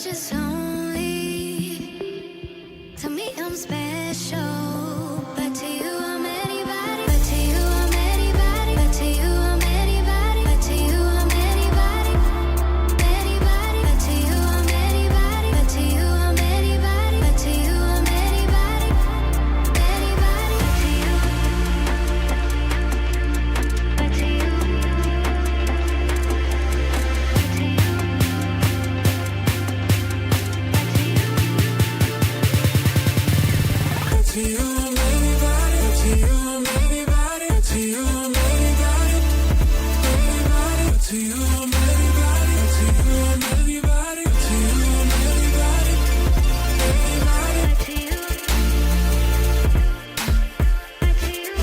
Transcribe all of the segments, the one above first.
just lonely. To me, I'm special, but to you, I'm anybody. But to you, I'm anybody. But to you, I'm anybody. But to you, I'm anybody. Anybody. But to you, I'm anybody. But to you, I'm anybody. But to you, I'm anybody. Anybody. But to you. To you, I'm anybody. To you, I'm anybody. To you, I'm anybody. Anybody. To you, I'm anybody. To you, I'm anybody. To you, I'm anybody. Anybody. To you. To you.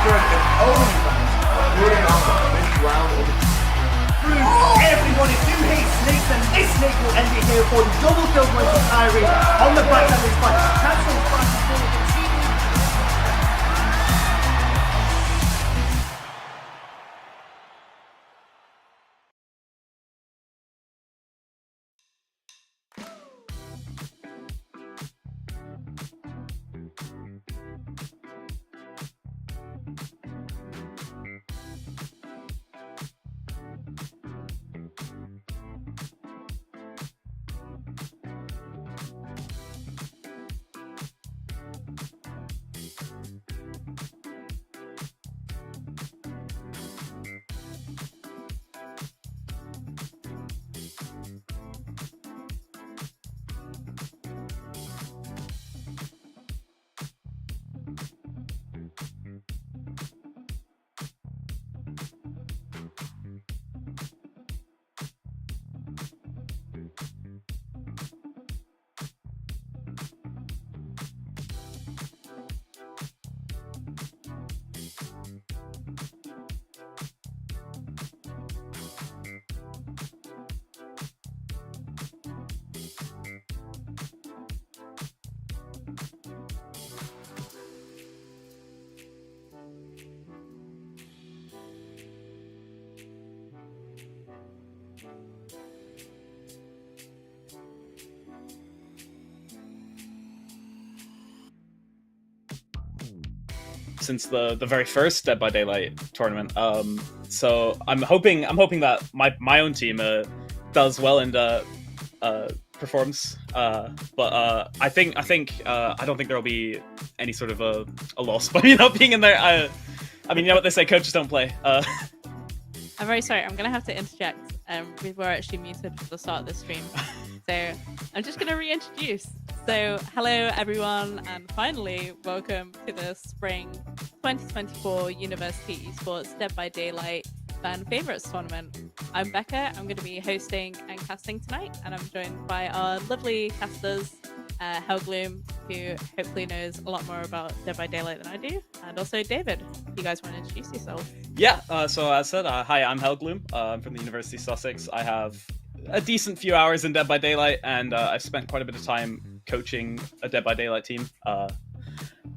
sure that OnlyFans are putting on this round of everyone is 2 hits, Snakes, and this Snake will end it here for the double kill going to Kyrie on the back of this fight. Cancel fast forward. Since the very first Dead by Daylight tournament. So I'm hoping that my own team does well and performs. But I think I don't think there'll be any sort of a loss by me not being in there. I mean, you know what they say, coaches don't play. I'm very sorry. I'm gonna have to interject. We were actually muted for the start of the stream, so I'm just gonna reintroduce. So, hello everyone, and finally, welcome to the Spring 2024 University Esports Dead by Daylight Fan Favorites Tournament. I'm Becca. I'm going to be hosting and casting tonight, and I'm joined by our lovely casters, Hellgloom, who hopefully knows a lot more about Dead by Daylight than I do, and also David. You guys want to introduce yourself? Yeah. So as said, hi, I'm Hellgloom. I'm from the University of Sussex. I have a decent few hours in Dead by Daylight, and I've spent quite a bit of time coaching a Dead by Daylight team.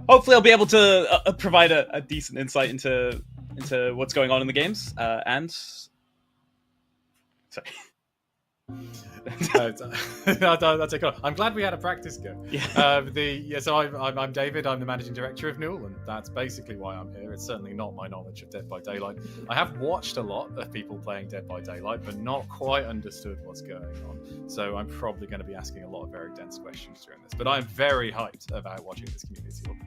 Hopefully I'll be able to provide a decent insight into what's going on in the games, and sorry. That's okay. I'm glad we had a practice go. Yeah. So I'm David. I'm the managing director of Newell, and that's basically why I'm here. It's certainly not my knowledge of Dead by Daylight. I have watched a lot of people playing Dead by Daylight, but not quite understood what's going on. So I'm probably going to be asking a lot of very dense questions during this. But I'm very hyped about watching this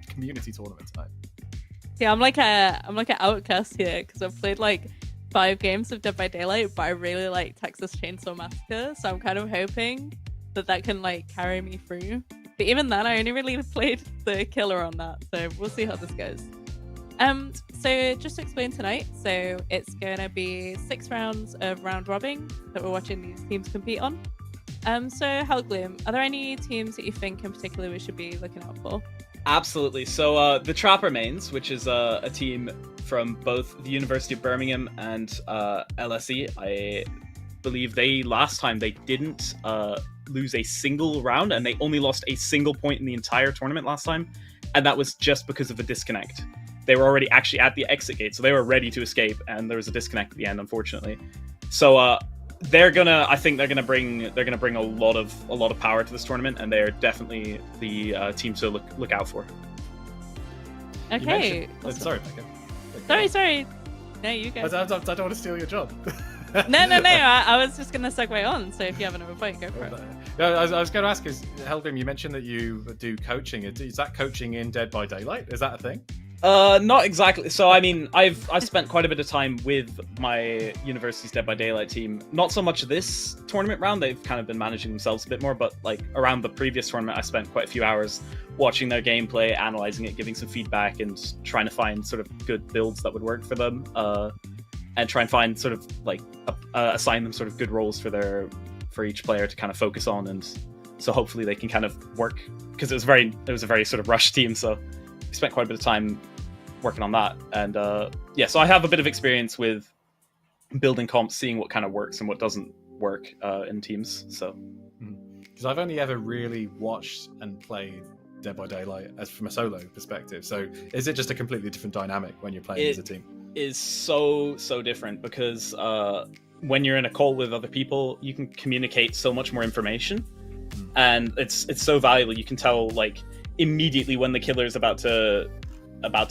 community tournament tonight. See, I'm like an outcast here because I've played like 5 games of Dead by Daylight, but I really like Texas Chainsaw Massacre, so I'm kind of hoping that can like carry me through. But even then, I only really played the killer on that, so we'll see how this goes. So just to explain tonight, so it's gonna be 6 rounds of round robin that we're watching these teams compete on. So Hellgloom, are there any teams that you think in particular we should be looking out for? Absolutely. So the Trapper Mains, which is a team from both the University of Birmingham and LSE, I believe last time they didn't lose a single round, and they only lost a single point in the entire tournament last time, and that was just because of a disconnect. They were already actually at the exit gate, so they were ready to escape, and there was a disconnect at the end, unfortunately. So I think they're gonna bring a lot of power to this tournament, and they're definitely the team to look out for. Okay. Sorry, Becca. Sorry. No, you go. I don't want to steal your job. No. I was just gonna segue on. So if you have another point, go for it. I was going to ask, Hellgrim, you mentioned that you do coaching. Is that coaching in Dead by Daylight? Is that a thing? Not exactly. So I mean, I've spent quite a bit of time with my university's Dead by Daylight team. Not so much this tournament round; they've kind of been managing themselves a bit more. But like around the previous tournament, I spent quite a few hours watching their gameplay, analyzing it, giving some feedback, and trying to find sort of good builds that would work for them, and try and find sort of like assign them sort of good roles for each player to kind of focus on, and so hopefully they can kind of work, because it was a very sort of rushed team. So we spent quite a bit of time working on that. And yeah, so I have a bit of experience with building comps, seeing what kind of works and what doesn't work in teams. So because I've only ever really watched and played Dead by Daylight as from a solo perspective. So is it just a completely different dynamic when you're playing as a team? Is so different because when you're in a call with other people, you can communicate so much more information, and it's so valuable. You can tell like immediately when the killer is about to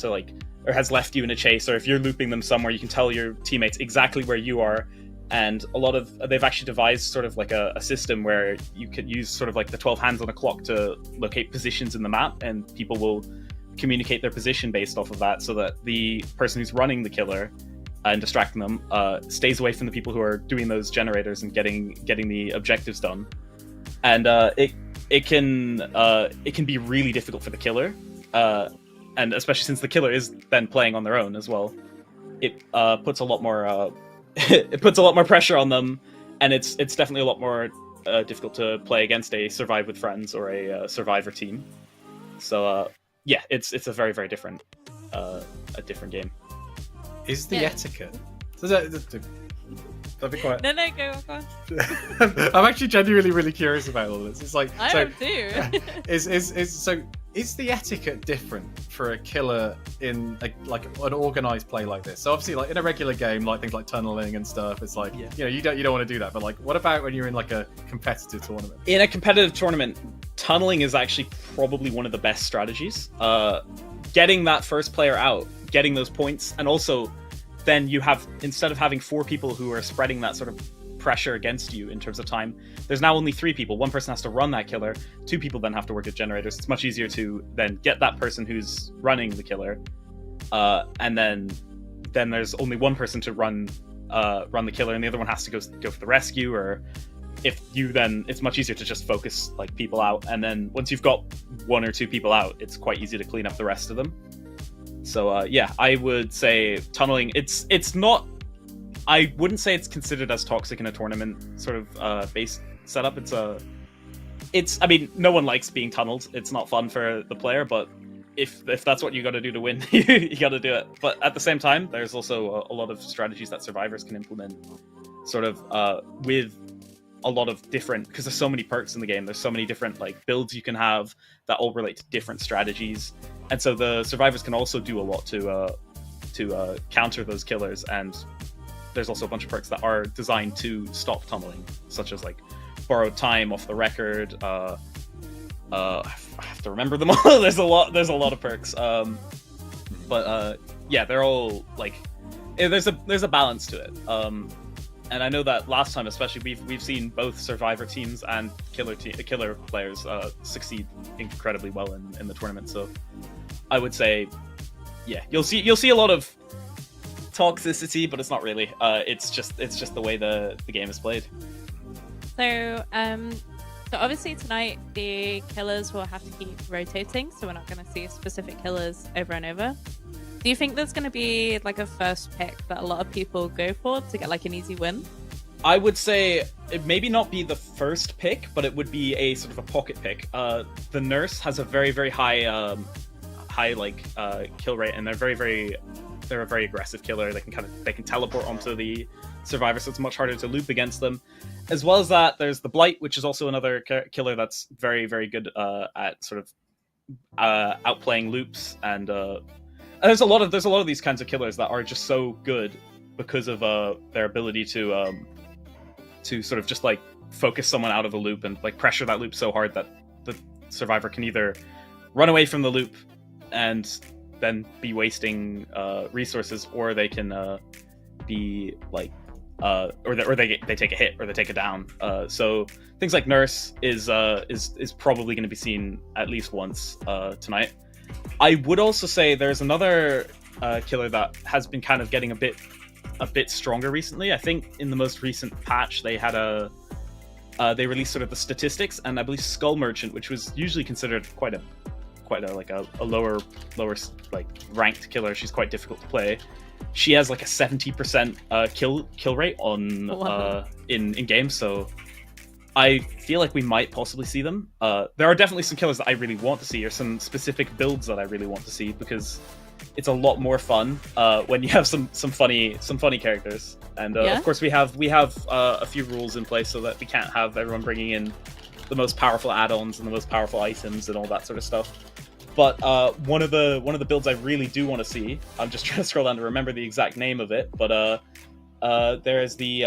like, or has left you in a chase, or if you're looping them somewhere, you can tell your teammates exactly where you are. And they've actually devised sort of like a system where you could use sort of like the 12 hands on a clock to locate positions in the map, and people will communicate their position based off of that, so that the person who's running the killer and distracting them stays away from the people who are doing those generators and getting the objectives done. And it can be really difficult for the killer, and especially since the killer is then playing on their own as well. It puts a lot more it puts a lot more pressure on them, and it's definitely a lot more difficult to play against a survive with friends or a survivor team. So yeah, it's a very, very different a different game. Is the etiquette? That'd be quiet. No, go on. I'm actually genuinely really curious about all this. It's like I am too. Is the etiquette different for a killer in like an organized play like this? So obviously, like in a regular game, like things like tunneling and stuff, it's like you don't want to do that. But like, what about when you're in like a competitive tournament? In a competitive tournament, tunneling is actually probably one of the best strategies. Getting that first player out, getting those points, and also then you have, instead of having 4 people who are spreading that sort of pressure against you in terms of time, there's now only 3 people. One person has to run that killer, 2 people then have to work at generators. It's much easier to then get that person who's running the killer, and then there's only one person to run the killer, and the other one has to go for the rescue. Or if you then, it's much easier to just focus like people out, and then once you've got 1 or 2 people out, it's quite easy to clean up the rest of them. So yeah, I would say tunneling, it's not, I wouldn't say it's considered as toxic in a tournament sort of base setup. I mean, no one likes being tunneled. It's not fun for the player, but if that's what you got to do to win, you got to do it. But at the same time, there's also a lot of strategies that survivors can implement, sort of with a lot of different, because there's so many perks in the game. There's so many different like builds you can have that all relate to different strategies, and so the survivors can also do a lot to counter those killers. And there's also a bunch of perks that are designed to stop tunneling, such as like borrowed time off the record. I have to remember them all. There's a lot of perks. But yeah, they're all like, there's a balance to it. And I know that last time, especially, we've seen both survivor teams and killer players succeed incredibly well in the tournament. So I would say, yeah, you'll see a lot of toxicity, but it's not really. It's just the way the game is played. So obviously tonight the killers will have to keep rotating, so we're not going to see specific killers over and over. Do you think there's going to be like a first pick that a lot of people go for to get like an easy win? I would say it maybe not be the first pick, but it would be a sort of a pocket pick. The nurse has a very, very high kill rate, and they're a very aggressive killer. They can teleport onto the survivor, so it's much harder to loop against them. As well as that, there's the Blight, which is also another killer that's very, very good at sort of outplaying loops. And there's a lot of these kinds of killers that are just so good because of their ability to sort of just like focus someone out of a loop and like pressure that loop so hard that the survivor can either run away from the loop and then be wasting resources, or they can be like or they take a hit or they take a down. So things like Nurse is probably going to be seen at least once tonight. I would also say there's another killer that has been kind of getting a bit stronger recently. I think in the most recent patch they had they released sort of the statistics, and I believe Skull Merchant, which was usually considered quite a lower like ranked killer. She's quite difficult to play. She has like a 70% kill rate on in games, so I feel like we might possibly see them. There are definitely some killers that I really want to see, or some specific builds that I really want to see, because it's a lot more fun when you have some funny characters. And of course, we have a few rules in place so that we can't have everyone bringing in the most powerful add-ons and the most powerful items and all that sort of stuff. But one of the builds I really do want to see, I'm just trying to scroll down to remember the exact name of it, but there is the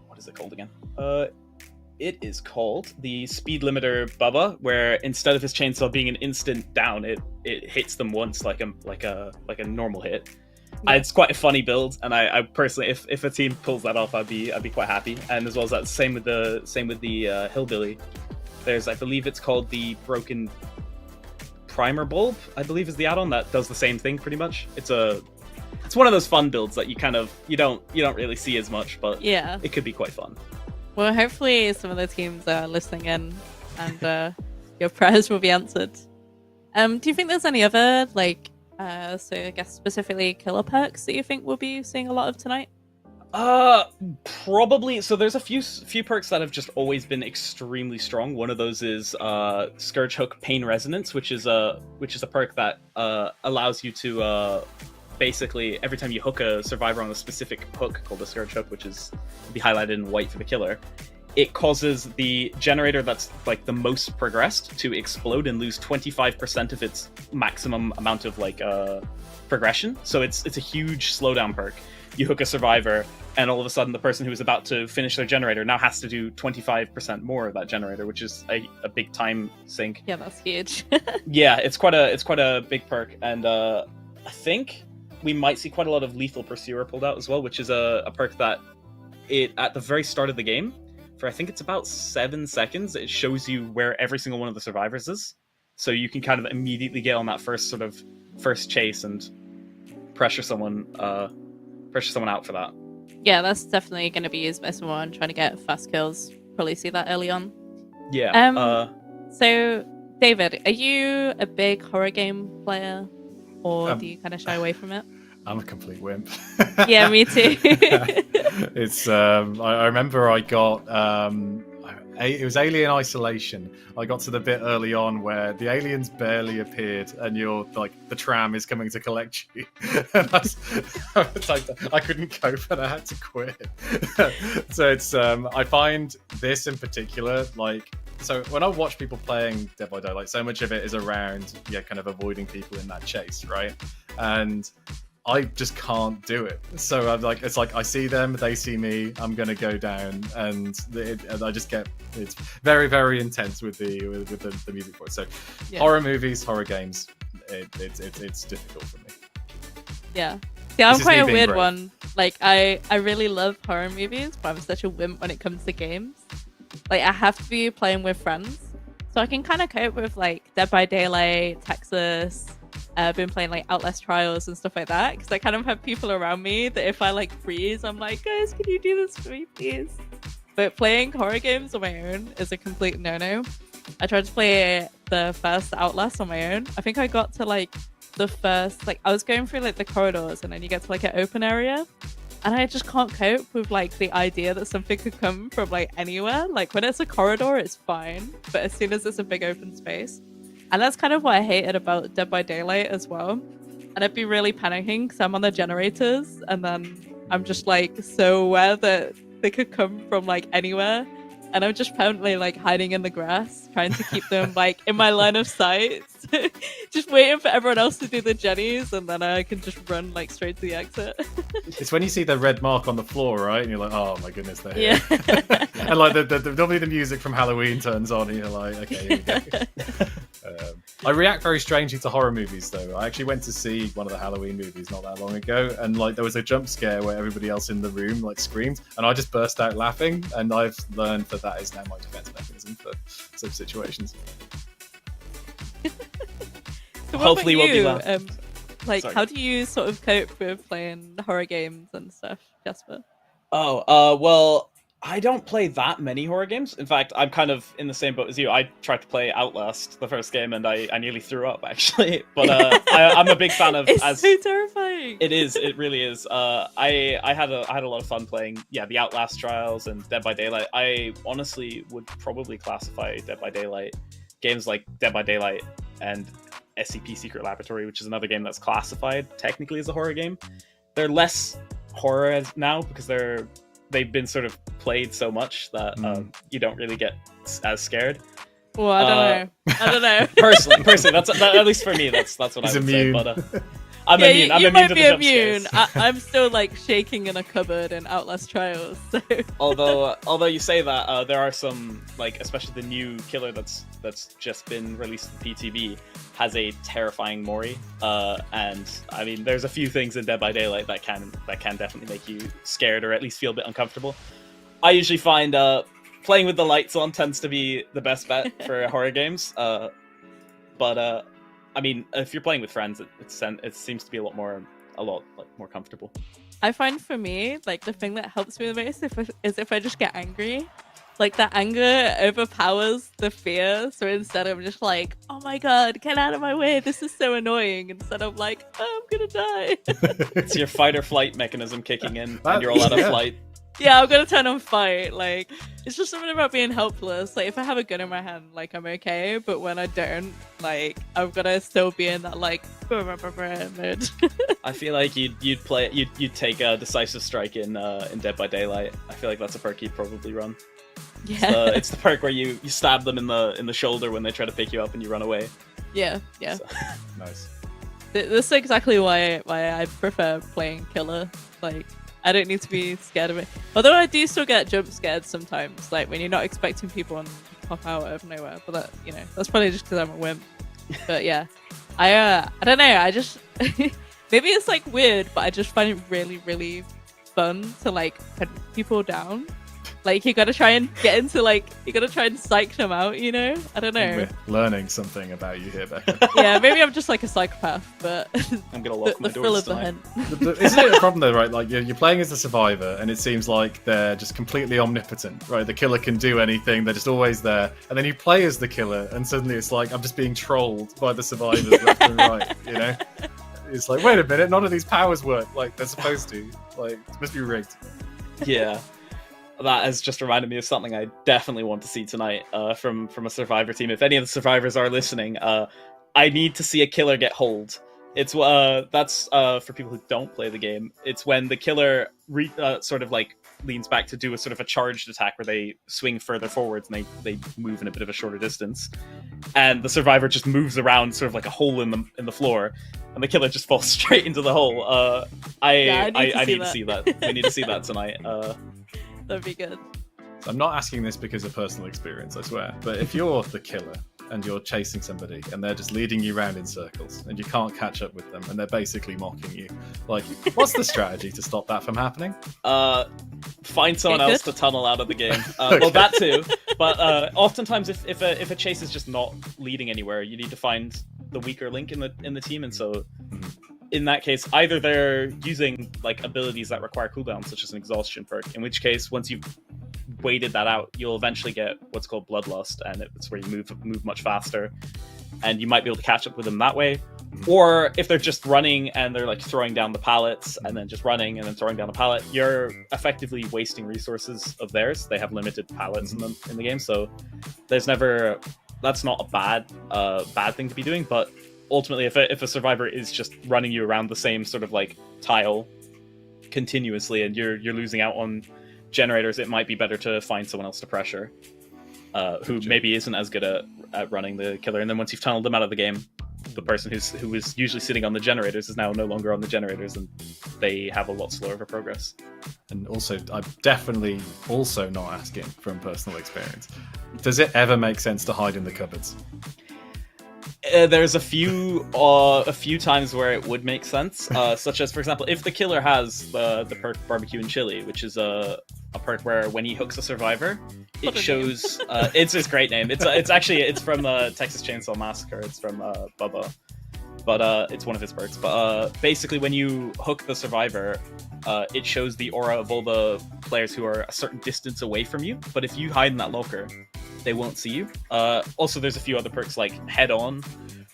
what is it called again? It is called the Speed Limiter Bubba, where instead of his chainsaw being an instant down, it hits them once like a normal hit. Yeah. It's quite a funny build, and I personally, if a team pulls that off, I'd be quite happy. And as well as that, same with the Hillbilly. There's, I believe it's called the Broken Primer Bulb, I believe is the add-on that does the same thing pretty much. It's one of those fun builds that you don't really see as much, but Yeah. it could be quite fun. Well, hopefully some of the teams are listening in and your prayers will be answered. Do you think there's any other, like, so I guess specifically killer perks that you think we'll be seeing a lot of tonight? Probably. So there's a few perks that have just always been extremely strong. One of those is Scourge Hook Pain Resonance, which is a perk that allows you to basically every time you hook a survivor on a specific hook called the Scourge Hook, which is to be highlighted in white for the killer, it causes the generator that's like the most progressed to explode and lose 25% of its maximum amount of like progression. So it's a huge slowdown perk. You hook a survivor, and all of a sudden the person who is about to finish their generator now has to do 25% more of that generator, which is a big time sink. Yeah, that's huge. Yeah, it's quite a big perk, and I think we might see quite a lot of Lethal Pursuer pulled out as well, which is a perk that at the very start of the game, for I think it's about 7 seconds, it shows you where every single one of the survivors is, so you can kind of immediately get on that first chase and pressure someone out for that. Yeah, that's definitely going to be used by someone trying to get fast kills. Probably see that early on. Yeah. So, David, are you a big horror game player, or do you kind of shy away from it? I'm a complete wimp. Yeah, me too. It's I remember I got it was Alien Isolation. I got to the bit early on where the aliens barely appeared, and you're like, the tram is coming to collect you. And I couldn't cope, and I had to quit. So it's I find this in particular, like, so when I watch people playing Dead by Daylight, so much of it is around kind of avoiding people in that chase, right? And I just can't do it. So I'm like, it's like I see them, they see me, I'm gonna go down, and I just get, it's very, very intense with the music for it. So Yeah. horror movies, horror games, it's difficult for me. Yeah. See, I'm This is quite me a being weird brave. one. Like, I really love horror movies, but I'm such a wimp when it comes to games. Like, I have to be playing with friends. So I can kind of cope with, like, Dead by Daylight, Texas. I've been playing, like, Outlast Trials and stuff like that. Because I kind of have people around me that if I, like, freeze, I'm like, guys, can you do this for me, please? But playing horror games on my own is a complete no-no. I tried to play the first Outlast on my own. I think I got to, like, the first, like, I was going through, like, the corridors, and then you get to, like, an open area, and I just can't cope with, like, the idea that something could come from, like, anywhere. Like, when it's a corridor, it's fine, but as soon as it's a big open space, and that's kind of what I hated about Dead by Daylight as well. And I'd be really panicking because I'm on the generators, and then I'm just, like, so aware that they could come from, like, anywhere, and I'm just apparently, like, hiding in the grass, trying to keep them, like, in my line of sight. Just waiting for everyone else to do the jennies, and then I can just run, like, straight to the exit. It's when you see the red mark on the floor, right? And you're like, oh my goodness, they're here. Yeah. And like normally the music from Halloween turns on, and you're like, okay, here we go. I react very strangely to horror movies, though. I actually went to see one of the Halloween movies not that long ago, and like there was a jump scare where everybody else in the room like screamed, and I just burst out laughing. And I've learned that is now my defense mechanism for such situations. So what Hopefully about we'll be you? laughing. Like, Sorry. how do you sort of cope with playing horror games and stuff, Jasper? Well, I don't play that many horror games. In fact, I'm kind of in the same boat as you. I tried to play Outlast, the first game, and I nearly threw up, actually. But I'm a big fan of... It's so terrifying. It is. It really is. I had a lot of fun playing, the Outlast Trials and Dead by Daylight. I honestly would probably classify Dead by Daylight, games like Dead by Daylight and SCP Secret Laboratory, which is another game that's classified technically as a horror game. They're less horror now because they've been sort of played so much that you don't really get as scared. Well, I don't know. Personally, that's at least for me. That's what He's I would immune. say. But I'm immune. I'm you immune might to be the jump immune. scares. I'm still like shaking in a cupboard in Outlast Trials. So. Although you say that, there are some, like, especially the new killer that's just been released in PTV has a terrifying Mori, and I mean there's a few things in Dead by Daylight that can definitely make you scared or at least feel a bit uncomfortable. I usually find playing with the lights on tends to be the best bet for horror games, but I mean, if you're playing with friends, it seems to be a lot more comfortable. I find for me, like, the thing that helps me the most is if I just get angry. Like, that anger overpowers the fear. So instead I'm just like, oh my god, get out of my way. This is so annoying. Instead of like, oh, I'm gonna die. It's your fight or flight mechanism kicking in, and you're all out of flight. Yeah, I'm gonna turn on fight. Like, it's just something about being helpless. Like, if I have a gun in my hand, like, I'm okay. But when I don't, like, I'm gonna still be in that, like, mode. I feel like you'd take a decisive strike in Dead by Daylight. I feel like that's a perk you'd probably run. Yeah. It's the perk where you stab them in the shoulder when they try to pick you up and you run away. Yeah. So. Nice. This is exactly why I prefer playing killer. Like, I don't need to be scared of it. Although I do still get jump scared sometimes, like when you're not expecting people and pop out of nowhere. But that, that's probably just because I'm a wimp. But yeah, I don't know. I just maybe it's like weird, but I just find it really, really fun to like put people down. Like, you gotta try and get into, like, you gotta try and psych them out, I don't know. We're learning something about you here, Becca. Yeah, maybe I'm just like a psychopath, but I'm gonna lock my the thrill doors of the tonight. hunt. Isn't it a problem though, right? Like you're playing as the survivor, and it seems like they're just completely omnipotent, right? The killer can do anything; they're just always there. And then you play as the killer, and suddenly it's like I'm just being trolled by the survivors left and right. It's like, wait a minute, none of these powers work like they're supposed to. Like, it must be rigged. Yeah. That has just reminded me of something I definitely want to see tonight from a survivor team. If any of the survivors are listening, I need to see a killer get hold. It's that's for people who don't play the game. It's when the killer sort of like leans back to do a sort of a charged attack where they swing further forwards and they move in a bit of a shorter distance, and the survivor just moves around sort of like a hole in the floor, and the killer just falls straight into the hole. I need to see that. We need to see that tonight. That'd be good. So I'm not asking this because of personal experience, I swear. But if you're the killer and you're chasing somebody and they're just leading you around in circles and you can't catch up with them and they're basically mocking you, like, what's the strategy to stop that from happening? Find someone else to tunnel out of the game. Okay. Well, that too. But oftentimes, if a chase is just not leading anywhere, you need to find the weaker link in the team, and so. In that case, either they're using like abilities that require cooldowns, such as an exhaustion perk, in which case, once you've waited that out, you'll eventually get what's called bloodlust, and it's where you move much faster, and you might be able to catch up with them that way. Or if they're just running and they're like throwing down the pallets and then just running and then throwing down the pallet, you're effectively wasting resources of theirs. They have limited pallets in the game, so that's not a bad thing to be doing, but ultimately, if a survivor is just running you around the same sort of like tile continuously, and you're losing out on generators, it might be better to find someone else to pressure, who maybe isn't as good at running the killer. And then once you've tunneled them out of the game, the person who was usually sitting on the generators is now no longer on the generators, and they have a lot slower of a progress. And also, I'm definitely also not asking from personal experience. Does it ever make sense to hide in the cupboards? There's a few times where it would make sense, such as, for example, if the killer has the perk Barbecue and Chili, which is a perk where when he hooks a survivor, it shows it's his great name. It's from Texas Chainsaw Massacre. It's from Bubba, but it's one of his perks. But basically, when you hook the survivor, it shows the aura of all the players who are a certain distance away from you. But if you hide in that locker, they won't see you. Also, there's a few other perks like Head On,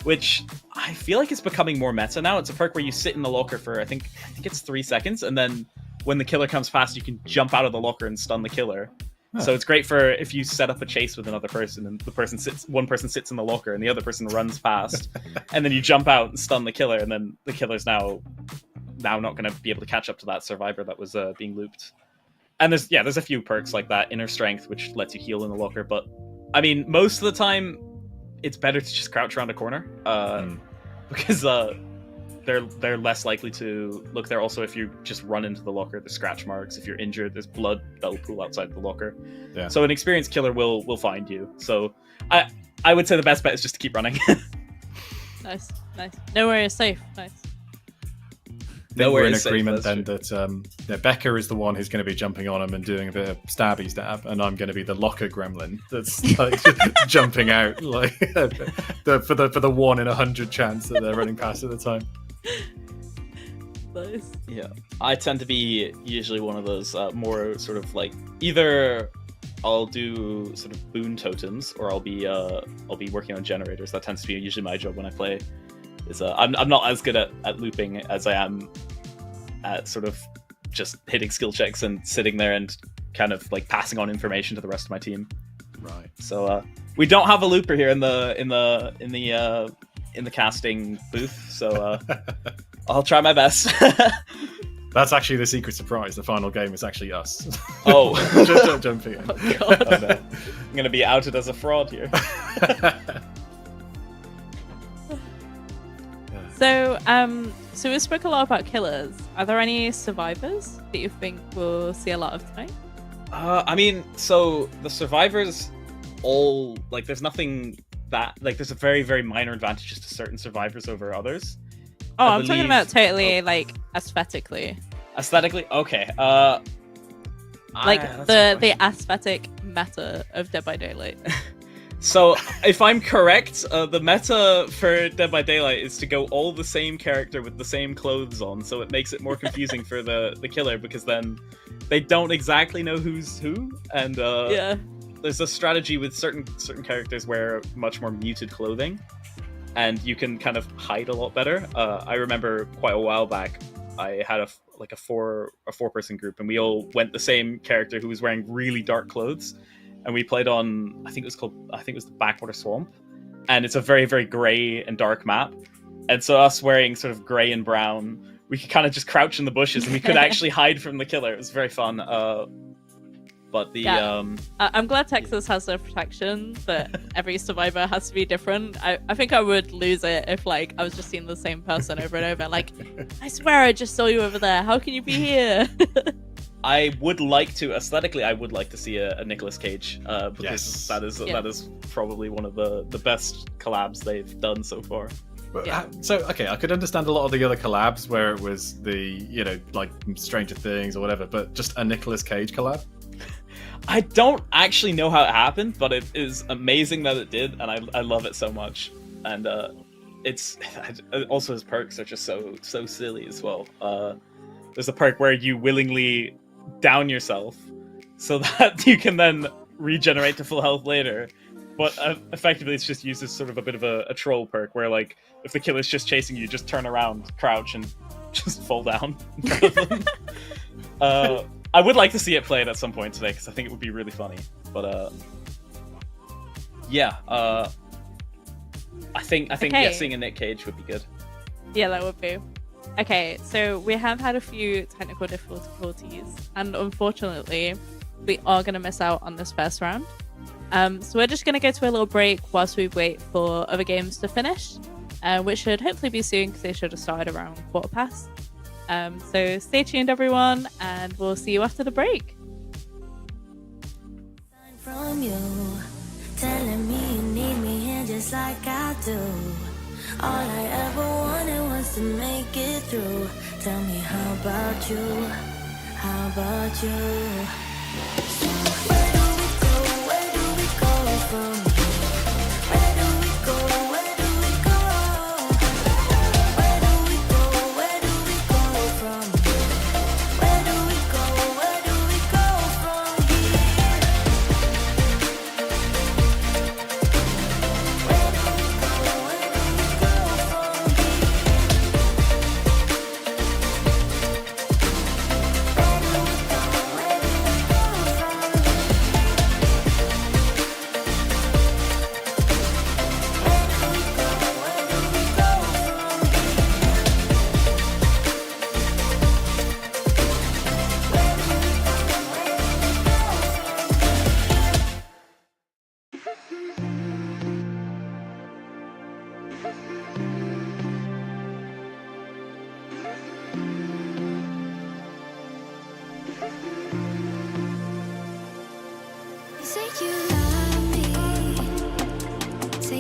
which I feel like is becoming more meta now. It's a perk where you sit in the locker for I think it's 3 seconds, and then when the killer comes past, you can jump out of the locker and stun the killer. So it's great for if you set up a chase with another person and one person sits in the locker and the other person runs past, and then you jump out and stun the killer, and then the killer's now not going to be able to catch up to that survivor that was being looped. And there's a few perks like that, inner strength, which lets you heal in the locker. But I mean, most of the time, it's better to just crouch around a corner because they're less likely to look there. Also, if you just run into the locker, there's scratch marks. If you're injured, there's blood that'll pool outside the locker. Yeah. So an experienced killer will find you. So I would say the best bet is just to keep running. Nice. Nowhere is safe. Nice. We're in agreement then that Becca is the one who's going to be jumping on him and doing a bit of stabby stab, and I'm going to be the locker gremlin that's like jumping out like for the 1 in 100 chance that they're running past at the time. Nice. Yeah, I tend to be usually one of those more sort of like either I'll do sort of boon totems or I'll be working on generators. That tends to be usually my job when I play. I'm not as good at looping as I am at sort of just hitting skill checks and sitting there and kind of like passing on information to the rest of my team. Right. So we don't have a looper here in the casting booth. So I'll try my best. That's actually the secret surprise. The final game is actually us. Oh, just jumping in. Oh, God. Oh, no. I'm gonna be outed as a fraud here. So we spoke a lot about killers. Are there any survivors that you think we'll see a lot of tonight? I mean, so the survivors all like there's nothing that like there's a very, very minor advantages to certain survivors over others. Oh, I'm talking about totally like aesthetically. Aesthetically? Okay. Like the aesthetic meta of Dead by Daylight. So, if I'm correct, the meta for Dead by Daylight is to go all the same character with the same clothes on, so it makes it more confusing for the killer, because then they don't exactly know who's who, and there's a strategy with certain characters where much more muted clothing, and you can kind of hide a lot better. I remember quite a while back, I had a four-person group, and we all went the same character who was wearing really dark clothes. And we played on, I think it was the Backwater Swamp. And it's a very, very grey and dark map. And so us wearing sort of grey and brown, we could kind of just crouch in the bushes and we could actually hide from the killer. It was very fun. But I'm glad Texas has their protection, but every survivor has to be different. I think I would lose it if like I was just seeing the same person over and over. Like, I swear I just saw you over there. How can you be here? I would like to see a Nicolas Cage because that is probably one of the best collabs they've done so far. I could understand a lot of the other collabs where it was the like Stranger Things or whatever, but just a Nicolas Cage collab. I don't actually know how it happened, but it is amazing that it did, and I love it so much. And it's also his perks are just so silly as well. There's a perk where you willingly down yourself so that you can then regenerate to full health later, but effectively it's just used as sort of a bit of a troll perk where like if the killer's just chasing you, just turn around, crouch, and just fall down in front of them. I would like to see it played at some point today because I think it would be really funny, but I think seeing a Nick Cage would be good. Yeah, that would be. Okay, so we have had a few technical difficulties, and unfortunately, we are going to miss out on this first round. So we're just going to go to a little break whilst we wait for other games to finish, which should hopefully be soon because they should have started around 1:15. So stay tuned, everyone, and we'll see you after the break. From you, telling me you need me here just like I do. All I ever wanted was to make it through. Tell me, how about you? How about you? So where do we go from here? Where do we go? Where do we go? Where do we go? Where do we go from here? Where do we go? Where do we go from here? Where do we go? Where do we go from here?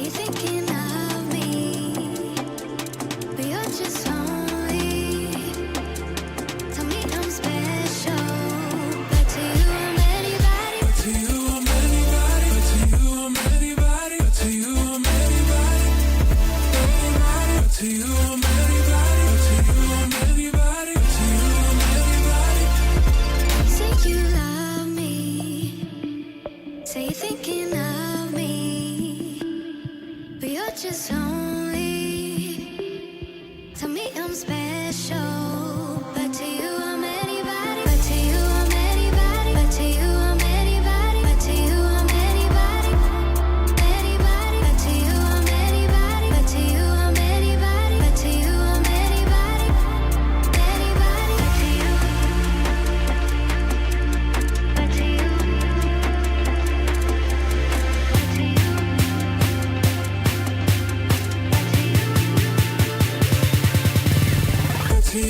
you're thinking of me, but you're just lonely. Tell me I'm special, but to you I'm anybody. But to you I'm anybody. But to you I'm anybody. But to you I'm anybody. Anybody. But to you I'm anybody. But to you I'm anybody. But to you I'm anybody. Say you love me, say you're thinking of me, but you're just lonely. Tell me I'm special, but to you I'm anybody. But to you I'm anybody. But to you I'm anybody. But to you I'm anybody. Anybody. But to you I'm anybody. But to you I'm anybody. But to you I'm anybody. Anybody. But to you. But to you. But to you. But to you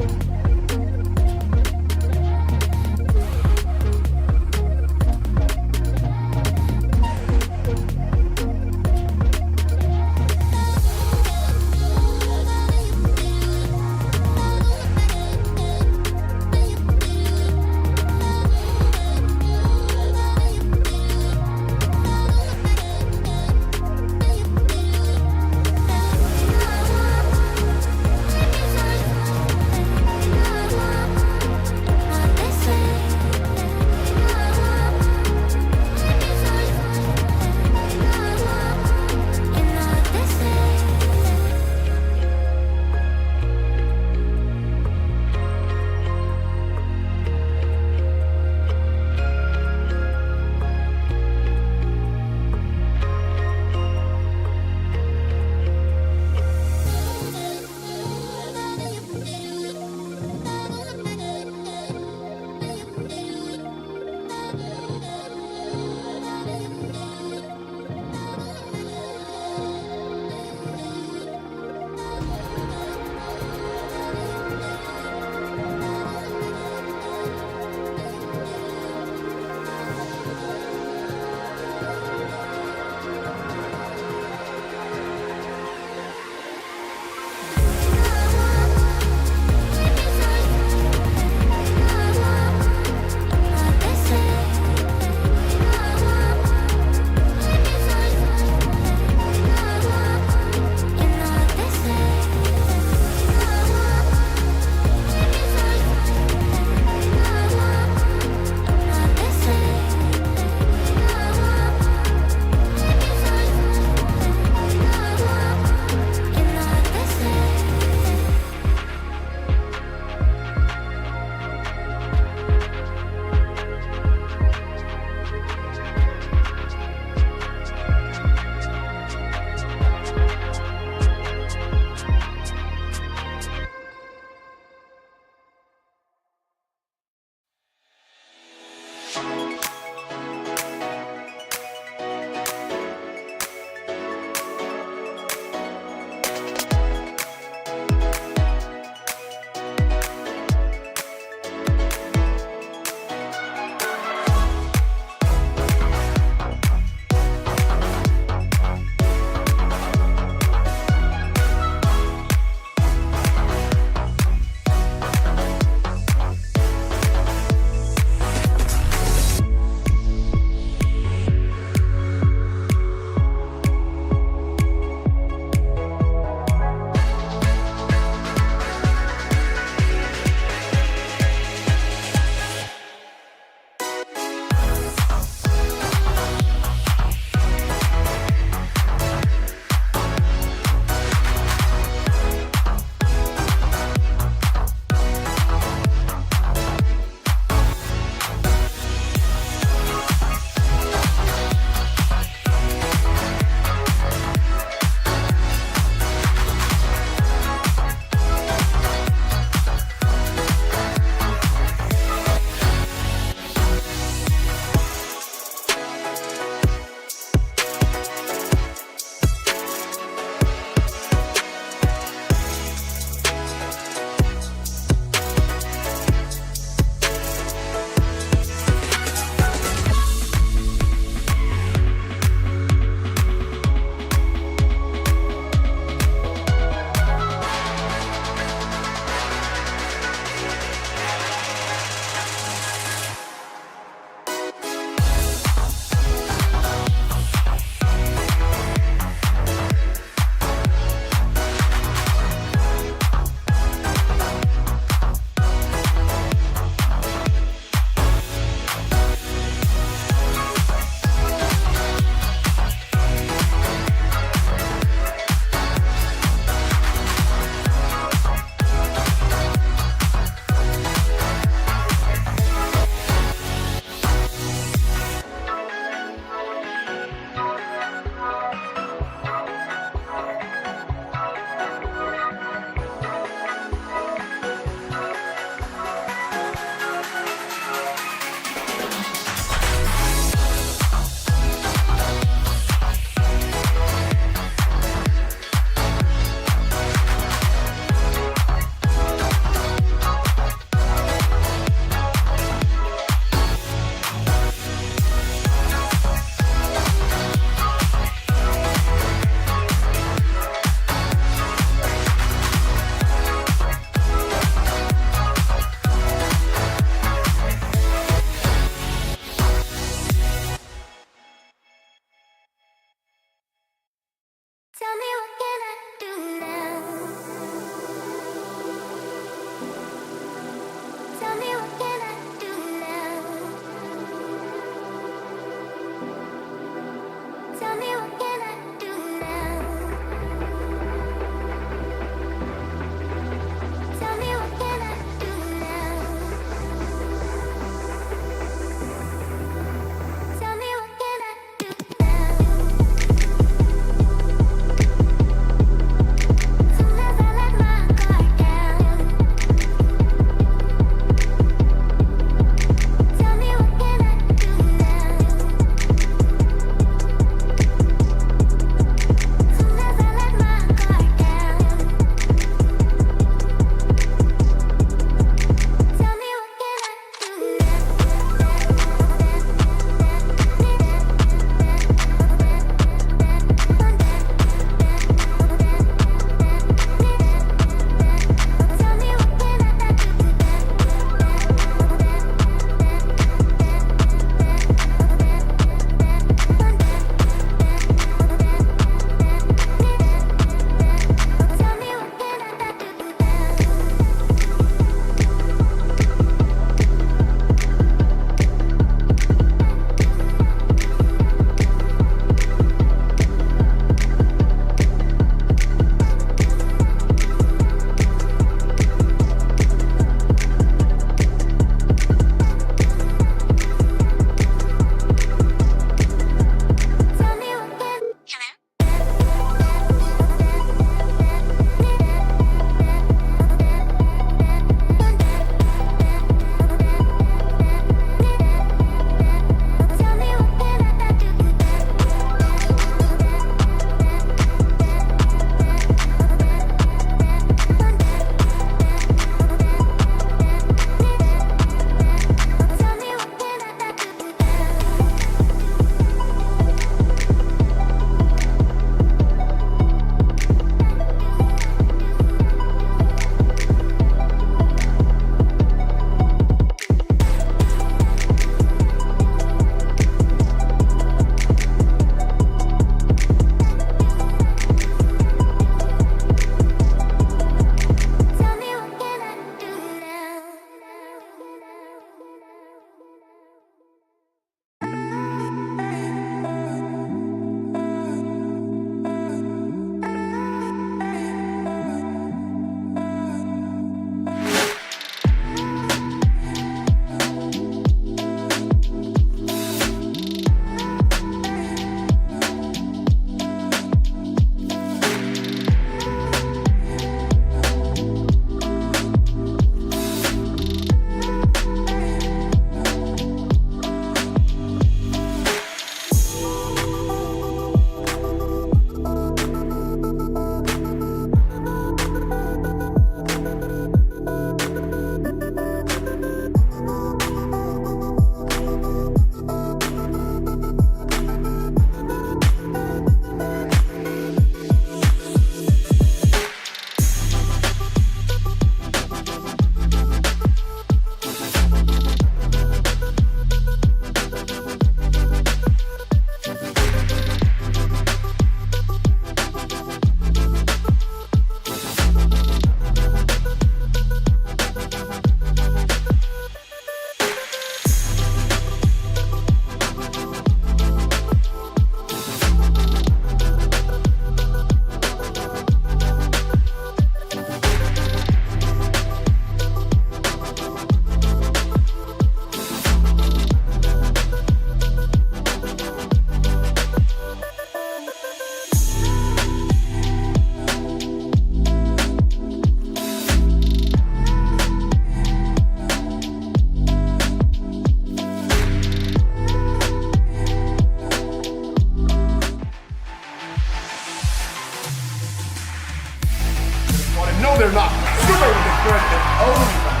first and only time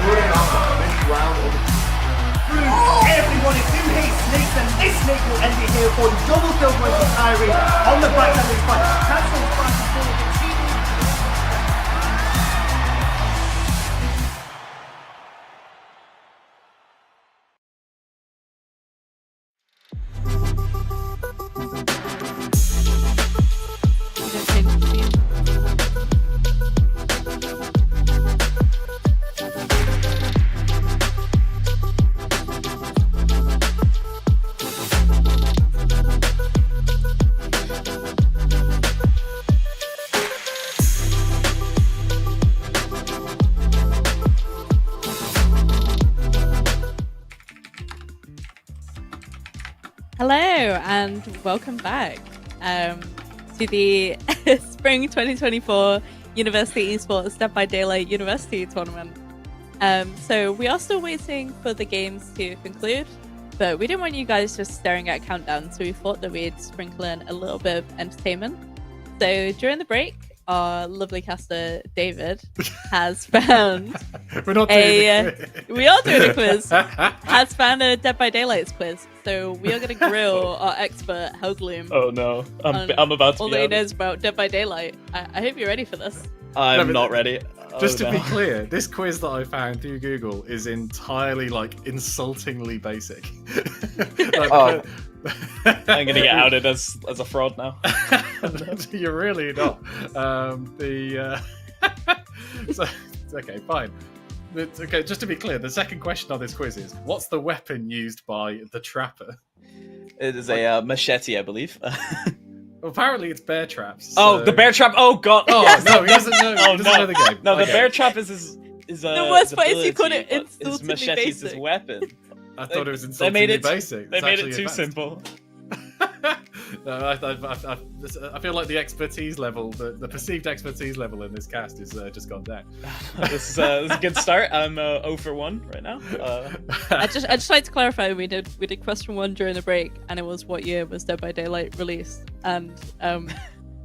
during this round of everyone is 2 hate snakes, and this snake will end it here for the double kill point from Kyrie on the back of this fight. Cancel fighting forward. Hello and welcome back to the Spring 2024 University Esports Dead by Daylight University Tournament. So we are still waiting for the games to conclude, but we didn't want you guys just staring at countdown, so we thought that we'd sprinkle in a little bit of entertainment. So during the break, our lovely caster David has found We're not doing the quiz. we are doing a quiz. Has found a Dead by Daylight's quiz. So we are going to grill our expert Hellgloom. Oh no, on I'm about to all be that he out. knows about Dead by Daylight. I hope you're ready for this. I'm No, but not ready. Just Oh, to no. be clear, this quiz that I found through Google is entirely insultingly basic. Oh. I'm gonna get outed as a fraud now. You're really not. So, okay, fine. Okay, just to be clear, the second question on this quiz is: what's the weapon used by the trapper? It is a machete, I believe. Well, apparently, it's bear traps. Oh, so- the bear trap! Oh god! Oh no, he doesn't know. Oh, He doesn't no. know the game. No, the Okay. bear trap is The worst part is you call it his insultingly machete is his basic. weapon. I thought it was They insultingly made it. basic. They It's made it actually too advanced. simple. No, I feel like the expertise level, the perceived expertise level in this cast is just gone down. This is a good start. I'm 0 for 1 right now. I just like to clarify we did question 1 during the break, and it was what year was Dead by Daylight released, and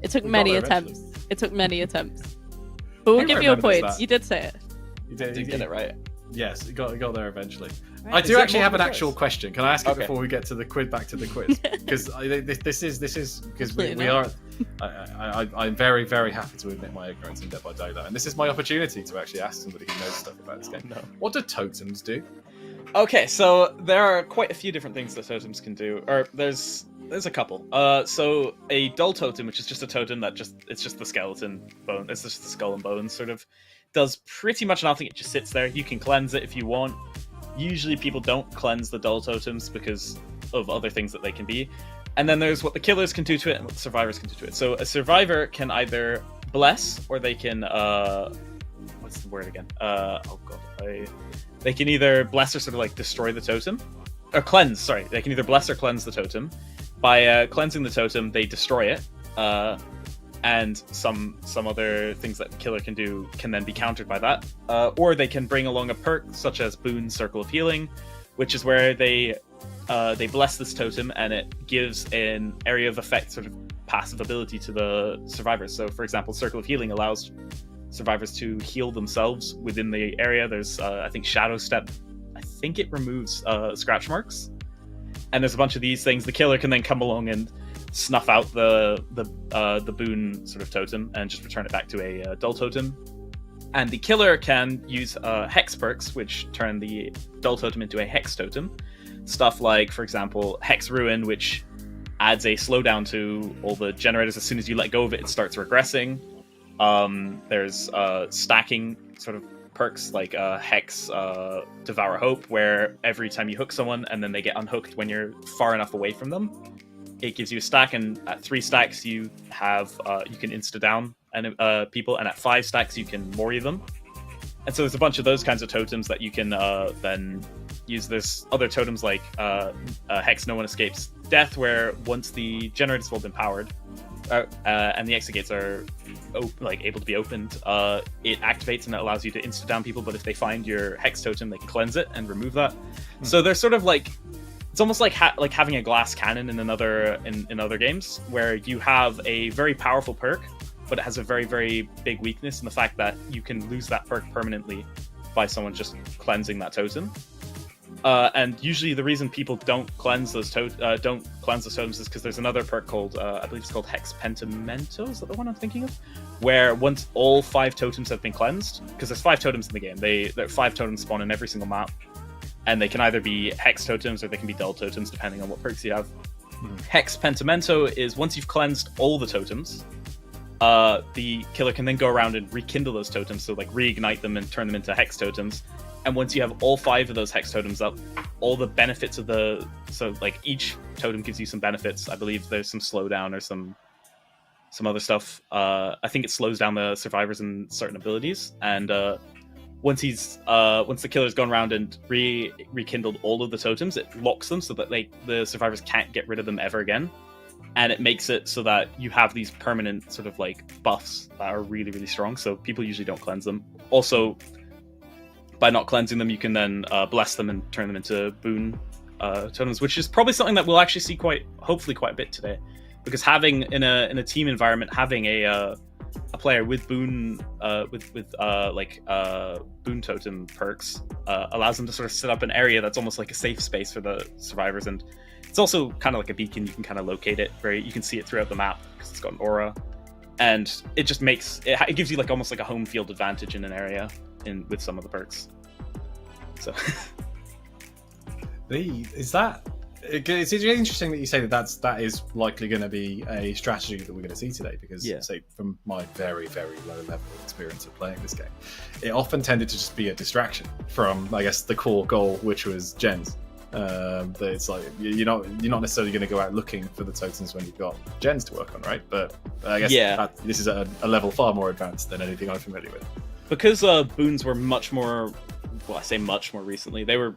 it took We got many there attempts. It took many attempts. But we'll Who give you a remembers point. that? You did say it. You I did get it right. Yes, you got there eventually. Right. I Is do it actually have an multiple actual choice? question. Can I ask it Okay. before we get to the quiz? Back to the quiz, because this is because we Absolutely are. I'm very very happy to admit my ignorance in Dead by Daylight, and this is my opportunity to actually ask somebody who knows stuff about this game. No. What do totems do? Okay, so there are quite a few different things that totems can do, or there's a couple. So a dull totem, which is just a totem that it's just the skeleton bone, it's just the skull and bones sort of, does pretty much nothing. It just sits there. You can cleanse it if you want. Usually people don't cleanse the dull totems because of other things that they can be. And then there's what the killers can do to it and what the survivors can do to it. So a survivor can either bless, or they can what's the word again? They can either bless or sort of destroy the totem, or cleanse. Sorry, they can either bless or cleanse the totem. By cleansing the totem, they destroy it, and some other things that the killer can do can then be countered by that. Or they can bring along a perk such as Boon Circle of Healing, which is where they bless this totem and it gives an area of effect sort of passive ability to the survivors. So, for example, Circle of Healing allows survivors to heal themselves within the area. There's I think Shadow Step. I think it removes scratch marks, and there's a bunch of these things. The killer can then come along and snuff out the boon sort of totem and just return it back to a dull totem. And the killer can use hex perks, which turn the dull totem into a hex totem. Stuff like, for example, Hex Ruin, which adds a slowdown to all the generators. As soon as you let go of it, it starts regressing. There's stacking sort of perks like Hex Devour Hope, where every time you hook someone and then they get unhooked when you're far enough away from them, it gives you a stack, and at 3 stacks you have you can insta down people, and at 5 stacks you can mori them. And so there's a bunch of those kinds of totems that you can then use. There's other totems like Hex No One Escapes Death, where once the generators have all been powered and the exit gates are able to be opened, it activates and it allows you to insta down people. But if they find your Hex totem, they can cleanse it and remove that. So they're sort of it's almost like having a glass cannon in other games, where you have a very powerful perk but it has a very, very big weakness in the fact that you can lose that perk permanently by someone just cleansing that totem. And usually the reason people don't cleanse those totems is because there's another perk called I believe it's called Hex Pentimento. Is that the one I'm thinking of? Where once all 5 totems have been cleansed, because there's 5 totems in the game, there are 5 totems spawn in every single map, and they can either be hex totems or they can be dull totems depending on what perks you have. Hex Pentimento is once you've cleansed all the totems, the killer can then go around and rekindle those totems, so like reignite them and turn them into hex totems. And once you have all 5 of those hex totems up, all the benefits of so like each totem gives you some benefits. I believe there's some slowdown or some other stuff. I think it slows down the survivors and certain abilities. And once the killer's gone around and rekindled all of the totems, it locks them so that the survivors can't get rid of them ever again. And it makes it so that you have these permanent sort of like buffs that are really, really strong. So people usually don't cleanse them. Also, by not cleansing them, you can then bless them and turn them into boon totems, which is probably something that we'll actually see hopefully quite a bit today. Because having in a team environment, having a player with boon boon totem perks allows them to sort of set up an area that's almost like a safe space for the survivors, and it's also kind of like a beacon. You can kind of locate it you can see it throughout the map because it's got an aura, and it just makes it gives you like almost like a home field advantage in an area with some of the perks. So it's interesting that you say that is likely going to be a strategy that we're going to see today, because say from my very, very low level experience of playing this game, it often tended to just be a distraction from, I guess, the core goal, which was gens. That it's like you're not necessarily going to go out looking for the totems when you've got gens to work on, right? But I guess this is a level far more advanced than anything I'm familiar with. Because boons were much more, well, I say much more recently. They were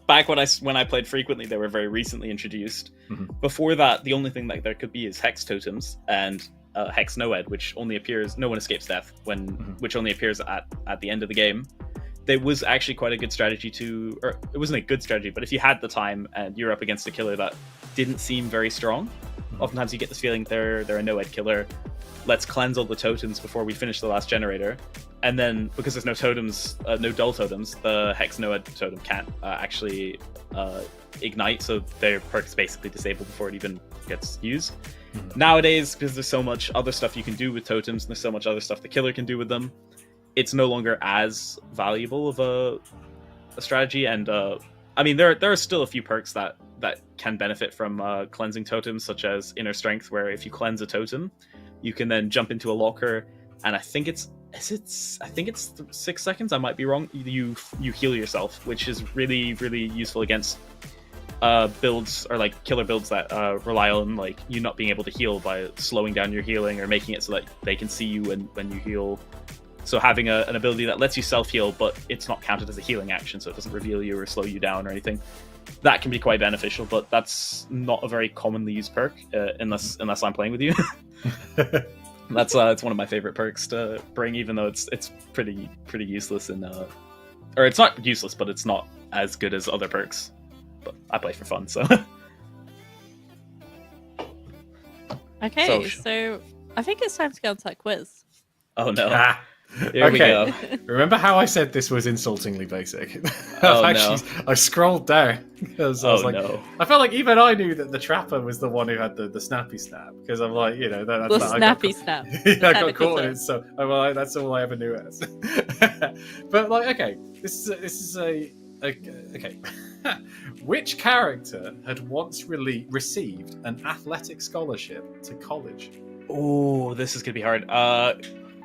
back when I played frequently. They were very recently introduced. Mm-hmm. Before that, the only thing that there could be is hex totems and hex Noed, which only appears. No one escapes death which only appears at the end of the game. There was actually quite a good strategy or it wasn't a good strategy, but if you had the time and you're up against a killer that didn't seem very strong, oftentimes you get this feeling they're a Noed killer. Let's cleanse all the totems before we finish the last generator. And then, because there's no totems, no dull totems, the Hex Noed totem can't actually ignite, so their perk is basically disabled before it even gets used. Mm-hmm. Nowadays, because there's so much other stuff you can do with totems, and there's so much other stuff the killer can do with them, it's no longer as valuable of a strategy. And I mean, there are still a few perks that can benefit from cleansing totems, such as Inner Strength, where if you cleanse a totem, you can then jump into a locker, and I think it's 6 seconds. I might be wrong. You heal yourself, which is really, really useful against builds or like killer builds that rely on like you not being able to heal by slowing down your healing or making it so that they can see you when you heal. So having an ability that lets you self-heal, but it's not counted as a healing action, so it doesn't reveal you or slow you down or anything, that can be quite beneficial, but that's not a very commonly used perk unless I'm playing with you. That's it's one of my favorite perks to bring, even though it's pretty useless or it's not useless, but it's not as good as other perks. But I play for fun, so. Okay, so I think it's time to go on to that quiz. Oh no. Here we go. Remember how I said this was insultingly basic? No. I scrolled down because I was no. I felt like even I knew that the trapper was the one who had the snappy snap, because I'm like, that's the snappy snap. Yeah, I got caught in it, so I'm like, that's all I ever knew it as. But like, okay, this is a okay. Which character had once received an athletic scholarship to college? Oh, this is gonna be hard.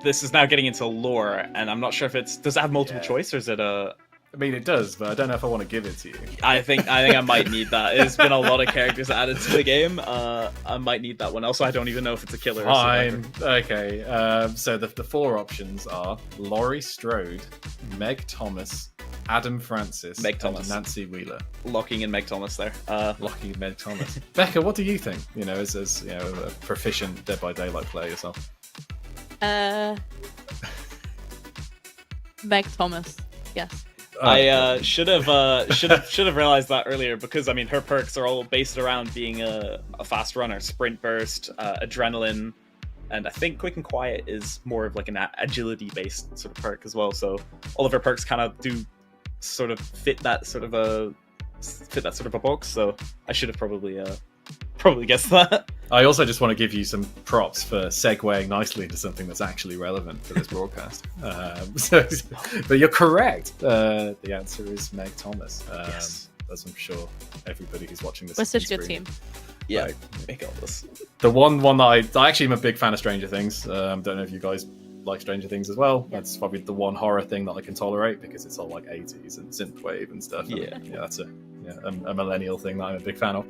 This is now getting into lore, and I'm not sure if does it have multiple choice, or is it a... I mean, it does, but I don't know if I want to give it to you. I think I might need that. There's been a lot of characters added to the game. I might need that one. Also, I don't even know if it's a killer. Fine. Okay. So the 4 options are Laurie Strode, Meg Thomas, Adam Francis, and Nancy Wheeler. Locking in Meg Thomas there. Locking in Meg Thomas. Becca, what do you think? As a proficient Dead by Daylight player yourself. Meg Thomas. Yes. I should have realized that earlier, because I mean her perks are all based around being a fast runner, sprint burst, adrenaline, and I think Quick and Quiet is more of like an agility-based sort of perk as well. So all of her perks kind of do sort of fit that sort of a box. So I should have probably guessed that. I also just want to give you some props for segueing nicely into something that's actually relevant for this broadcast. But you're correct. The answer is Meg Thomas. Yes. As I'm sure everybody who's watching this. We're such a good team. Yeah, Right. make all this. The one that I actually am a big fan of Stranger Things. Don't know if you guys like Stranger Things as well. That's probably the one horror thing that I can tolerate because it's all like 80s and synthwave and stuff. Yeah. And, that's a millennial thing that I'm a big fan of.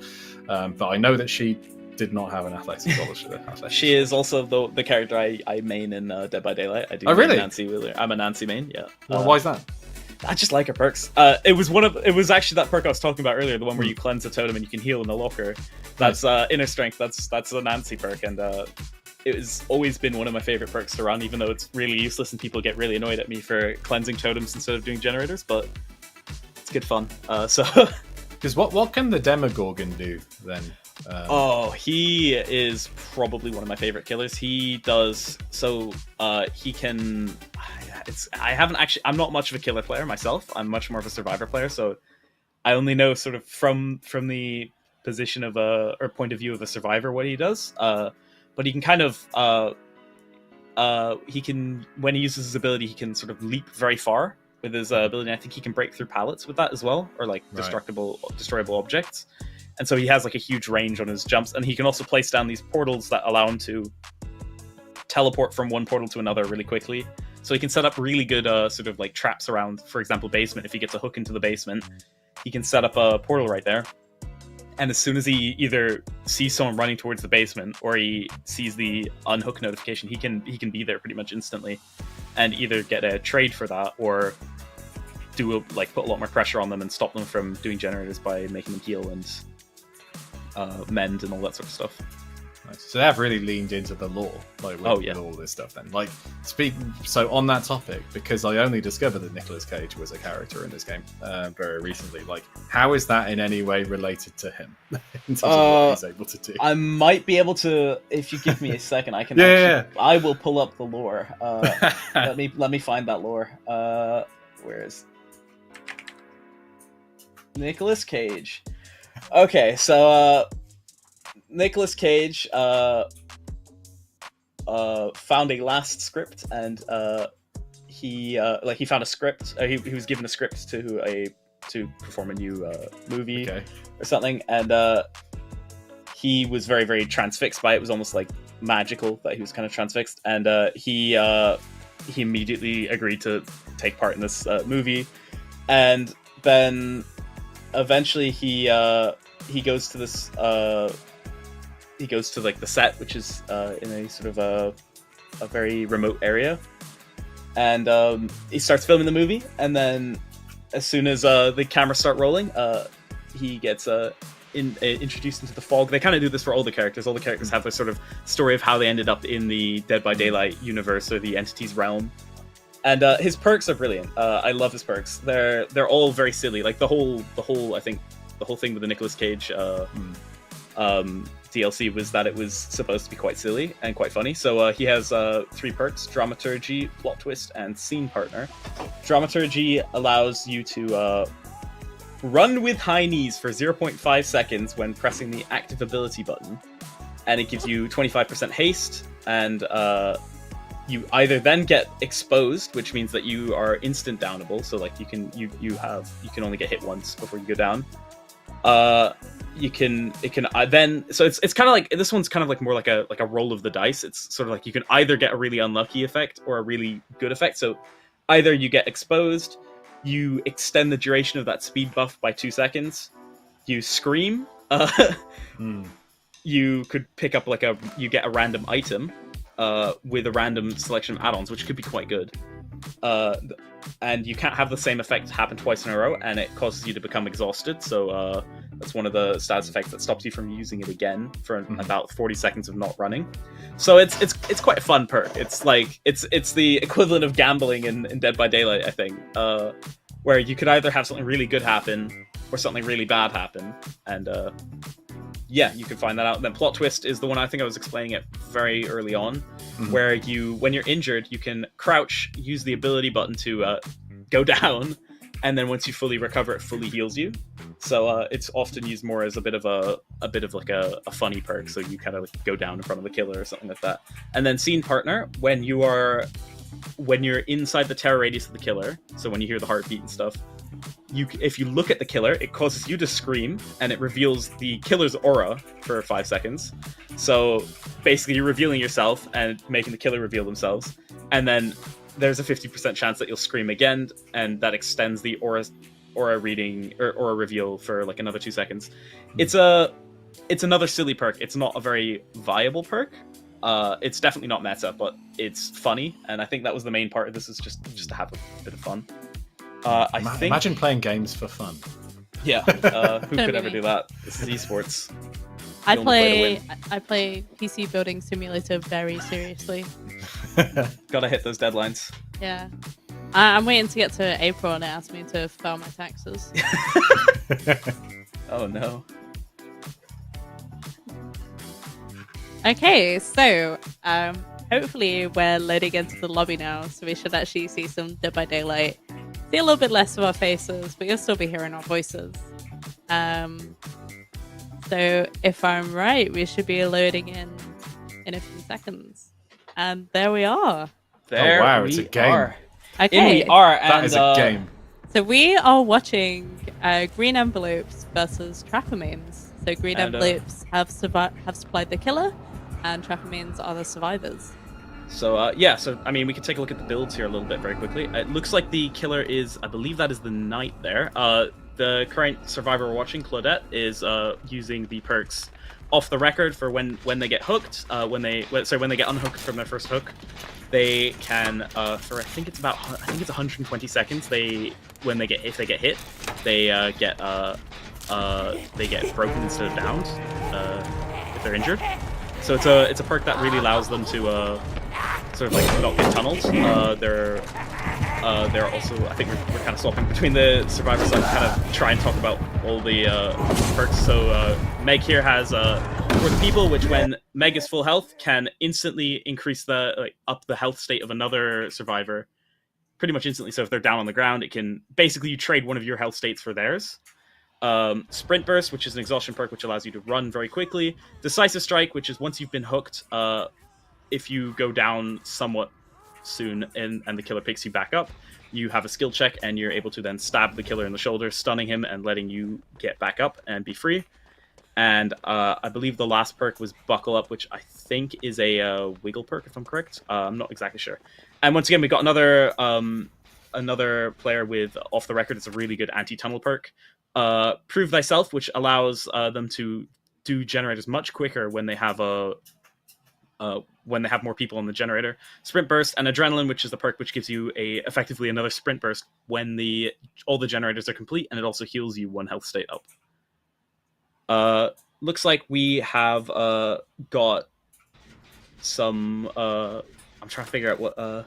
But I know that she did not have an athletics scholarship. She is also the character I main in Dead by Daylight. I do. Oh, really? Nancy Wheeler. I'm a Nancy main. Yeah. Well, why is that? I just like her perks. It was actually that perk I was talking about earlier, the one where you cleanse a totem and you can heal in a locker. That's inner strength. That's a Nancy perk, and it has always been one of my favorite perks to run, even though it's really useless and people get really annoyed at me for cleansing totems instead of doing generators. But it's good fun. Because what can the Demogorgon do then? He is probably one of my favorite killers. He does so. He can. I'm not much of a killer player myself. I'm much more of a survivor player. So I only know sort of from the position of or point of view of a survivor what he does. But he can kind of when he uses his ability, he can sort of leap very far with his ability. I think he can break through pallets with that as well, or like destroyable objects. And so he has like a huge range on his jumps, and he can also place down these portals that allow him to teleport from one portal to another really quickly. So he can set up really good sort of like traps around, for example, basement. If he gets a hook into the basement, he can set up a portal right there. And as soon as he either sees someone running towards the basement or he sees the unhook notification, he can be there pretty much instantly, and either get a trade for that or put a lot more pressure on them and stop them from doing generators by making them heal and mend and all that sort of stuff. Nice. So they have really leaned into the lore, with all this stuff. Then, so on that topic, because I only discovered that Nicolas Cage was a character in this game very recently. Like, how is that in any way related to him in terms of what he's able to do? I might be able to, if you give me a second, I can. I will pull up the lore. Let me find that lore. Where is Nicolas Cage? Okay, so Nicolas Cage found a last script, and he found a script. He was given a script to perform a new movie or something, and he was very, very transfixed by it. It was almost like magical that he was kind of transfixed, and he immediately agreed to take part in this movie, and then eventually he goes to this. He goes to like the set, which is in a sort of a very remote area, and he starts filming the movie. And then, as soon as the cameras start rolling, he gets introduced into the fog. They kind of do this for all the characters. All the characters have their sort of story of how they ended up in the Dead by Daylight universe or the entity's realm. And his perks are brilliant. I love his perks. They're all very silly. Like the whole thing with the Nicolas Cage DLC was that it was supposed to be quite silly and quite funny. So he has 3 perks: Dramaturgy, Plot Twist, and Scene Partner. Dramaturgy allows you to run with high knees for 0.5 seconds when pressing the active ability button, and it gives you 25% haste, and you either then get exposed, which means that you are instant downable, so like you can only get hit once before you go down. It's kind of like, this one's kind of like more like a roll of the dice. It's sort of like you can either get a really unlucky effect or a really good effect. So either you get exposed, you extend the duration of that speed buff by 2 seconds, you scream, you could pick up you get a random item with a random selection of add-ons, which could be quite good. And you can't have the same effect happen twice in a row, and it causes you to become exhausted. So that's one of the status effects that stops you from using it again for about 40 seconds of not running. So it's quite a fun perk. It's like it's the equivalent of gambling in Dead by Daylight, I think, where you could either have something really good happen or something really bad happen, and Yeah, you can find that out. And then plot twist is the one I think I was explaining it very early on, where when you're injured, you can crouch, use the ability button to go down, and then once you fully recover, it fully heals you. So it's often used more as a bit of like a funny perk. So you kind of like go down in front of the killer or something like that. And then scene partner, when you're inside the terror radius of the killer, so when you hear the heartbeat and stuff, if you look at the killer, it causes you to scream, and it reveals the killer's aura for 5 seconds. So basically, you're revealing yourself and making the killer reveal themselves. And then there's a 50% chance that you'll scream again, and that extends the aura reading or aura reveal for like another 2 seconds. It's another silly perk. It's not a very viable perk. It's definitely not meta, but it's funny, and I think that was the main part of this, is just to have a bit of fun. Imagine playing games for fun. Yeah, who could ever do that? This is esports. I play PC building simulator very seriously. Gotta hit those deadlines. Yeah. I'm waiting to get to April and it asks me to file my taxes. Oh no. Okay, so hopefully we're loading into the lobby now, so we should actually see some Dead by Daylight. See a little bit less of our faces, but you'll still be hearing our voices. So if I'm right, we should be loading in a few seconds. And there we are. There wow, it's a game. Are. Okay. We are. And, That is a game. So we are watching Green Envelopes versus Trapper Mains. So Green Envelopes have supplied the killer, and Trapper Mains are the survivors. So so I mean, we can take a look at the builds here a little bit very quickly. It looks like the killer is, I believe that is the knight there. The current survivor we're watching, Claudette, is using the perks off the record for when they get hooked. When they get unhooked from their first hook, they can for I think it's 120 seconds. If they get hit, they get broken instead of downed if they're injured. So it's a perk that really allows them to sort of like not get tunneled. They're also, I think we're kind of swapping between the survivors, so I can kind of try and talk about all the perks. So Meg here has for the people, which when Meg is full health can instantly increase up the health state of another survivor, pretty much instantly. So if they're down on the ground, it can basically, you trade one of your health states for theirs. Sprint Burst, which is an exhaustion perk which allows you to run very quickly. Decisive Strike, which is once you've been hooked, if you go down somewhat soon and the killer picks you back up, you have a skill check and you're able to then stab the killer in the shoulder, stunning him and letting you get back up and be free. And I believe the last perk was Buckle Up, which I think is a wiggle perk, if I'm correct. I'm not exactly sure. And once again, we got another player with Off the Record. It's a really good anti-tunnel perk. Prove Thyself, which allows them to do generators much quicker when they have more people on the generator. Sprint Burst and Adrenaline, which is the perk which gives you effectively another sprint burst when all the generators are complete, and it also heals you 1 health state up. Looks like we have got some. I'm trying to figure out what.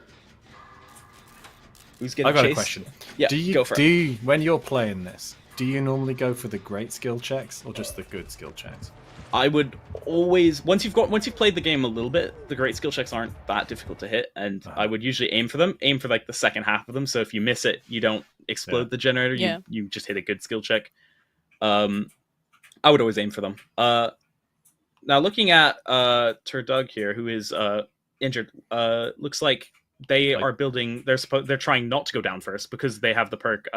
Who's getting I got chased? a question. Yeah, go for it. When you're playing this, do you normally go for the great skill checks or just the good skill checks? I would always, once you've played the game a little bit, the great skill checks aren't that difficult to hit, and I would usually aim for like the second half of them. So if you miss it, you don't explode the generator. Yeah. You just hit a good skill check. I would always aim for them. Now looking at Turdug here, who is injured, looks like they are building. They're trying not to go down first because they have the perk.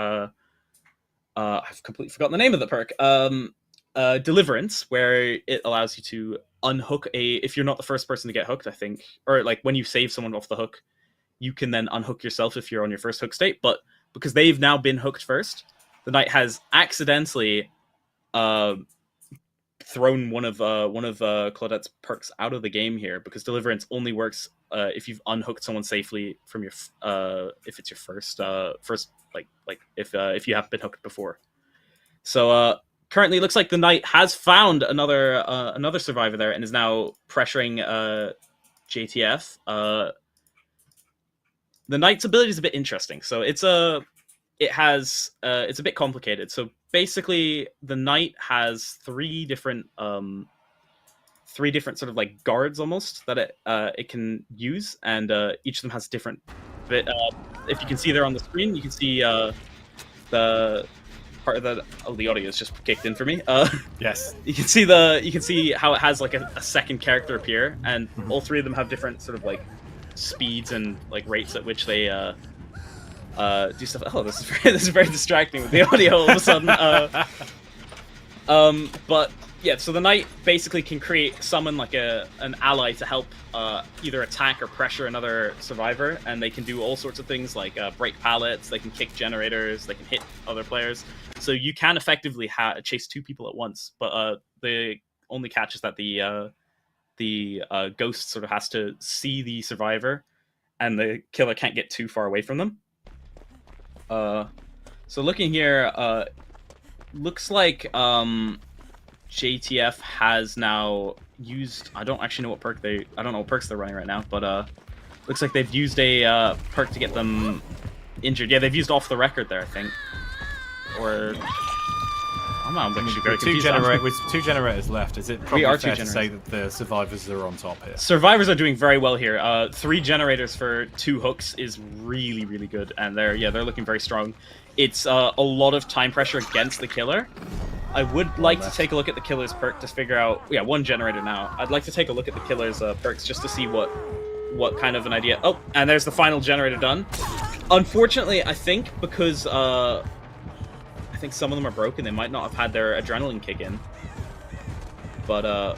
I've completely forgotten the name of the perk. Deliverance, where it allows you to unhook if you're not the first person to get hooked, I think, or like when you save someone off the hook, you can then unhook yourself if you're on your first hook state. But because they've now been hooked first, the knight has accidentally thrown one of Claudette's perks out of the game here, because Deliverance only works if you've unhooked someone safely from your if it's your first if you haven't been hooked before. So currently, it looks like the knight has found another survivor there and is now pressuring JTF. The knight's ability is a bit interesting. So it's it has it's a bit complicated. So basically, the knight has three different sort of like guards almost that it can use, and each of them has different. But if you can see there on the screen, you can see the part of the audio is just kicked in for me. Yes. You can see how it has like a second character appear, and all three of them have different sort of like speeds and like rates at which they do stuff. Oh, this is very distracting with the audio all of a sudden. But yeah, so the knight basically can summon like an ally to help either attack or pressure another survivor, and they can do all sorts of things like break pallets, they can kick generators, they can hit other players. So you can effectively chase two people at once, but the only catch is that the ghost sort of has to see the survivor, and the killer can't get too far away from them. So looking here, looks like JTF has now used. I don't actually know what perk I don't know what perks they're running right now, but looks like they've used a perk to get them injured. Yeah, they've used off the record there, I think. Or I'm actually very confused. With two generators left, is it probably fair to say that the survivors are on top here? Survivors are doing very well here. 3 generators for 2 hooks is really, really good, and they're looking very strong. It's a lot of time pressure against the killer. I would like to take a look at the killer's perk to figure out. Yeah, 1 generator now. I'd like to take a look at the killer's perks just to see what kind of an idea. Oh, and there's the final generator done. Unfortunately, I think because I think some of them are broken, they might not have had their adrenaline kick in. But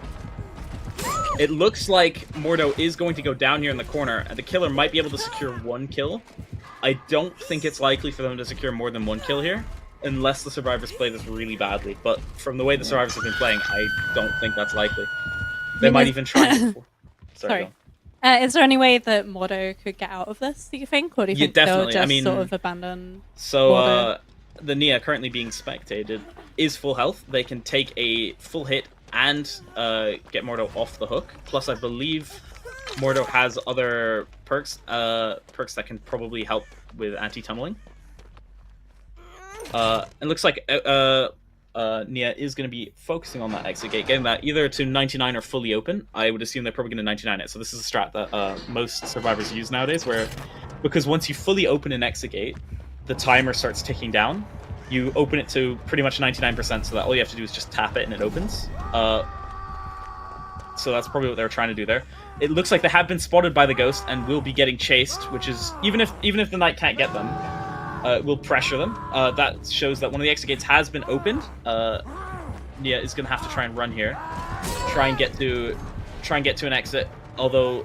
it looks like Mordo is going to go down here in the corner, and the killer might be able to secure 1 kill. I don't think it's likely for them to secure more than 1 kill here, unless the survivors play this really badly. But from the way the survivors have been playing, I don't think that's likely. They might even try. Sorry. Is there any way that Mordo could get out of this, do you think? Or do you think definitely. they'll just sort of abandon So, the Nia currently being spectated is full health. They can take a full hit and get Mordo off the hook. Plus, I believe Mordo has other perks that can probably help with anti-tunnelling. It looks like Nia is going to be focusing on that exit gate, getting that either to 99 or fully open. I would assume they're probably going to 99 it. So this is a strat that most survivors use nowadays, because once you fully open an exit gate, the timer starts ticking down. You open it to pretty much 99%, so that all you have to do is just tap it and it opens. So that's probably what they were trying to do there. It looks like they have been spotted by the ghost and will be getting chased, which is even if the knight can't get them, will pressure them. That shows that one of the exit gates has been opened. Nia is going to have to try and run here, try and get to an exit. Although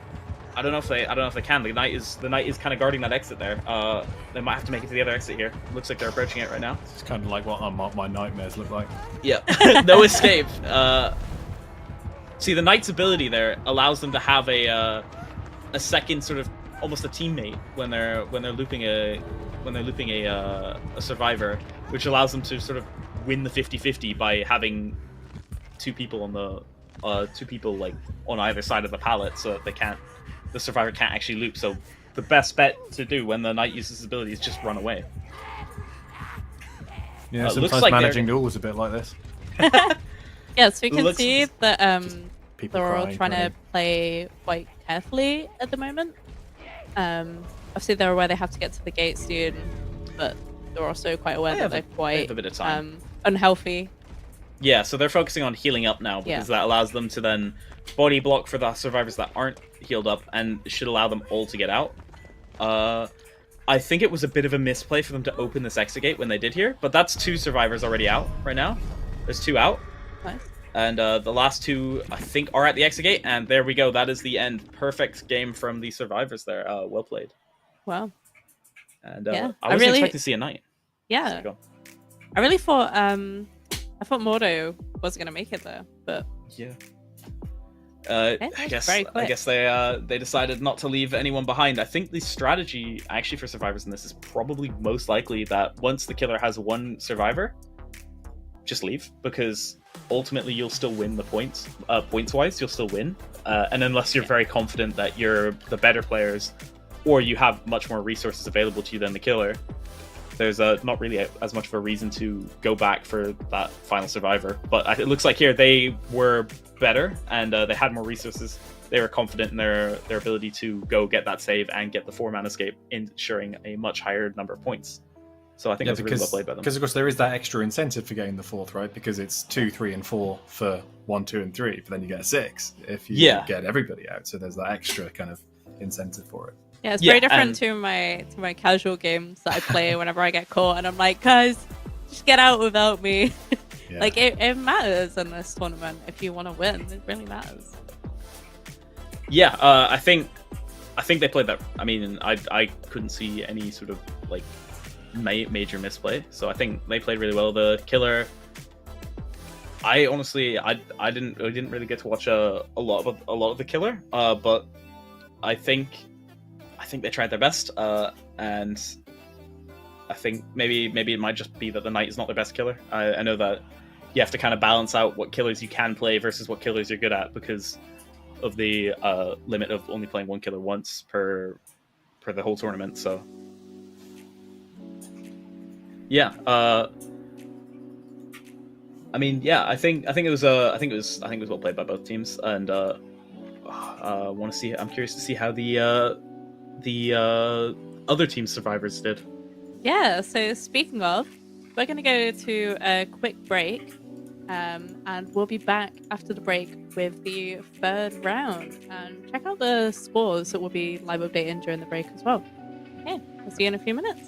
I don't know if they can. The knight is kind of guarding that exit there. They might have to make it to the other exit here. Looks like they're approaching it right now. It's kind of like what my nightmares look like. Yeah, no escape. See, the knight's ability there allows them to have a second sort of almost a teammate when they're looping a survivor, which allows them to sort of win the 50-50 by having 2 people on the 2 people like on either side of the pallet, so that the survivor can't actually loop. So the best bet to do when the knight uses his ability is just run away. Yeah, sometimes like managing duel is a bit like this. Yeah, so we can see that they're all trying to play quite carefully at the moment. Obviously they're aware they have to get to the gate soon, but they're also quite aware that they're quite a bit of time. Unhealthy. Yeah, so they're focusing on healing up now, because that allows them to then body block for the survivors that aren't healed up, and should allow them all to get out. I think it was a bit of a misplay for them to open this exit gate when they did here, but that's 2 survivors already out right now. There's 2 out. Nice. And the last 2, I think, are at the exit gate, and there we go. That is the end. Perfect game from the survivors there. Well played. Wow. And I wasn't expecting to see a knight. Yeah. I really thought I thought Mordo was going to make it there, but yeah. I guess they decided not to leave anyone behind. I think the strategy actually for survivors in this is probably most likely that once the killer has 1 survivor, just leave, because ultimately you'll still win the points. Points wise, you'll still win, and unless you're very confident that you're the better players, or you have much more resources available to you than the killer, there's not really as much of a reason to go back for that final survivor. But it looks like here they were better, and they had more resources. They were confident in their ability to go get that save and get the 4-man escape, ensuring a much higher number of points. So I think that's really well played by them. Because of course there is that extra incentive for getting the 4th, right? Because it's 2, 3, and 4 for 1, 2, and 3, but then you get a 6 if you get everybody out. So there's that extra kind of incentive for it. Yeah, it's very different to my casual games that I play whenever I get caught, and I'm like, guys, just get out without me. Yeah. Like it matters in this tournament if you want to win. It really matters. Yeah, I think they played that. I mean, I couldn't see any sort of like major misplay, so I think they played really well. The killer, I honestly I didn't really get to watch a lot of the killer, but I think they tried their best, and I think maybe it might just be that the knight is not their best killer. I know that you have to kind of balance out what killers you can play versus what killers you're good at, because of the limit of only playing one killer once per the whole tournament. So yeah, I mean, yeah, I think it was well played by both teams, and want to see. I'm curious to see how the other team survivors did. Yeah. So speaking of, we're gonna go to a quick break. And we'll be back after the break with the 3rd round, and check out the scores that will be live updating during the break as well. Okay, we'll see you in a few minutes.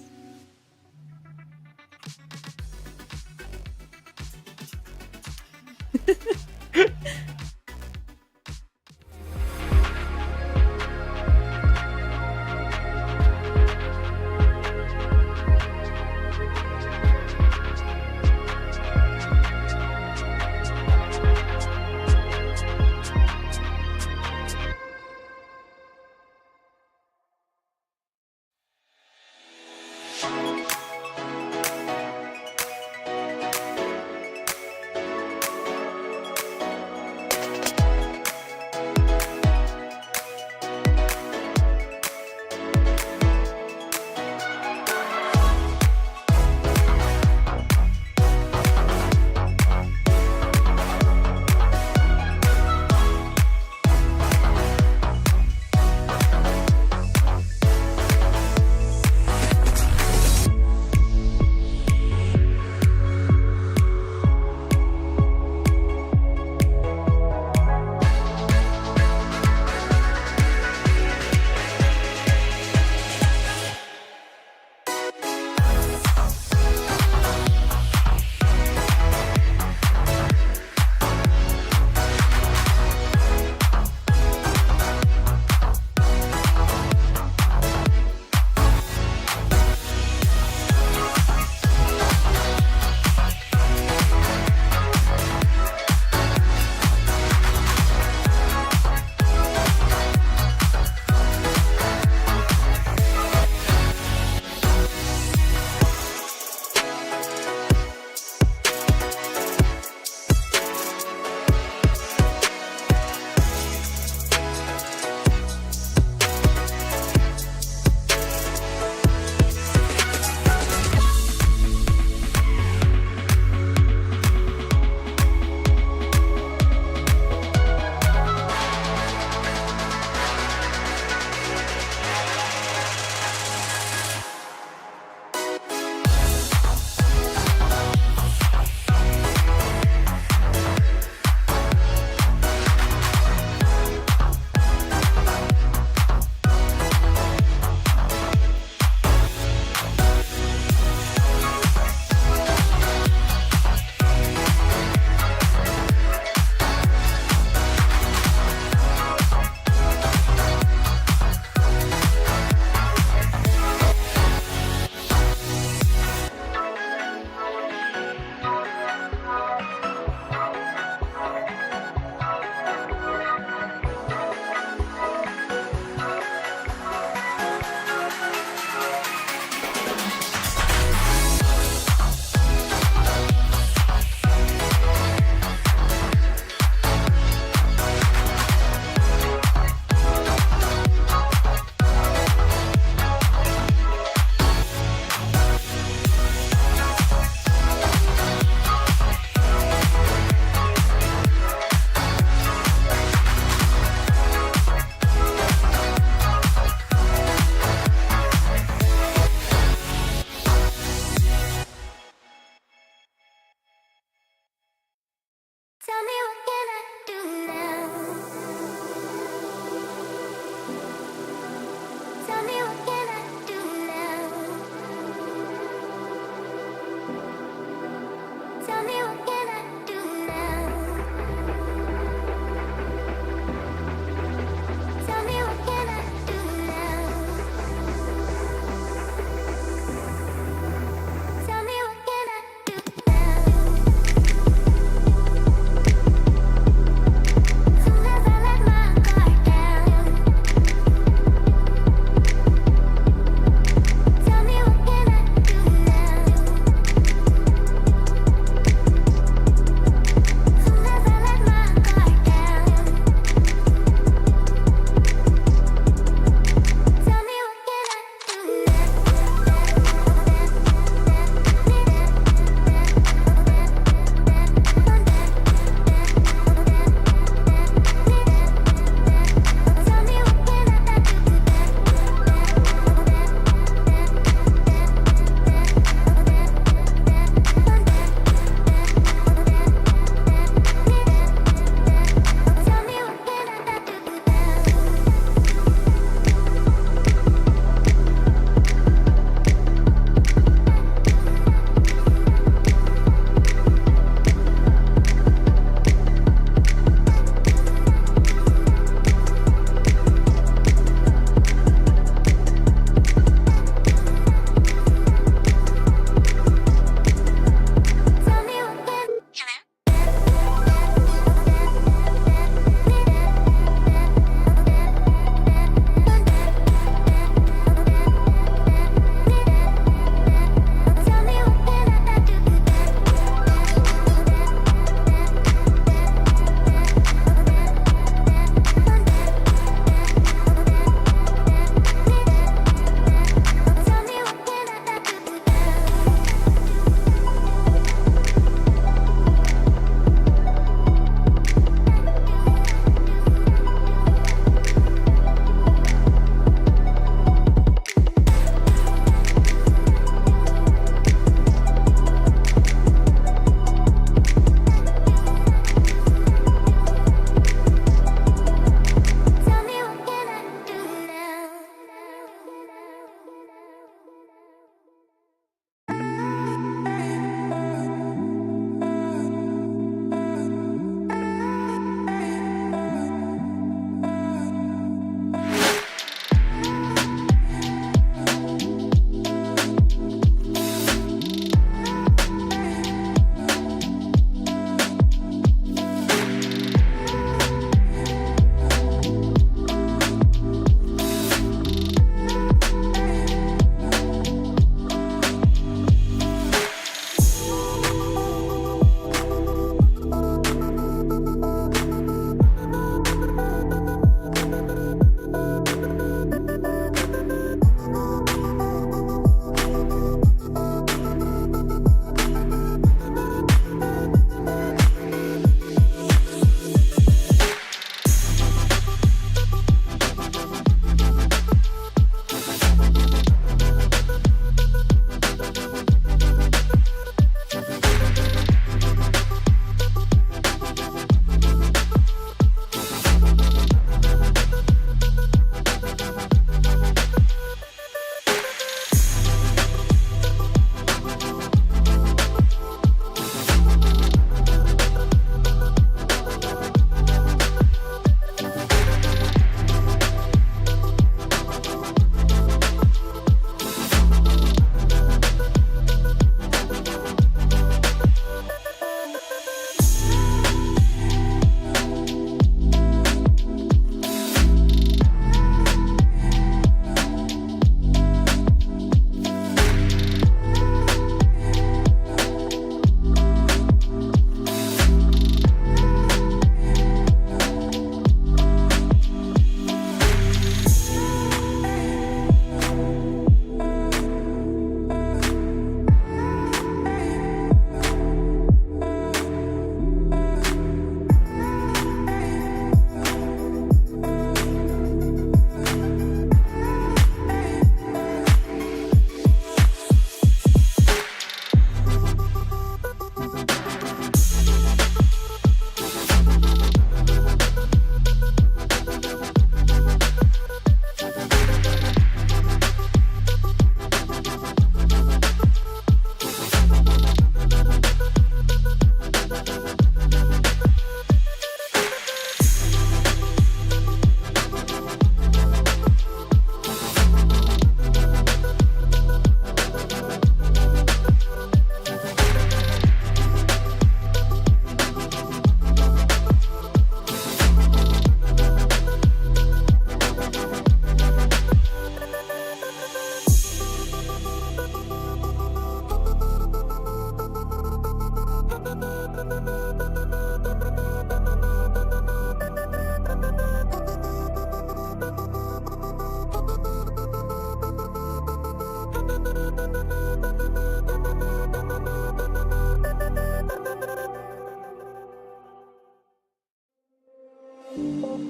No,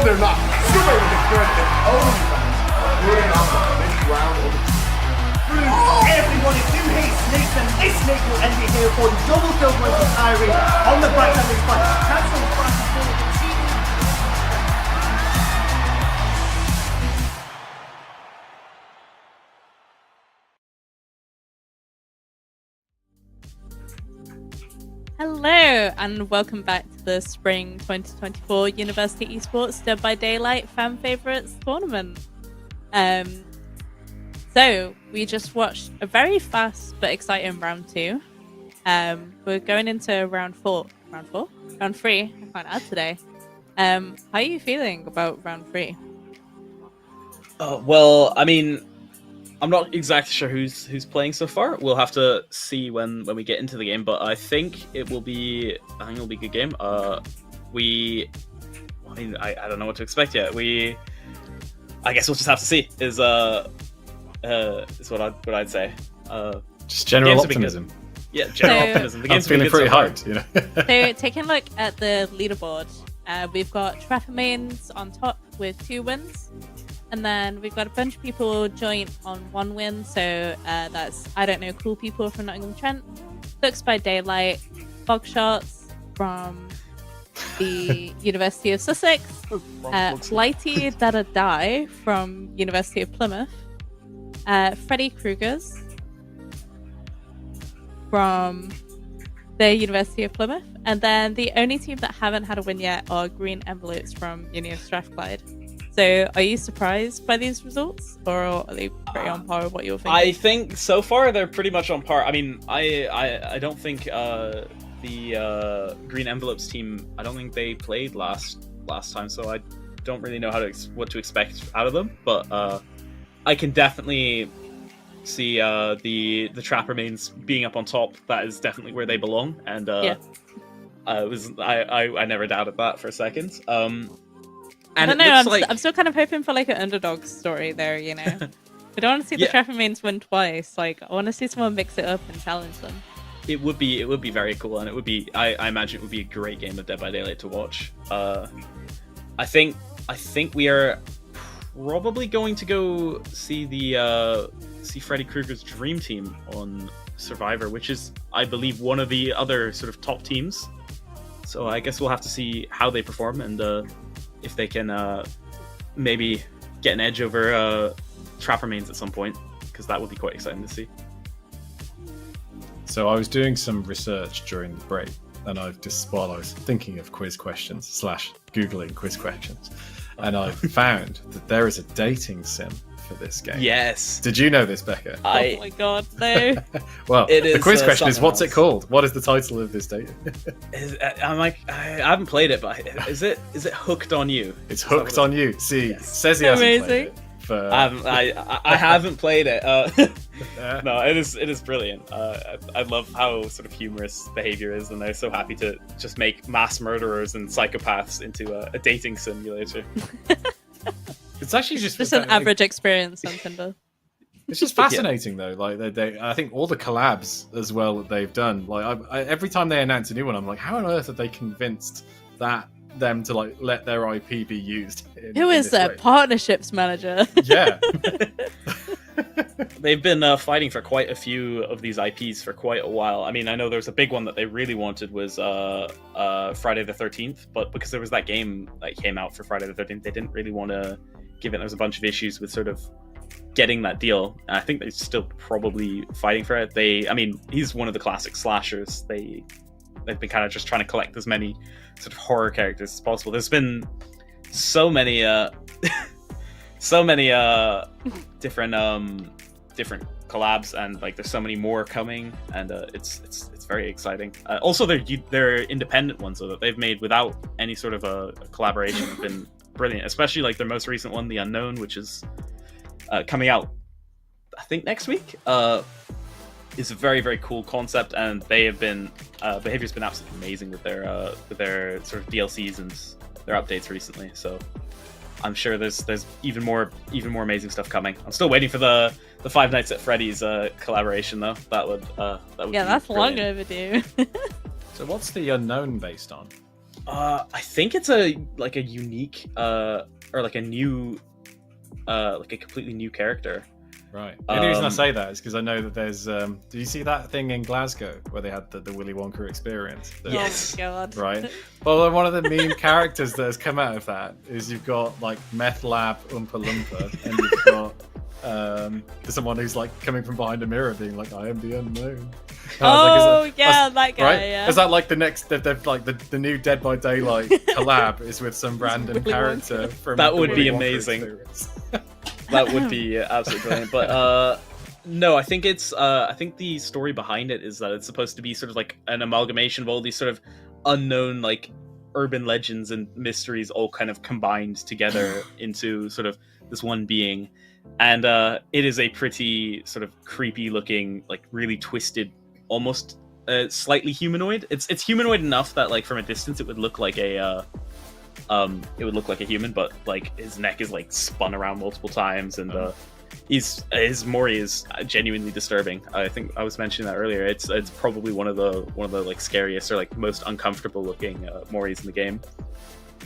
they're not. Super incredible. OnlyFans. We're in on this round of Everyone, if you hate snakes, then this snake will end it here for the double kill going to Kyrie on the backside of this fight. Cancel fast and forward. Hello, and welcome back to the Spring 2024 University Esports Dead by Daylight Fan Favorites Tournament. So we just watched a very fast but exciting round 2. We're going into round 3. I can't add today. How are you feeling about round 3? Well, I mean, I'm not exactly sure who's playing so far. We'll have to see when we get into the game, but I think it'll be a good game. I don't know what to expect yet. I guess we'll just have to see. Is what I'd say. Just general games have been optimism. good. Yeah, general optimism. The I'm games have been feeling good pretty so hyped, you know. So taking a look at the leaderboard, we've got Trapper Mains on top with 2 wins. And then we've got a bunch of people joint on 1 win. So that's, I don't know, Cool People from Nottingham Trent, Looks by Daylight, Bog Shots from the University of Sussex, Blighty Dada Die from University of Plymouth, Freddie Krugers from the University of Plymouth, and then the only team that haven't had a win yet are Green Envelopes from Uni of Strathclyde. So, are you surprised by these results, or are they pretty on par with what you were thinking? I think so far they're pretty much on par. I mean, I don't think the Green Envelopes team, I don't think they played last time, so I don't really know what to expect out of them. But I can definitely see the Trapper Mains being up on top. That is definitely where they belong, and Yeah. I never doubted that for a second. I And don't it know, looks I'm still kind of hoping for like an underdog story there, you know? I don't want to see the Yeah. Trapper Mains win twice. Like, I want to see someone mix it up and challenge them. It would be very cool, and it would be I imagine it would be a great game of Dead by Daylight to watch. I think we are probably going to go see see Freddy Krueger's Dream Team on Survivor, which is, I believe, one of the other sort of top teams. So I guess we'll have to see how they perform and if they can maybe get an edge over Trapper Mains at some point, because that would be quite exciting to see. So I was doing some research during the break, and while I was thinking of quiz questions / Googling quiz questions, and I found that there is a dating sim for this game. Yes. Did you know this, Becca? Oh my god, no. Well, It the is, quiz question is, something what's it else. called? What is the title of this dating? I'm like, I haven't played it, but is it Hooked on You? It's Is that what Hooked it- on You. See, Yes. says he hasn't played Amazing. it. For, I haven't played it. yeah. No, it is brilliant. I love how sort of humorous behavior is, and they're so happy to just make mass murderers and psychopaths into a dating simulator. It's actually just Just an average experience on Tinder. It's just fascinating though. Like I think all the collabs as well that they've done. Like every time they announce a new one, I'm like, how on earth have they convinced them to like let their IP be used? Who is their partnerships manager? Yeah. They've been fighting for quite a few of these IPs for quite a while. I mean, I know there's a big one that they really wanted was Friday the 13th, but because there was that game that came out for Friday the 13th, they didn't really want to give it. There was a bunch of issues with sort of getting that deal. And I think they're still probably fighting for it. I mean, he's one of the classic slashers. They've been kind of just trying to collect as many sort of horror characters as possible. There's been so many different collabs, and like there's so many more coming, and it's very exciting. Also, they're independent ones, so that they've made without any sort of a collaboration have been brilliant. Especially like their most recent one, The Unknown, which is coming out, I think next week. Is a very, very cool concept, and they have been behavior's been absolutely amazing with their sort of DLCs and their updates recently. So I'm sure there's even more amazing stuff coming. I'm still waiting for the Five Nights at Freddy's collaboration though. That would Yeah, that's long overdue. So what's the unknown based on? I think it's a unique or like a new like a completely new character. Right. The only reason I say that is because I know that there's. Do you see that thing in Glasgow where they had the Willy Wonka experience? Yes. Oh my god. Right. Well, one of the main characters that has come out of that is you've got like Meth Lab Oompa Loompa, and you've got someone who's like coming from behind a mirror, being like, "I am the unknown." And Oh that that guy. right? Yeah. Is that like the next? They've like the new Dead by Daylight collab is with some random Willy character from. That the would be Willy Wonka amazing. experience. That would be absolutely brilliant. But no, I think it's I think the story behind it is that it's supposed to be sort of like an amalgamation of all these sort of unknown like urban legends and mysteries all kind of combined together into sort of this one being. And it is a pretty sort of creepy looking, like really twisted, almost slightly humanoid. It's humanoid enough that like from a distance it would look like a human, but like his neck is like spun around multiple times, and his Mori is genuinely disturbing. I think I was mentioning that earlier. It's probably one of the like scariest or like most uncomfortable looking Moris in the game.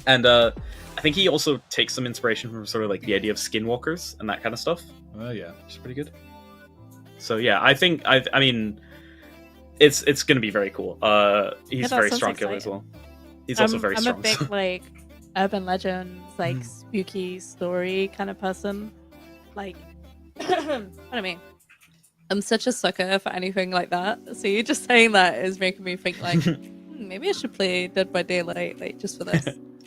And I think he also takes some inspiration from sort of like the idea of skinwalkers and that kind of stuff. Oh yeah, Which is pretty good. So yeah, I think I mean it's going to be very cool. He's that very sounds strong killer exciting. as well. He's also very I'm strong. a big like urban legends, like spooky story kind of person. Like, what I mean, I'm such a sucker for anything like that. So you just saying that is making me think like, maybe I should play Dead by Daylight like just for this.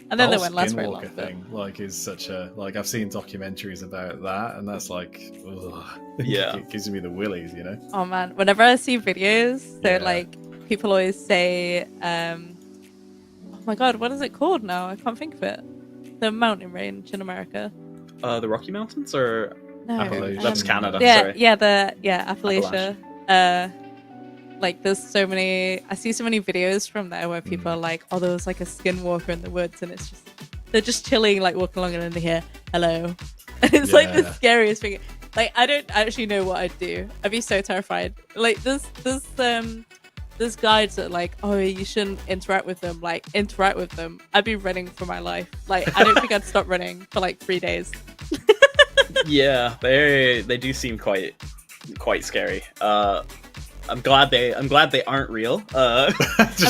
And then they whole won't last very Skinwalker long. But... thing, like, is such a like. I've seen documentaries about that, and that's like, ugh. Yeah. It gives me the willies, you know. Oh man, whenever I see videos, so Yeah. like people always say, oh my god, what is it called now? I can't think of it. The mountain range in America. The Rocky Mountains or No, Appalachia. that's Canada. Yeah, Sorry. Appalachia. Like there's so many. I see so many videos from there where people are like, "Oh, there was like a skinwalker in the woods," and it's just they're just chilling, like walking along, and then they hear "hello," and it's like the Yeah. scariest thing. Like I don't actually know what I'd do. I'd be so terrified. Like there's guides that are like, "Oh, you shouldn't interact with them." Like interact with them. I'd be running for my life. Like I don't think I'd stop running for like 3 days. Yeah, they do seem quite scary. I'm glad they aren't real. I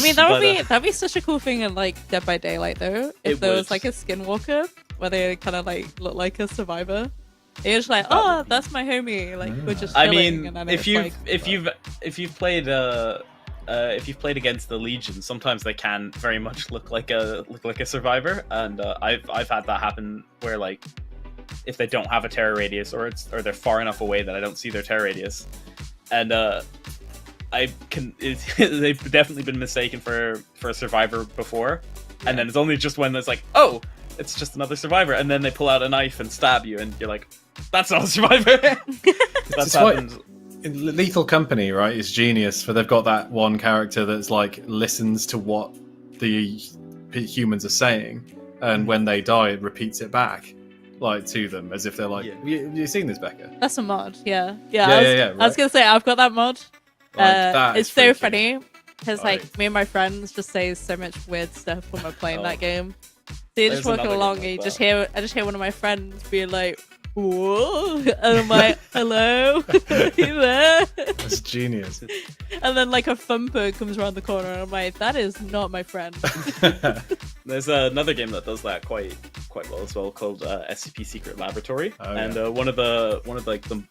mean, but, that'd be such a cool thing in like Dead by Daylight though. If It there would. was like a skinwalker where they kind of like look like a survivor. And you're just like, That oh, would be- that's my homie. Like we're just I chilling. mean, and then if it's you've like, if you've played against the Legion, sometimes they can very much look like a survivor, and I've had that happen where like if they don't have a terror radius or they're far enough away that I don't see their terror radius, and they've definitely been mistaken for a survivor before, and then it's only just when there's like, oh, it's just another survivor, and then they pull out a knife and stab you, and you're like, that's not a survivor. That's why- happened. In Lethal Company, right, is genius. For they've got that one character that's like listens to what the humans are saying, and when they die, it repeats it back, like to them, as if they're like, Yeah. you seen this, Becca? that's a mod. Yeah. Yeah, I was, yeah, I was right. gonna say I've got that mod. That It's is so freaky. funny because Like- like me and my friends just say so much weird stuff when we're playing Oh. that game. So you're just There's walking another game along like and you just that. I just hear one of my friends being like, "Whoa," and I'm like, "Hello, are you there?" That's genius. And then like a thumper comes around the corner, and I'm like, "That is not my friend." There's another game that does that quite well as well, called SCP Secret Laboratory, Oh, and yeah. one of the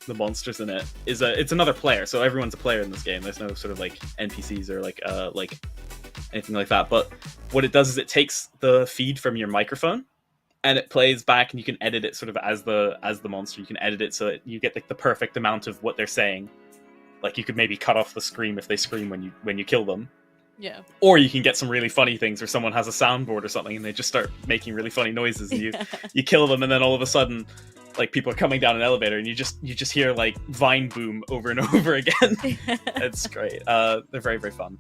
the monsters in it is it's another player, so everyone's a player in this game. There's no sort of like NPCs or like anything like that. But what it does is it takes the feed from your microphone and it plays back, and you can edit it sort of as the monster. You can edit it so that you get like the perfect amount of what they're saying. Like you could maybe cut off the scream if they scream when you kill them. Yeah. Or you can get some really funny things where someone has a soundboard or something and they just start making really funny noises and you kill them, and then all of a sudden like people are coming down an elevator and you just hear like Vine boom over and over again. It's great. They're very, very fun.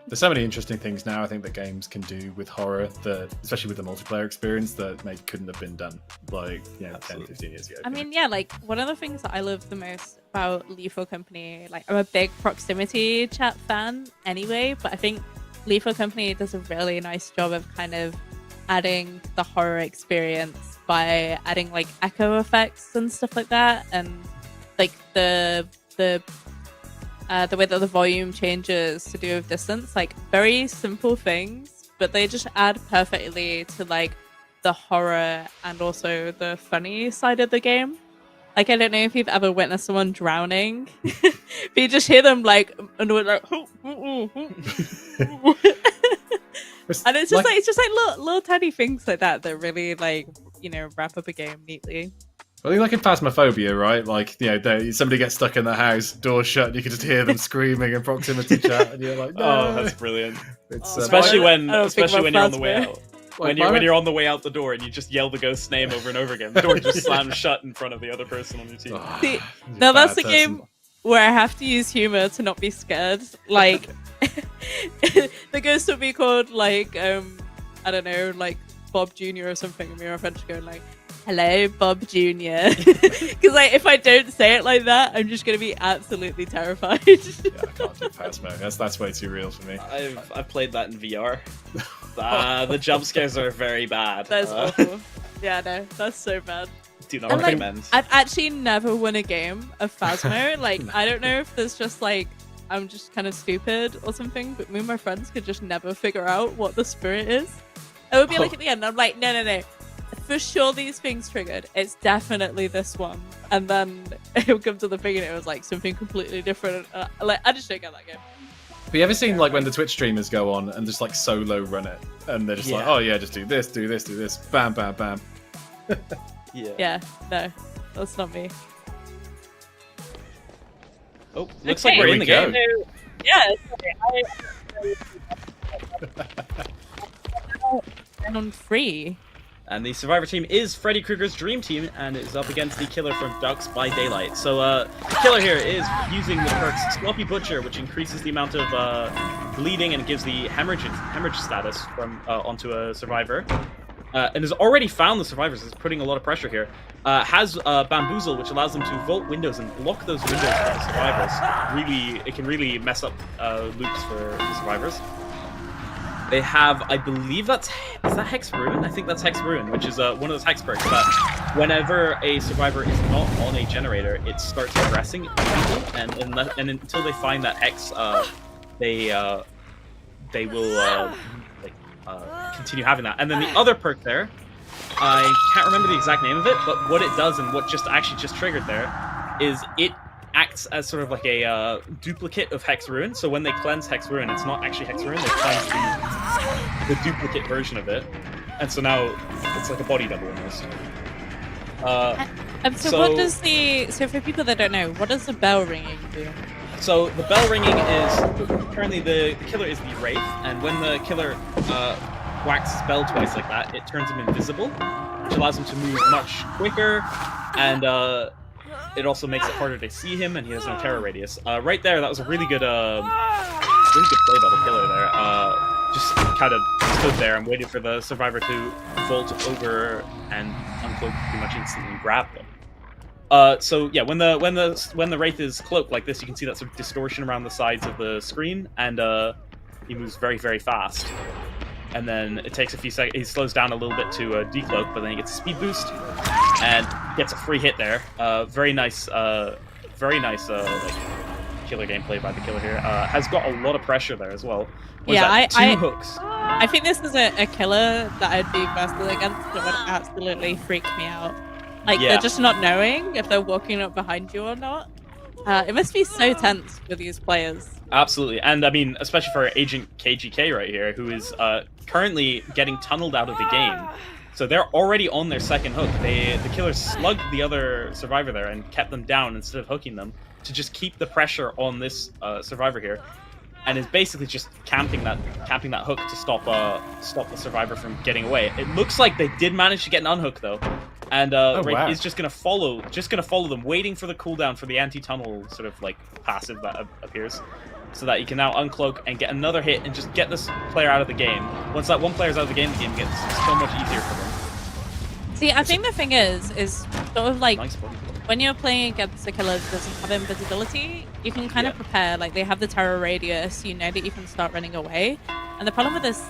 There's so many interesting things now I think that games can do with horror, that especially with the multiplayer experience, that maybe couldn't have been done like 10, 15 years ago. I mean, yeah, like one of the things that I love the most about Lethal Company, like I'm a big proximity chat fan anyway, but I think Lethal Company does a really nice job of kind of adding the horror experience by adding like echo effects and stuff like that, and like the way that the volume changes to do with distance, like very simple things, but they just add perfectly to like the horror and also the funny side of the game. Like, I don't know if you've ever witnessed someone drowning, but you just hear them like, and we're like, and it's just like little tiny things like that that really like, you know, wrap up a game neatly. Well, like in Phasmophobia, right? Like, you know, somebody gets stuck in the house, door shut, and you can just hear them screaming in proximity chat, and you're like, no. Oh, that's brilliant. It's, especially when I don't think you're on the way Phasmo. out. When you're on the way out the door and you just yell the ghost's name over and over again, the door just slams shut in front of the other person on your team. See, now that's the game where I have to use humor to not be scared. Like, the ghost will be called like I don't know, like Bob Jr. or something, and me and my friends going like, "Hello, Bob Jr." Because like if I don't say it like that, I'm just gonna be absolutely terrified. Yeah, I can't do Phasmo. That's way too real for me. I've played that in VR. The jump scares are very bad. That's awful. Yeah, no, that's so bad. Do not And, like, recommend. I've actually never won a game of Phasmo. Like, I don't know if there's just like I'm just kind of stupid or something, but me and my friends could just never figure out what the spirit is. It would be like at the end, I'm like, no. For sure these things triggered. It's definitely this one. And then it would come to the thing and it was like something completely different. Like, I just don't get that game. Have you ever seen like when the Twitch streamers go on and just like solo run it, and they're just like, oh yeah, just do this, bam, bam, bam. Yeah, no, that's not me. Oh, looks like we're in the game. Yeah, and on free. And the survivor team is Freddy Krueger's dream team and is up against the killer from Ducks by Daylight. So the killer here is using the perks Sloppy Butcher, which increases the amount of bleeding and gives the hemorrhage status from onto a survivor. And has already found the survivors, is putting a lot of pressure here. Has Bamboozle, which allows them to vault windows and block those windows for the survivors. It can really mess up loops for the survivors. They have, I believe is that Hex Ruin? I think that's Hex Ruin, which is one of those Hex perks that whenever a survivor is not on a generator, it starts aggressing people, and until they find that Hex, they will continue having that. And then the other perk there, I can't remember the exact name of it, but what it does and what just triggered there is it acts as sort of like a duplicate of Hex Ruin. So when they cleanse Hex Ruin, it's not actually Hex Ruin, they cleanse the duplicate version of it. And so now it's like a body double almost. So what does so for people that don't know, what does the bell ringing do? So the bell ringing is, currently the killer is the Wraith, and when the killer whacks his bell twice like that, it turns him invisible, which allows him to move much quicker, and it also makes it harder to see him, and he has no terror radius. Right there, that was a really good play by the killer there. Just kind of stood there and waited for the survivor to vault over and uncloak pretty much instantly and grab them. So yeah, when the Wraith is cloaked like this, you can see that sort of distortion around the sides of the screen, and he moves very, very fast. And then it takes a few seconds. He slows down a little bit to decloak, but then he gets a speed boost and gets a free hit there. Very nice, like killer gameplay by the killer here. Has got a lot of pressure there as well. Two hooks. I think this is a killer that I'd be vested against that would absolutely freak me out. Like, they're just not knowing if they're walking up behind you or not. It must be so tense for these players. Absolutely, and I mean, especially for Agent KGK right here, who is currently getting tunneled out of the game. So they're already on their second hook. The killer slugged the other survivor there and kept them down instead of hooking them to just keep the pressure on this survivor here. and is basically just camping that hook to stop the survivor from getting away. It looks like they did manage to get an unhook though, and Wraith wow. is just gonna follow them, waiting for the cooldown for the anti-tunnel sort of like passive that appears, so that you can now uncloak and get another hit and just get this player out of the game. Once that one player's out of the game gets so much easier for them. See, I think the thing is sort of like Nice body. when you're playing against a killer that doesn't have invisibility, you can kind of Yeah. prepare. Like they have the terror radius, you know that you can start running away. And the problem with this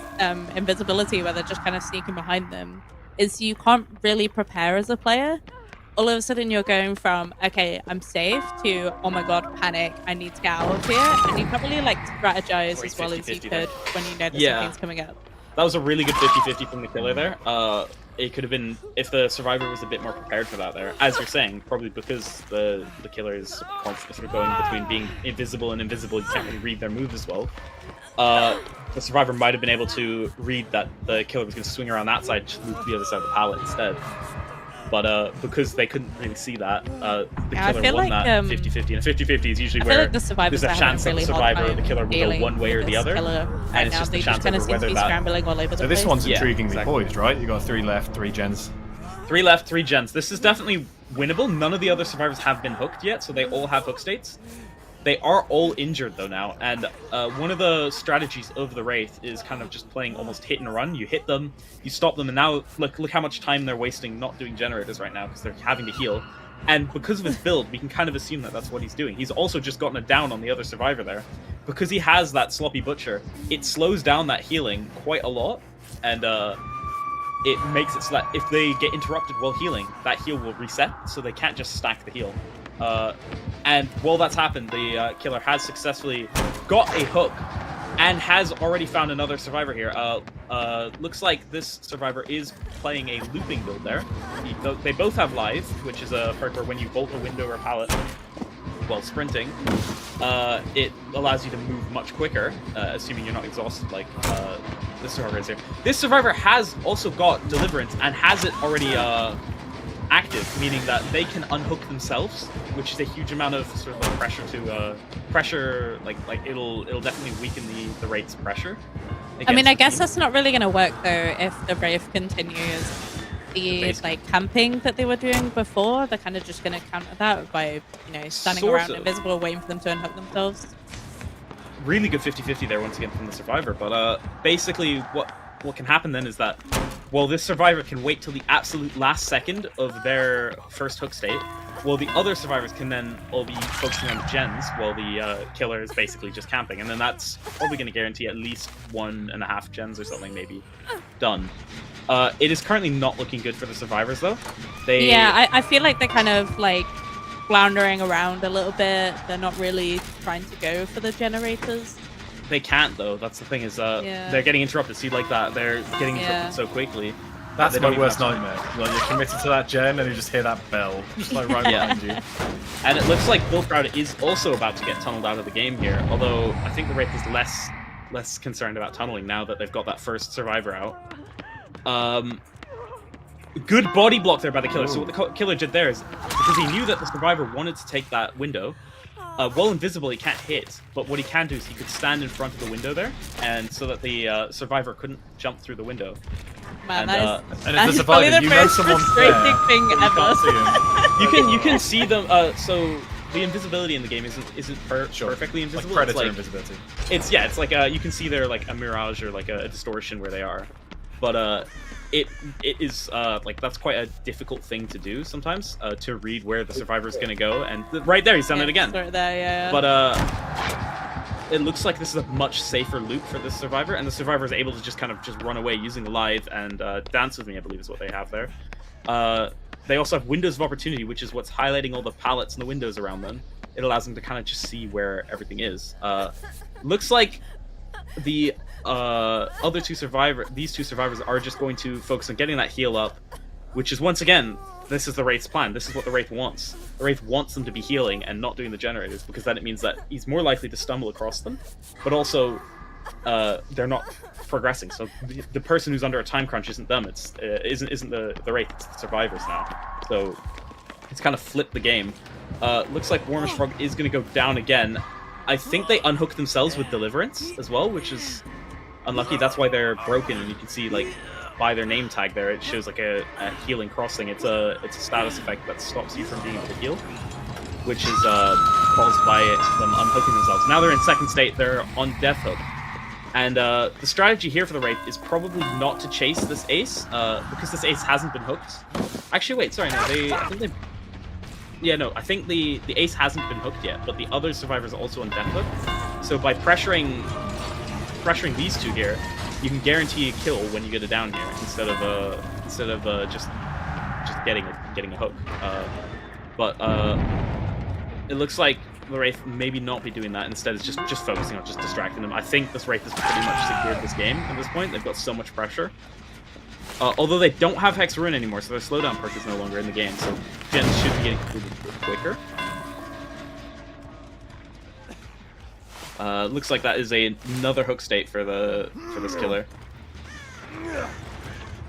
invisibility, where they're just kind of sneaking behind them, is you can't really prepare as a player. All of a sudden, you're going from okay, I'm safe to oh my god, panic, I need to get out of here, and you can't really like strategize Great as well as you 50-50 could there. when you know that Yeah. something's coming up. That was a really good 50-50 from the killer there. It could have been if the survivor was a bit more prepared for that there. As you're saying, probably because the killer is constantly sort of going between being invisible and invisible, you can't really read their moves as well. The survivor might have been able to read that the killer was going to swing around that side, just move to the other side of the pallet instead. But because they couldn't really see that, the Yeah, I killer feel won like, that 50-50. And a 50-50 is usually I feel where like the survivors there's a are having chance that the really hard survivor or the time killer will go dealing one way or with the this other. killer And right it's now. just They a just chance kind of over seem to whether be that... scrambling all over the So place. this one's Yeah, intriguingly exactly. poised, right? You got 3 left, 3 gens. 3 left, 3 gens. This is definitely winnable. None of the other survivors have been hooked yet, so they all have hook states. They are all injured though now, and one of the strategies of the Wraith is kind of just playing almost hit and run. You hit them, you stop them, and now look how much time they're wasting not doing generators right now because they're having to heal. And because of his build, we can kind of assume that that's what he's doing. He's also just gotten a down on the other survivor there. Because he has that sloppy butcher, it slows down that healing quite a lot, and it makes it so that if they get interrupted while healing, that heal will reset, so they can't just stack the heal. And while that's happened, the killer has successfully got a hook and has already found another survivor here. Looks like this survivor is playing a looping build there. They both have live, which is a perk where when you bolt a window or a pallet while sprinting, it allows you to move much quicker, assuming you're not exhausted like this survivor is here. This survivor has also got Deliverance and has it already active, meaning that they can unhook themselves, which is a huge amount of sort of like pressure like it'll definitely weaken the Wraith's pressure. I mean, I against guess the team. that's not really going to work though if the Wraith continues the Basically. like camping that they were doing before. They're kind of just going to counter that by standing Sort around of. invisible, waiting for them to unhook themselves. Really good 50-50 there once again from the survivor, but basically what can happen then is that while this survivor can wait till the absolute last second of their first hook state, while the other survivors can then all be focusing on the gens while the killer is basically just camping, and then that's probably going to guarantee at least 1.5 gens or something maybe done. It is currently not looking good for the survivors though. Yeah, I feel like they're kind of like floundering around a little bit. They're not really trying to go for the generators. They can't though. That's the thing is they're getting interrupted. See, like that, they're getting interrupted so quickly. That's They my don't even worst have time. nightmare. Like you're committed to that gen and you just hear that bell, just like right Yeah. behind you. And it looks like Bill Crowd is also about to get tunneled out of the game here. Although I think the Wraith is less concerned about tunneling now that they've got that first survivor out. Good body block there by the killer. So what the killer did there is because he knew that the survivor wanted to take that window. While invisible, he can't hit, but what he can do is he could stand in front of the window there, and so that the survivor couldn't jump through the window. Man, And, that is, And that if is the probably survivor, the you know most someone's frustrating there, thing but you can't see ever. him. You can see them. So the invisibility in the game isn't perfectly Like invisible. predator It's like, invisibility. it's like you can see there like a mirage or like a distortion where they are, but it is like that's quite a difficult thing to do sometimes to read where the survivor is gonna go, and right there he's done it again. Right there, yeah. But it looks like this is a much safer loop for this survivor, and the survivor is able to just kind of just run away using the live and dance with me, I believe is what they have there. They also have windows of opportunity, which is what's highlighting all the pallets and the windows around them. It allows them to kind of just see where everything is. Looks like the these two survivors are just going to focus on getting that heal up, which is once again, this is the Wraith's plan. This is what the Wraith wants. The Wraith wants them to be healing and not doing the generators, because then it means that he's more likely to stumble across them, but also they're not progressing. So the person who's under a time crunch isn't them. It's isn't the Wraith. It's the survivors now. So it's kind of flipped the game. Looks like Warmish Frog is going to go down again. I think they unhook themselves with Deliverance as well, which is unlucky. That's why they're broken. And you can see, like, by their name tag there, it shows like a healing crossing. It's a status effect that stops you from being able to heal, which is caused by them unhooking themselves. Now they're in second state. They're on Death Hook. And the strategy here for the Wraith is probably not to chase this ace, because this ace hasn't been hooked. Actually, wait, sorry, no, I think the ace hasn't been hooked yet, but the other survivors are also on Death Hook. So by pressuring these two here, you can guarantee a kill when you get a down here instead of just getting a hook. But it looks like the Wraith maybe not be doing that. Instead, it's just focusing on just distracting them. I think this Wraith has pretty much secured this game at this point. They've got so much pressure. Although they don't have Hex Rune anymore, so their slowdown perk is no longer in the game, so gens should be getting completed quicker. Looks like that is another hook state for this killer.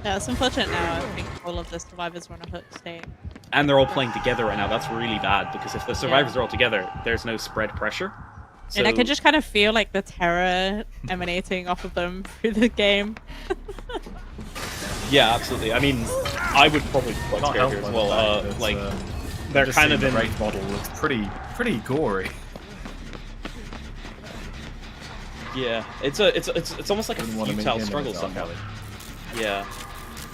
Yeah, it's unfortunate now. I think all of the survivors were on a hook state. And they're all playing together right now. That's really bad, because if the survivors are all together, there's no spread pressure. So... And I could just kind of feel like the terror emanating off of them through the game. Yeah, absolutely. I mean, I would probably be quite scared here as well. They're kind of in... The Wraith model looks pretty gory. Yeah, it's almost like a futile struggle somehow. Yeah,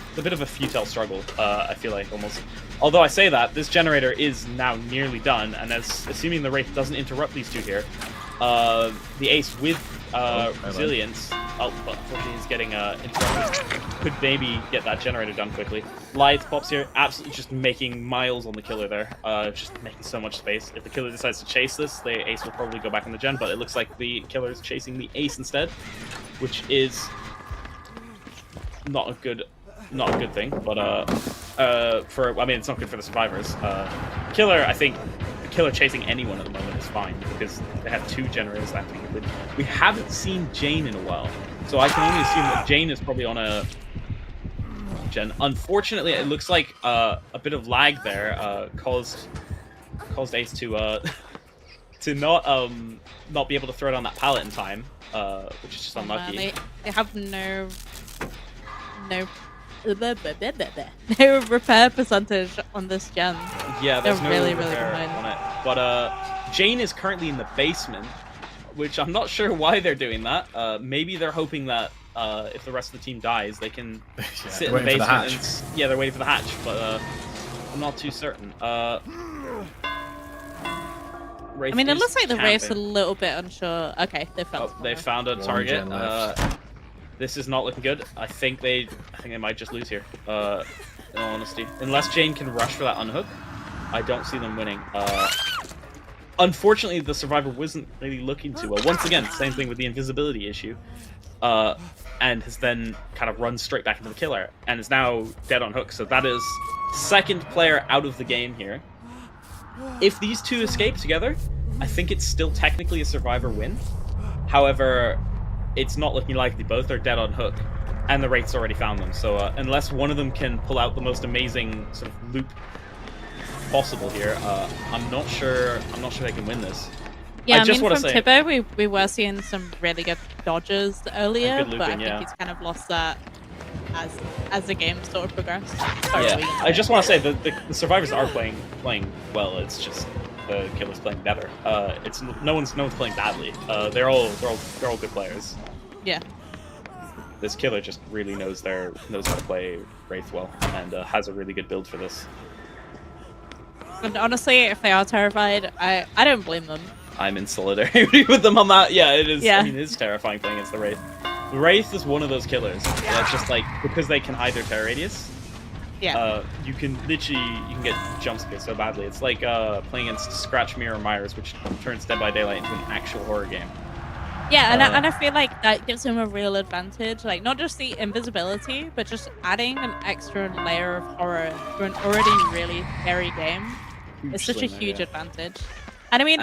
it's a bit of a futile struggle. I feel like almost. Although I say that, this generator is now nearly done, and assuming the Wraith doesn't interrupt these two here, the Ace with Resilience, unfortunately he's getting interrupted, could maybe get that generator done quickly. Light pops here, absolutely just making miles on the killer there, just making so much space. If the killer decides to chase this, the Ace will probably go back on the gen, but it looks like the killer is chasing the Ace instead, which is not a good thing, but I mean, it's not good for the survivors. Killer, I think, the killer chasing anyone at the moment is fine, because they have two generators that have to be completed. We haven't seen Jane in a while, so I can only assume that Jane is probably on a gen. Unfortunately, it looks like a bit of lag there caused Ace to to not be able to throw down that pallet in time, which is just unlucky. They have no repair percentage on this gen. Yeah, there's they're no really repair behind on it. But Jane is currently in the basement, which I'm not sure why they're doing that. Maybe they're hoping that if the rest of the team dies, they can sit in the basement. Yeah, they're waiting for the hatch, but I'm not too certain. I mean, it looks like the Wraith's a little bit unsure. Okay, they found. They found a target. This is not looking good. I think they might just lose here. In all honesty, unless Jane can rush for that unhook, I don't see them winning. Unfortunately, the survivor wasn't really looking too well. Once again, same thing with the invisibility issue, and has then kind of run straight back into the killer, and is now dead on hook. So that is second player out of the game here. If these two escape together, I think it's still technically a survivor win. However, it's not looking likely. Both are dead on hook, and the Wraith's already found them. So unless one of them can pull out the most amazing sort of loop possible here, I'm not sure they can win this. Yeah, I mean, from Tibbo, we were seeing some really good dodges earlier, looping, but I think he's kind of lost that as the game sort of progressed. I just want to say that the survivors are playing well. It's just the killer's playing better. It's no one's playing badly. They're all good players. Yeah. This killer just really knows how to play Wraith well, and has a really good build for this. And honestly, if they are terrified, I don't blame them. I'm in solidarity with them on that. Yeah, it is. Yeah. I mean, it is terrifying playing against the Wraith. The Wraith is one of those killers that's just like, because they can hide their terror radius. Yeah. You can get jump scared so badly. It's like playing against Scratch Mirror Myers, which turns Dead by Daylight into an actual horror game. Yeah, and I feel like that gives him a real advantage. Like, not just the invisibility, but just adding an extra layer of horror to an already really scary game. It's such a huge advantage. And I mean,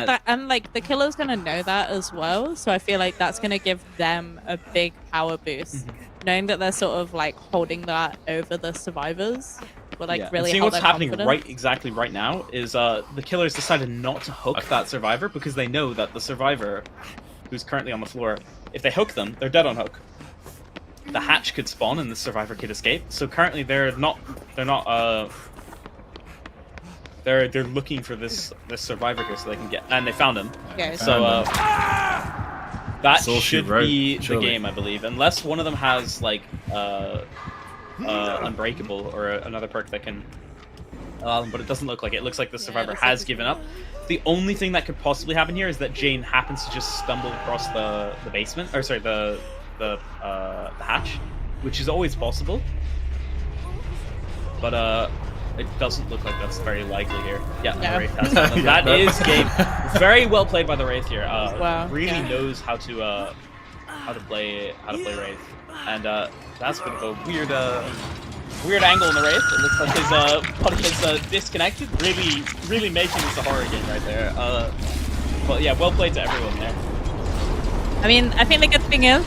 like the killer's gonna know that as well. So I feel like that's gonna give them a big power boost, knowing that they're sort of like holding that over the survivors. would like Yeah. really Seeing help what's their happening confidence. right now is the killers decided not to hook that survivor because they know that the survivor who's currently on the floor, if they hook them, they're dead on hook. The hatch could spawn and the survivor could escape. So currently they're looking for this survivor here so they can get, and they found him. Yeah, So that It's all she should wrote, be the surely. game, I believe, unless one of them has like unbreakable or another perk that can. But it doesn't look like it. It looks like the survivor looks like has it's given gonna- up. The only thing that could possibly happen here is that Jane happens to just stumble across the basement, or sorry, the hatch, which is always possible. But it doesn't look like that's very likely here. Yeah, No. the Wraith has found them. Yeah, That no. is game. Very well played by the Wraith here. Wow, Really yeah. knows how to play Wraith, and that's a bit of a weird angle in the Wraith. It looks like his body is disconnected. Really making this a horror game right there. But yeah, well played to everyone there. I mean, I think the good thing is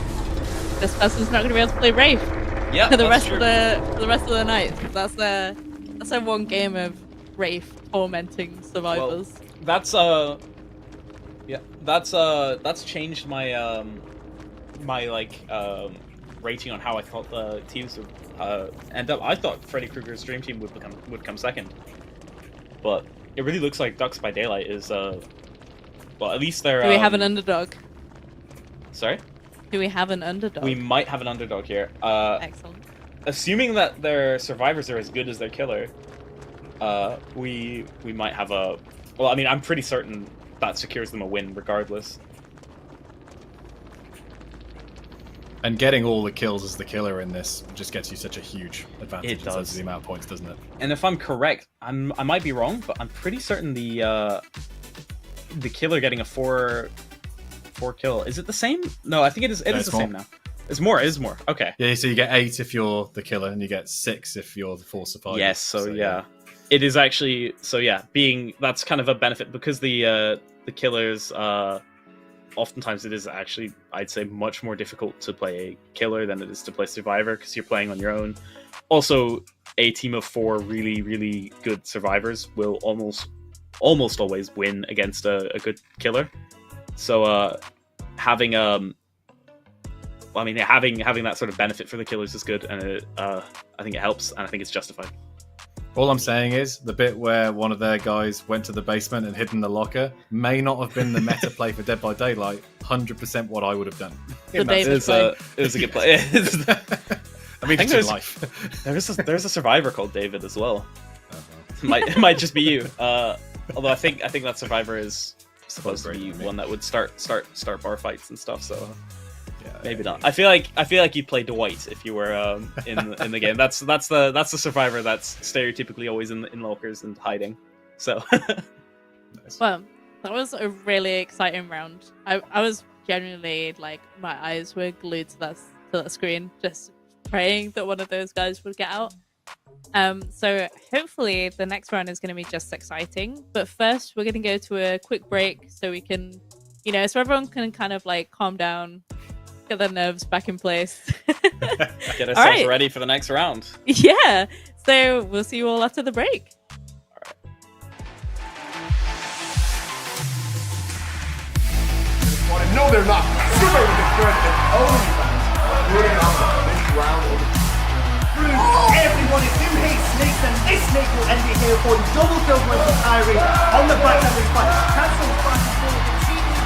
this person's not going to be able to play Wraith Yeah, for the that's rest true. of the rest of the night. That's a one game of Wraith tormenting survivors. That's changed my rating on how I thought the teams would end up. I thought Freddy Krueger's Dream Team would come second, but it really looks like Ducks by Daylight is well, at least they're. Do we have an underdog? Sorry, Do we have an underdog? we might have an underdog here. Excellent. Assuming that their survivors are as good as their killer, we might have a. Well, I mean, I'm pretty certain that secures them a win regardless. And getting all the kills as the killer in this just gets you such a huge advantage It in terms does. of the amount of points, doesn't it? And if I'm correct, I might be wrong, but I'm pretty certain the killer getting a 4 kill. Is it the same? No, I think it is. It No, is it's the same more. now. It's more. It is more. Okay. Yeah, so you get 8 if you're the killer, and you get 6 if you're the 4 survivor. Yes. So yeah, it is actually. So yeah, that's kind of a benefit because the killers. Oftentimes it is actually, I'd say, much more difficult to play a killer than it is to play survivor because you're playing on your own. Also, a team of 4 really good survivors will almost always win against a good killer. So having having that sort of benefit for the killers is good, and I think it helps, and I think it's justified. All I'm saying is the bit where one of their guys went to the basement and hid in the locker may not have been the meta play for Dead by Daylight. 100% what I would have done. The In that David situation. It was a good play. I mean, think it's in there's- life. There's a survivor called David as well. It might just be you. Although I think that survivor is supposed to be one that would start bar fights and stuff. So Yeah, maybe not. I feel like you'd play Dwight if you were in the game. That's the survivor that's stereotypically always in lockers and hiding. So Nice. Well, that was a really exciting round. I was genuinely like, my eyes were glued to that screen, just praying that one of those guys would get out. So hopefully the next round is going to be just exciting. But first, we're going to go to a quick break so we can, so everyone can kind of like calm down, get their nerves back in place. get ourselves right. ready for the next round. Yeah. So we'll see you all after the break. No, they're not. Super with the threat and OnlyFans are putting on this round of Everyone, if you hate snakes, then this snake will end it here for you. Double kill points from Kyrie on the back of this fight. Cancel fight before the cheating.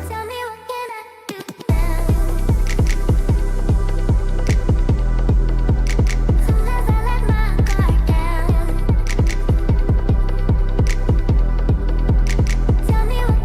Tell me what can I do now? Sometimes I let my guard down. Tell me what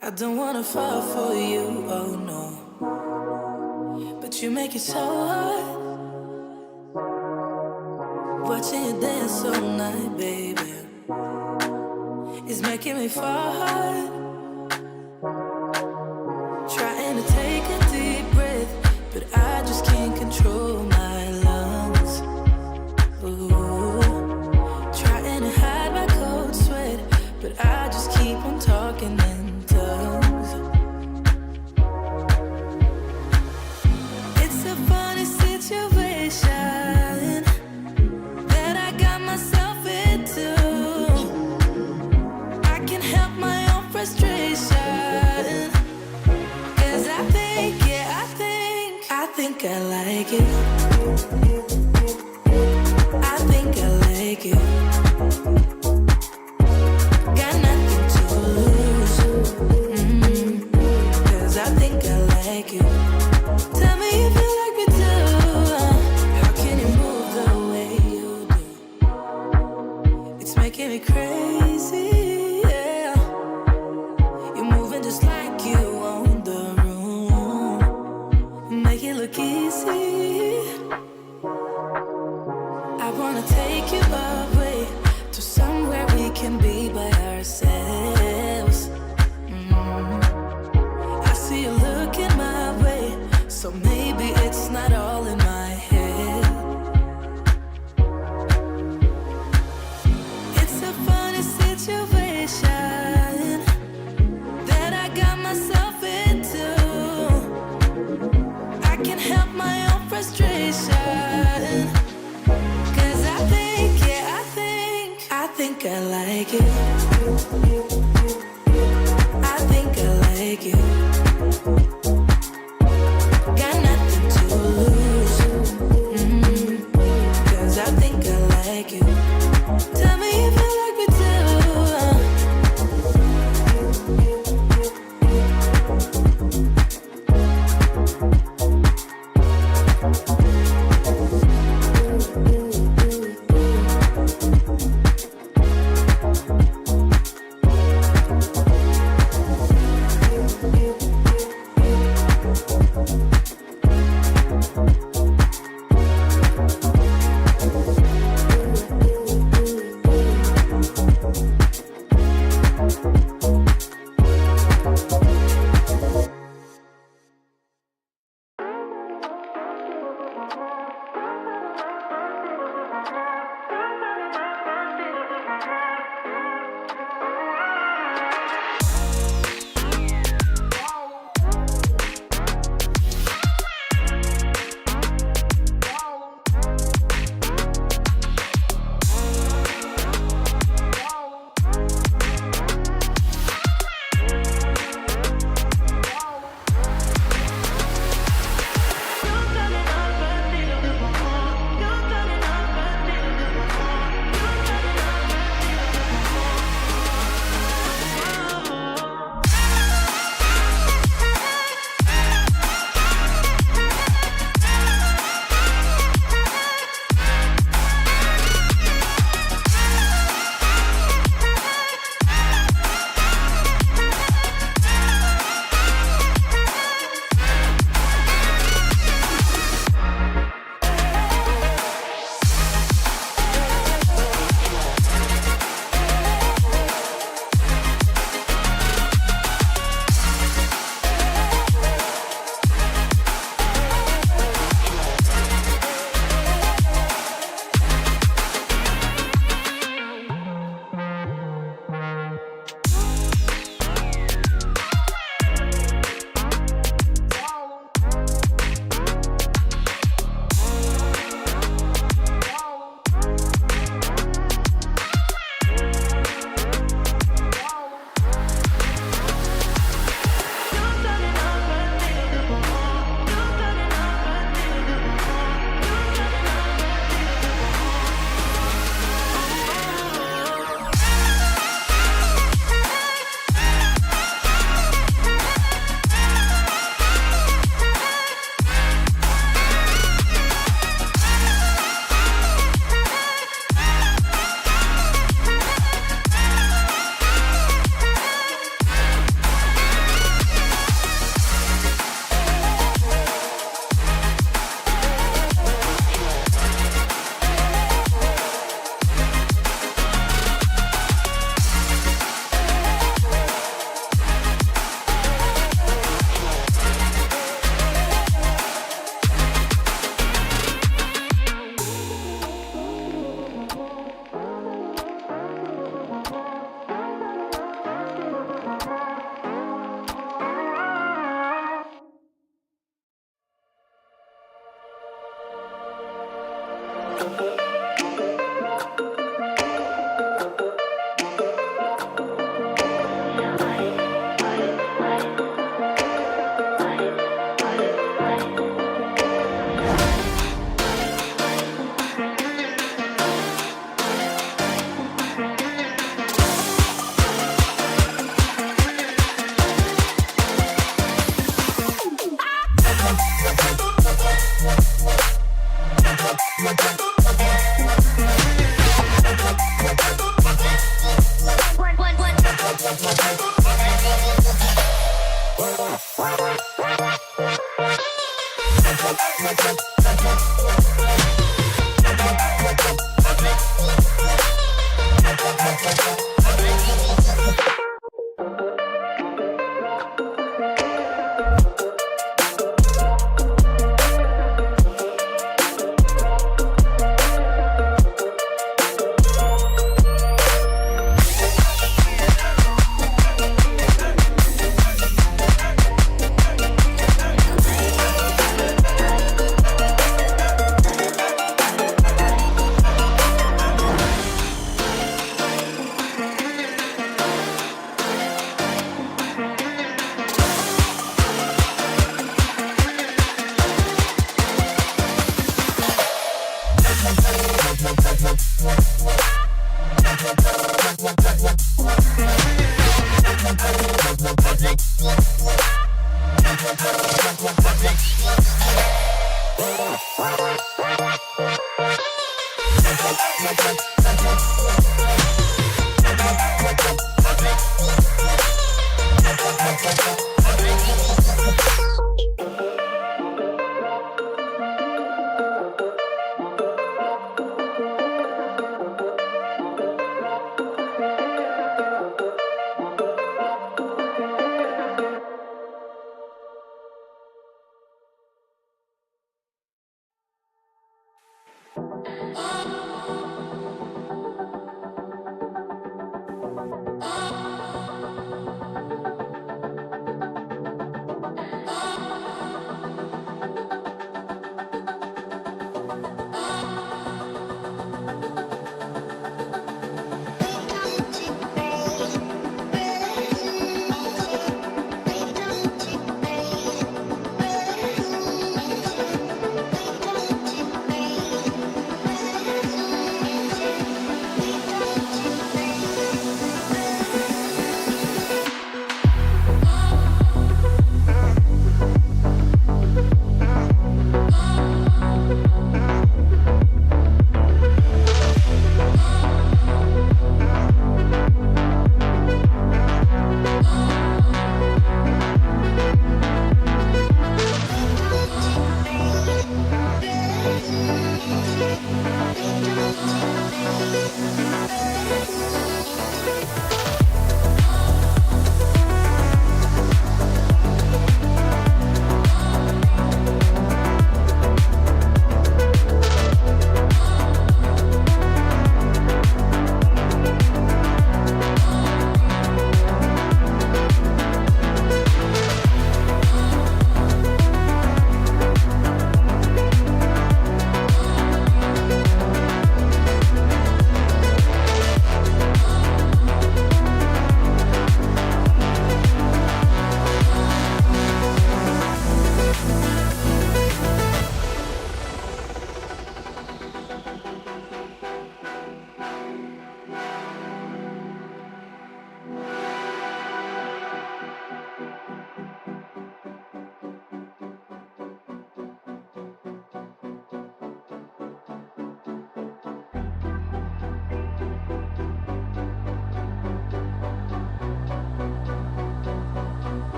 I don't wanna fall for you, oh no. But you make it so hard. Watching you dance all night, baby, is making me fall hard. Trying to take a deep breath, but I just can't control my lungs. Ooh. Trying to hide my cold sweat, but I just keep on talking in tongues. It's a funny situation that I got myself into. I can't help my own frustration, 'cause I think I like it. I think I like it. Got nothing to lose. 'Cause I think I like it. Tell me if you like me too. How can you move the way you do? It's making me crazy, yeah. You're moving just like you own the room. Make it look easy. I wanna take you away to somewhere we can be by ourselves. I see you looking my way, so maybe it's not all in my head. It's a funny situation that I got myself into. I can't help my own frustration, 'cause I think I like it. I think I like it. Got nothing to lose. 'Cause I think I like it. Tell me you feel like we do.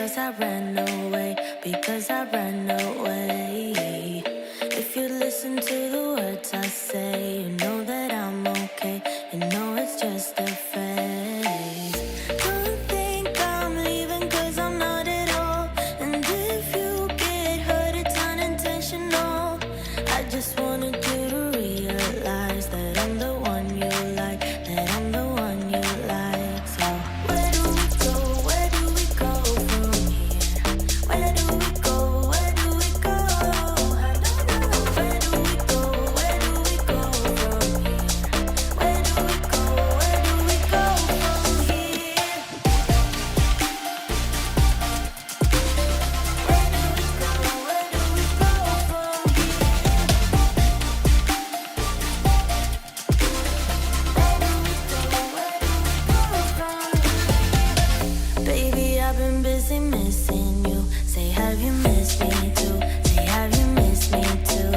because I ran away, because I ran away. If you listen to the words I say, you know that I'm okay, you know it's just a phase. Don't think I'm leaving cause I'm not at all. And if you get hurt, it's unintentional. I just wanted you to realize that I'm the one you like, that I'm the one you like. So where do we go? Where do we go from here? Where do we go? Where do we go? I don't know. Where do we go? Where do we go from here? Where do we go? Where do we go from here? Where do we go? Where do we go from here? Baby, I've been busy missing you. Say, have you missed me too? Say, have you missed me too?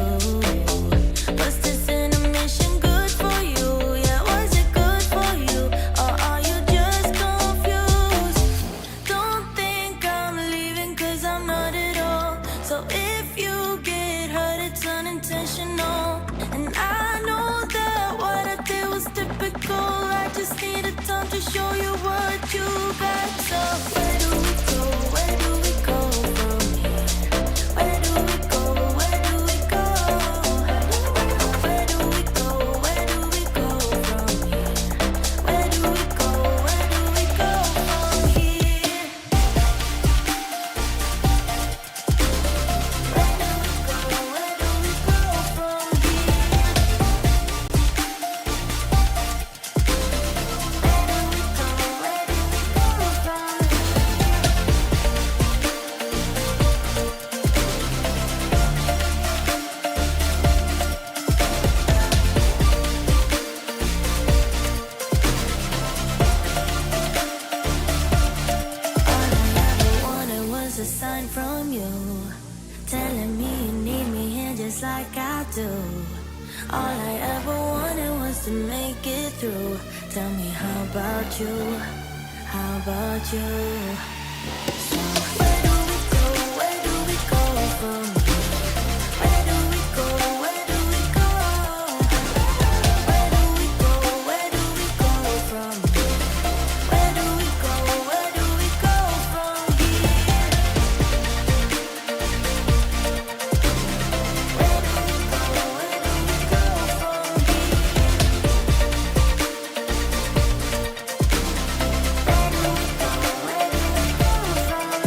Was this intermission good for you? Yeah, was it good for you? Or are you just confused? Don't think I'm leaving cause I'm not at all. So if you get hurt, it's unintentional. And I know that what I did was typical. I just needed time to show you what you got. So where do we go? Where do we go from here? Where do we go? Where do we go? Where do we go? Where do we go from here? Where do we go? Where do we go from here? Where do we go? Where do we go from here? A sign from you telling me you need me here just like I do. All I ever wanted was to make it through. Tell me, how about you? How about you? So where do we go? Where do we go from here? Where do we go? Where do we go? Where do we go? Where do we go from here? Where do we go? Where do we go from here? Where do we go? Where do we go from here? Where do we go? Where do we go from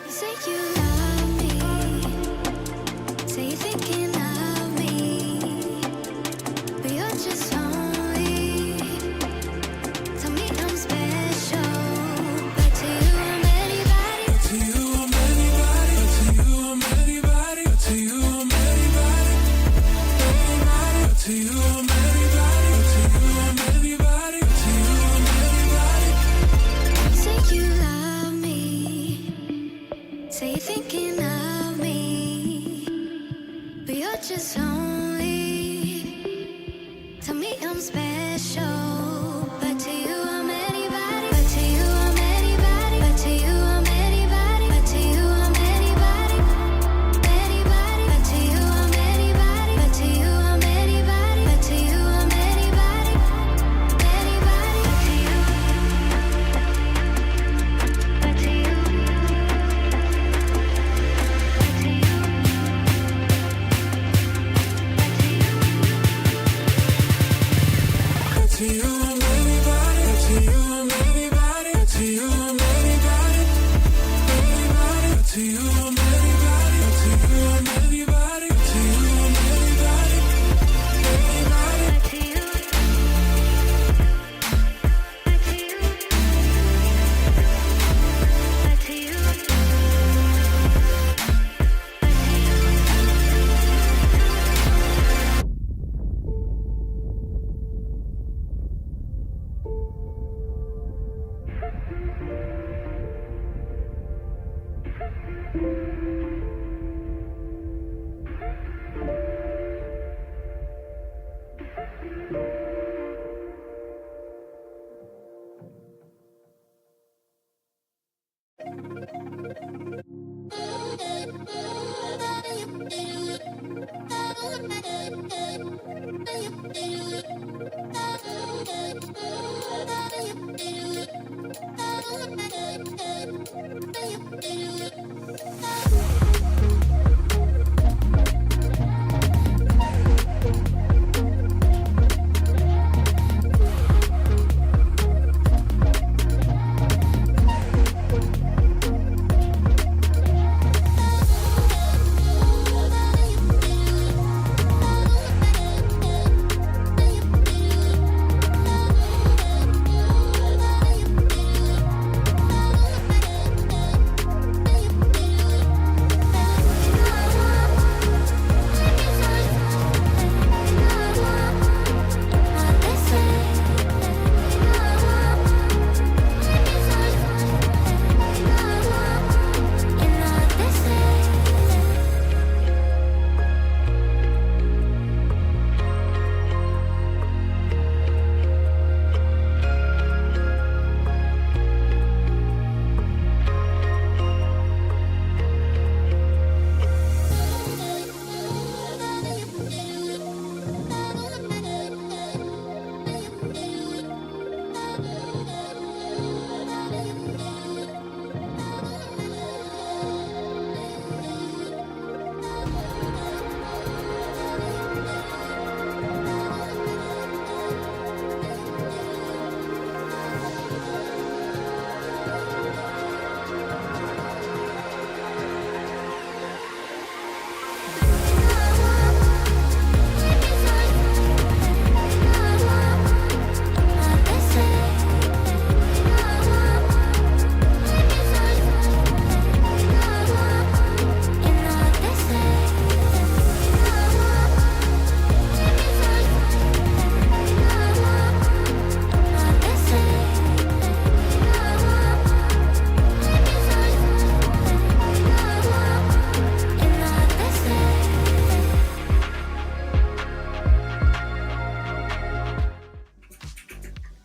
You say you love me, say you're thinking of me, but you're just lonely. Tell me I'm special, but to you I'm anybody. To you I'm anybody. To you I'm anybody. To you I'm anybody. Anybody. To you I'm anybody. To you I'm anybody. To you I'm anybody. You say you love me, say you're thinking of me, but you're just lonely. Tell me I'm special, but to you I'm anybody. But to you I'm anybody. But to you I'm anybody. But to you I'm anybody. Anybody. But to you I'm anybody. But to you I'm anybody. But to you I'm anybody. Anybody. But to you. But to you. But to you. To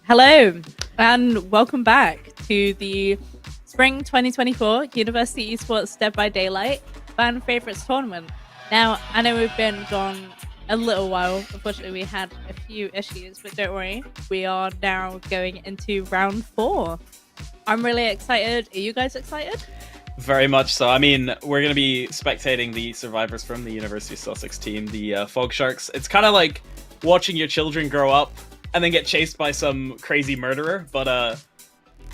Hello, and welcome back to the Spring 2024 University Esports Dead by Daylight Fan Favorites Tournament. Now, I know we've been gone a little while. Unfortunately, we had a few issues, but don't worry. We are now going into round 4. I'm really excited. Are you guys excited? Very much so. I mean, we're going to be spectating the survivors from the University of Sussex team, the Fog Sharks. It's kind of like watching your children grow up and then get chased by some crazy murderer. But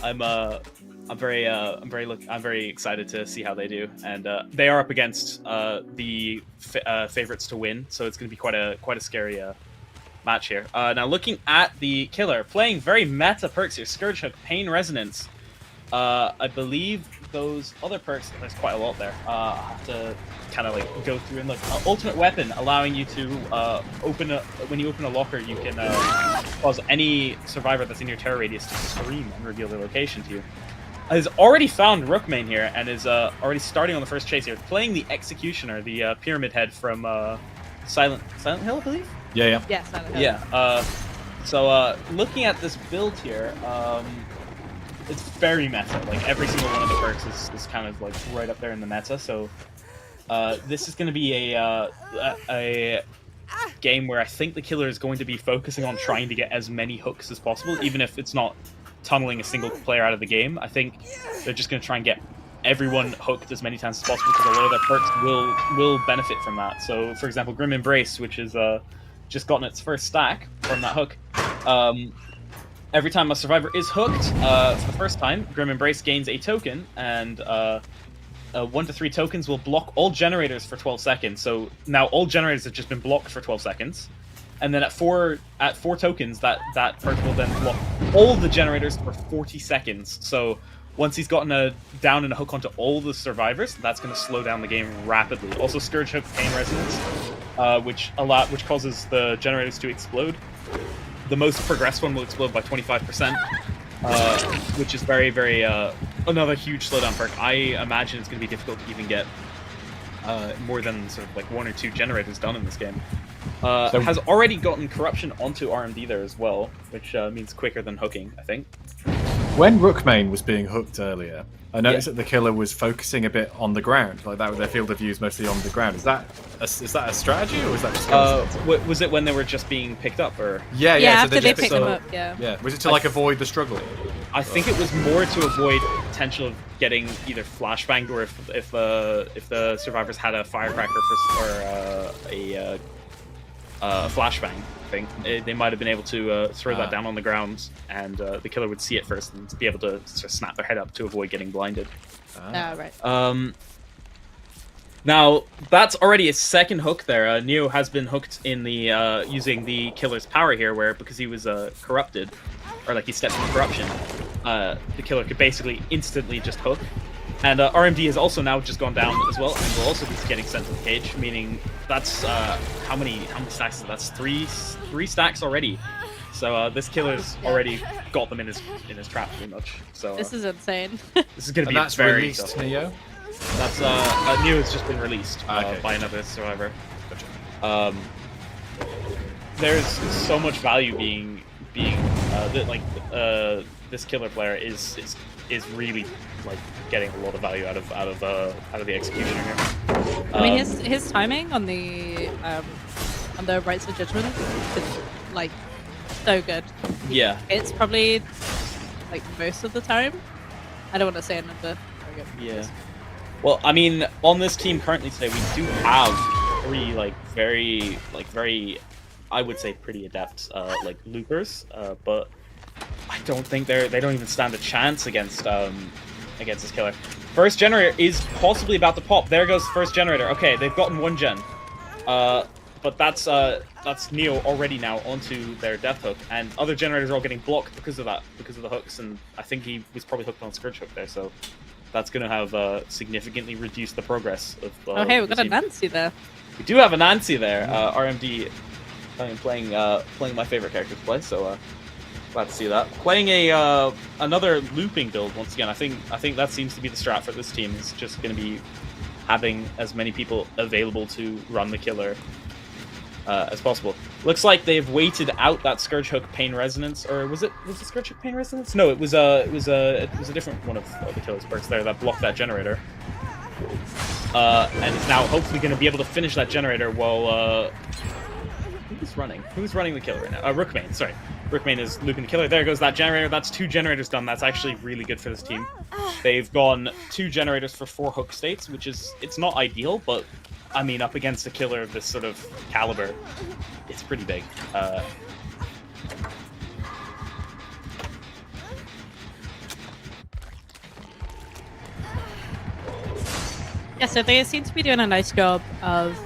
I'm very excited to see how they do, and they are up against the favorites to win, so it's going to be quite a scary match here. Now, looking at the killer, playing very meta perks here: Scourge Hook, Pain Resonance. I believe those other perks, there's quite a lot there. I have to kind of like go through and look. Ultimate Weapon, allowing you to when you open a locker, you can cause any survivor that's in your terror radius to scream and reveal their location to you. Has already found Rookmane here and is already starting on the first chase here, playing the Executioner, the Pyramid Head from Silent Hill, I believe? Yeah. Yes, Silent Hill. Yeah. So looking at this build here, it's very meta. Like every single one of the perks is kind of like right up there in the meta. So this is going to be a game where I think the killer is going to be focusing on trying to get as many hooks as possible, even if it's not tunneling a single player out of the game. I think they're just going to try and get everyone hooked as many times as possible, because a lot of their perks will benefit from that. So, for example, Grim Embrace, which is just gotten its first stack from that hook. Every time a survivor is hooked for the first time, Grim Embrace gains a token, and 1 to 3 tokens will block all generators for 12 seconds. So now all generators have just been blocked for 12 seconds. And then at 4 tokens, that perk will then block all the generators for 40 seconds. So once he's gotten a down and a hook onto all the survivors, that's going to slow down the game rapidly. Also, Scourge Hook, Pain Resonance, which causes the generators to explode. The most progressed one will explode by 25%, which is very, very another huge slowdown perk. I imagine it's going to be difficult to even get more than sort of like 1 or 2 generators done in this game. Has already gotten Corruption onto RMD there as well, which means quicker than hooking, I think. When Rookmane was being hooked earlier, I noticed that the killer was focusing a bit on the ground, like that. Their field of view is mostly on the ground. Is that a strategy, or is that just? Was it when they were just being picked up, or? Yeah, so after they just- pick them up, yeah. Yeah, was it to like avoid the struggle? I think it was more to avoid potential of getting either flashbanged, or if the survivors had a firecracker or a flashbang. I think they might have been able to throw that down on the ground, and the killer would see it first and be able to sort of snap their head up to avoid getting blinded. Right. Now that's already a second hook there. Neo has been hooked in the using the killer's power here, where because he was corrupted, or like he stepped into corruption, the killer could basically instantly just hook. And RMD has also now just gone down as well, and will also be getting sent to the cage, meaning that's how many stacks is that? That's three stacks already. So this killer's already got them in his trap pretty much. So This is insane. this is going to be That's very released tough. Neo. That's Neo has just been released by another survivor. Gotcha. There's so much value being this killer player is really like getting a lot of value out of the Executioner here. I mean, his timing on the Rights of Judgment is like so good. Yeah. It's probably like most of the time. I don't want to say a number. Yeah. Well, I mean, on this team currently today, we do have 3 very, I would say, pretty adept loopers, but I don't think they don't even stand a chance against this killer. First generator is possibly about to pop. There goes first generator. Okay, they've gotten 1 gen, but that's Neo already now onto their death hook, and other generators are all getting blocked because of that, because of the hooks, and I think he was probably hooked on Scourge Hook there, so that's going to have significantly reduced the progress of. Oh, hey, we've the got a team. Nancy there. We do have a Nancy there. RMD playing my favorite character to play, so glad to see that. Playing a another looping build once again. I think that seems to be the strat for this team. Is just going to be having as many people available to run the killer as possible. Looks like they've waited out that Scourge Hook Pain Resonance, or was it Scourge Hook Pain Resonance? No, it was a different one of the killer's perks there that blocked that generator. And is now hopefully going to be able to finish that generator while who's running? Who's running the killer right now? Rookmane, sorry. Rookmane is looping the killer. There goes that generator. That's 2 generators done. That's actually really good for this team. They've gone 2 generators for 4 hook states, which is, it's not ideal, but I mean, up against a killer of this sort of caliber, it's pretty big. Yeah, so they seem to be doing a nice job of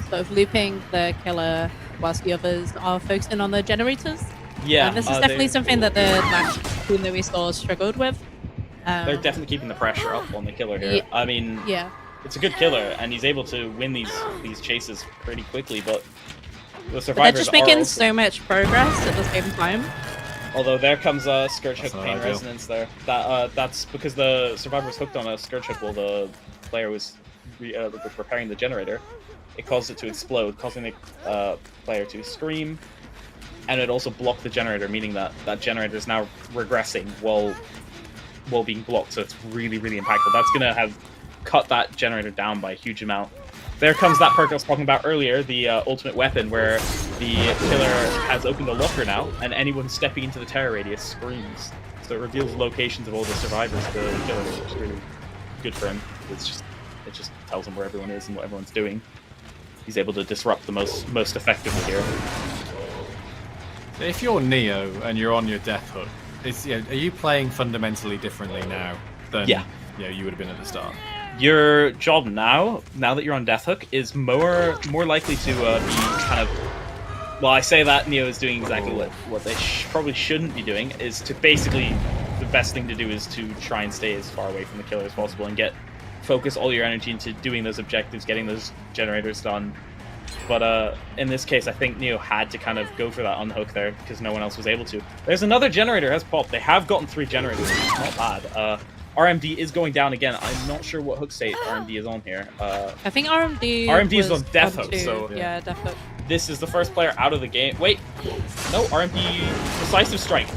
sort of looping the killer whilst the others are focusing on the generators. Yeah, And this is definitely something that the last team that we saw struggled with. They're definitely keeping the pressure up on the killer here. Yeah. I mean, Yeah. it's a good killer, and he's able to win these chases pretty quickly, but the But survivors they're just making are also, so much progress at the same time. although there comes a Scourge Hook not Pain ideal. Resonance there. That's because the survivor was hooked on a Scourge Hook while the player was repairing the generator. It caused it to explode, causing the player to scream, and it also blocked the generator, meaning that that generator is now regressing while being blocked, so it's really, really impactful. That's going to have cut that generator down by a huge amount. There comes that perk I was talking about earlier, the ultimate weapon, where the killer has opened a locker now, and anyone stepping into the terror radius screams. So it reveals the locations of all the survivors to the killer, which is really good for him. It just tells him where everyone is and what everyone's doing. He's able to disrupt the most effectively here. If you're Neo and you're on your death hook, are you playing fundamentally differently now than you would have been at the start? Your job now that you're on Death Hook, is more likely to be kind of... Well, I say that Neo is doing exactly what they probably shouldn't be doing, is to basically... The best thing to do is to try and stay as far away from the killer as possible and focus all your energy into doing those objectives, getting those generators done. But in this case, I think Neo had to kind of go for that unhook there because no one else was able to. There's another generator has popped. They have gotten 3 generators. It's not bad. RMD is going down again. I'm not sure what hook state RMD is on here. I think RMD is was on Death Hook, too. so Yeah, Death Hook. this is the first player out of the game. Wait, no, RMD Decisive Strike.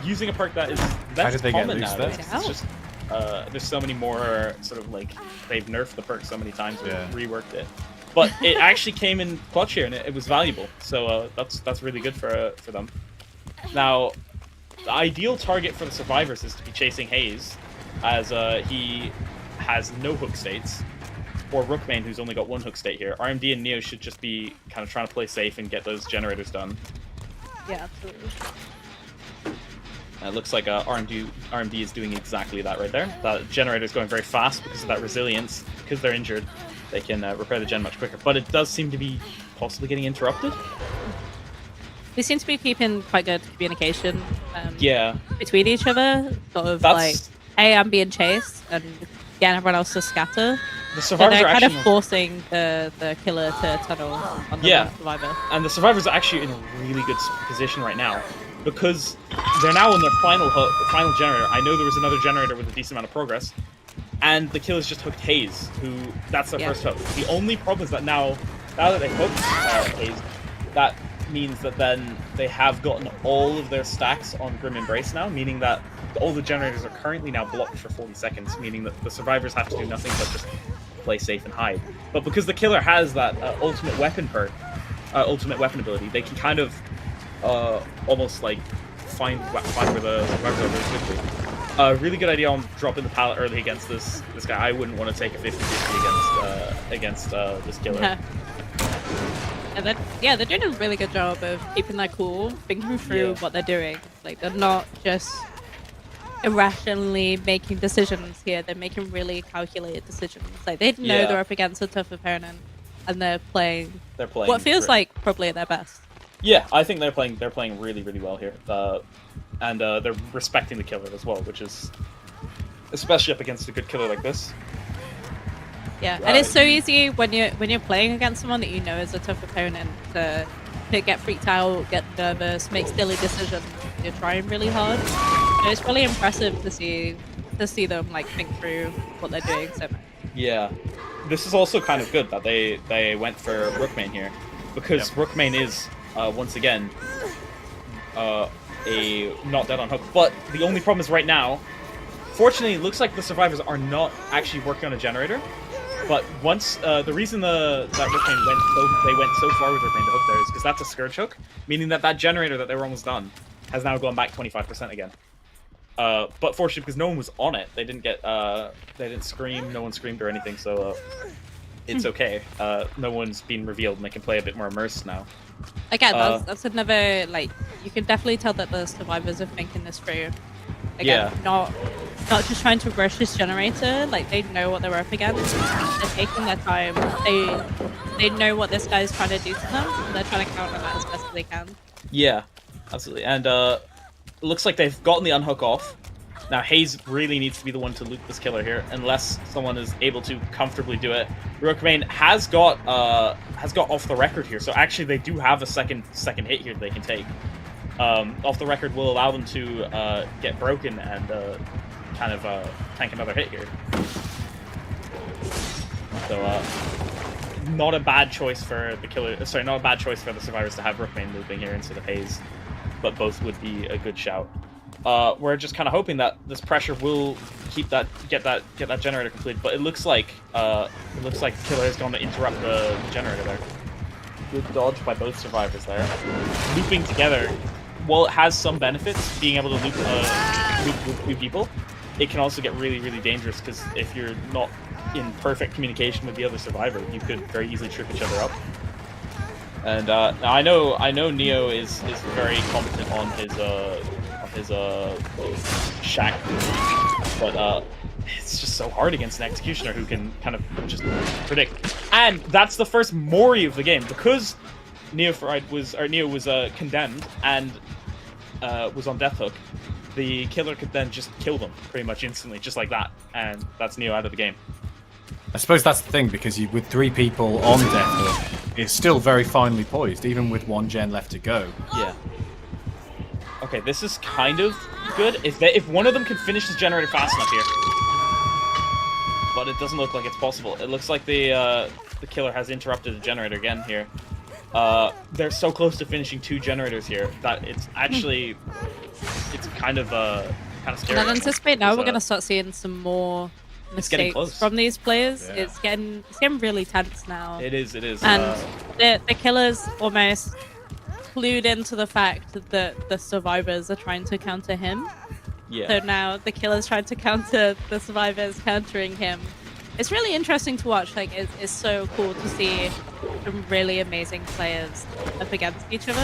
Using a perk that is less did they get common loose nowadays. there? It's just there's so many more sort of like they've nerfed the perk so many times and reworked it. But it actually came in clutch here and it was valuable. So that's really good for them. Now, the ideal target for the survivors is to be chasing Hayes, as he has no hook states, or Rookmane, who's only got 1 hook state here. RMD and Neo should just be kind of trying to play safe and get those generators done. Yeah, absolutely. It looks like RMD is doing exactly that right there. That generator is going very fast because of that resilience. Because they're injured, they can repair the gen much quicker. But it does seem to be possibly getting interrupted. They seem to be keeping quite good communication Yeah. between each other. Sort of like, hey, I'm being chased, and getting everyone else to scatter. The So survivors they're are kind actually of forcing the killer to tunnel on the survivor. And the survivors are actually in a really good position right now because they're now on their final generator. I know there was another generator with a decent amount of progress, and the killer's just hooked Hayes, that's their first hook. The only problem is that now that they hooked Hayes, that means that then they have gotten all of their stacks on Grim Embrace now, meaning that all the generators are currently now blocked for 40 seconds, meaning that the survivors have to do nothing but just play safe and hide. But because the killer has that ultimate weapon perk, ultimate weapon ability, they can kind of almost like find where the survivors are really quickly. Really good idea on dropping the pallet early against this guy. I wouldn't want to take a 50-50 against this killer. Yeah. And then, they're doing a really good job of keeping their cool, thinking through what they're doing. Like, they're not just irrationally making decisions here. They're making really calculated decisions. Like, they know they're up against a tough opponent, and they're playing what feels like probably at their best. Yeah, I think they're playing really, really well here, and they're respecting the killer as well, which is especially up against a good killer like this. Yeah, and it's so easy when you're playing against someone that you know is a tough opponent to get freaked out, get nervous, make silly decisions. You're trying really hard. And it's really impressive to see them like think through what they're doing so much. Yeah, this is also kind of good that they went for Rookmane here, because Rookmane is once again a not dead on hook. But the only problem is right now, fortunately, it looks like the survivors are not actually working on a generator. But once the reason that Rookmane went so far with Rookmane to hook there is because that's a scourge hook, meaning that generator that they were almost done has now gone back 25% again. But fortunately, because no one was on it, they didn't scream, no one screamed or anything, so it's okay. No one's been revealed, and they can play a bit more immersed now. Again, that's another, like, you can definitely tell that the survivors are thinking this through. Again, not just trying to rush this generator. Like, they know what they're up against. They're taking their time. They know what this guy is trying to do to them, and they're trying to counter that as best as they can. Yeah, absolutely. And it looks like they've gotten the unhook off. Now Hayes really needs to be the one to loot this killer here, unless someone is able to comfortably do it. Rookmane has got off the record here, so actually they do have a second hit here they can take. Off the record will allow them to get broken and kind of tank another hit here. So not a bad choice for the killer. Sorry, not a bad choice for the survivors to have Rookmane looping here instead of Hayes, but both would be a good shout. We're just kind of hoping that this pressure will get that generator completed, but it looks like Killer is going to interrupt the generator there. Good dodge by both survivors there. Looping together, while it has some benefits, being able to loop two people, it can also get really, really dangerous, because if you're not in perfect communication with the other survivor, you could very easily trip each other up. And now I know Neo is very competent on his shack, but it's just so hard against an executioner who can kind of just predict. And that's the first Mori of the game, because Neo was condemned and was on death hook. The killer could then just kill them pretty much instantly, just like that, and that's Neo out of the game. I suppose that's the thing, because with 3 people on death hook, it's still very finely poised, even with 1 gen left to go. Yeah. Okay, this is kind of good. If one of them can finish this generator fast enough here, but it doesn't look like it's possible. It looks like the killer has interrupted the generator again here. They're so close to finishing 2 generators here that it's actually kind of scary. And I anticipate now we're gonna start seeing some more mistakes from these players. Yeah. It's getting really tense now. It is. And the killer's almost clued into the fact that the survivors are trying to counter him. Yeah. So now the killer's trying to counter the survivors countering him. It's really interesting to watch. Like, it's so cool to see some really amazing players up against each other.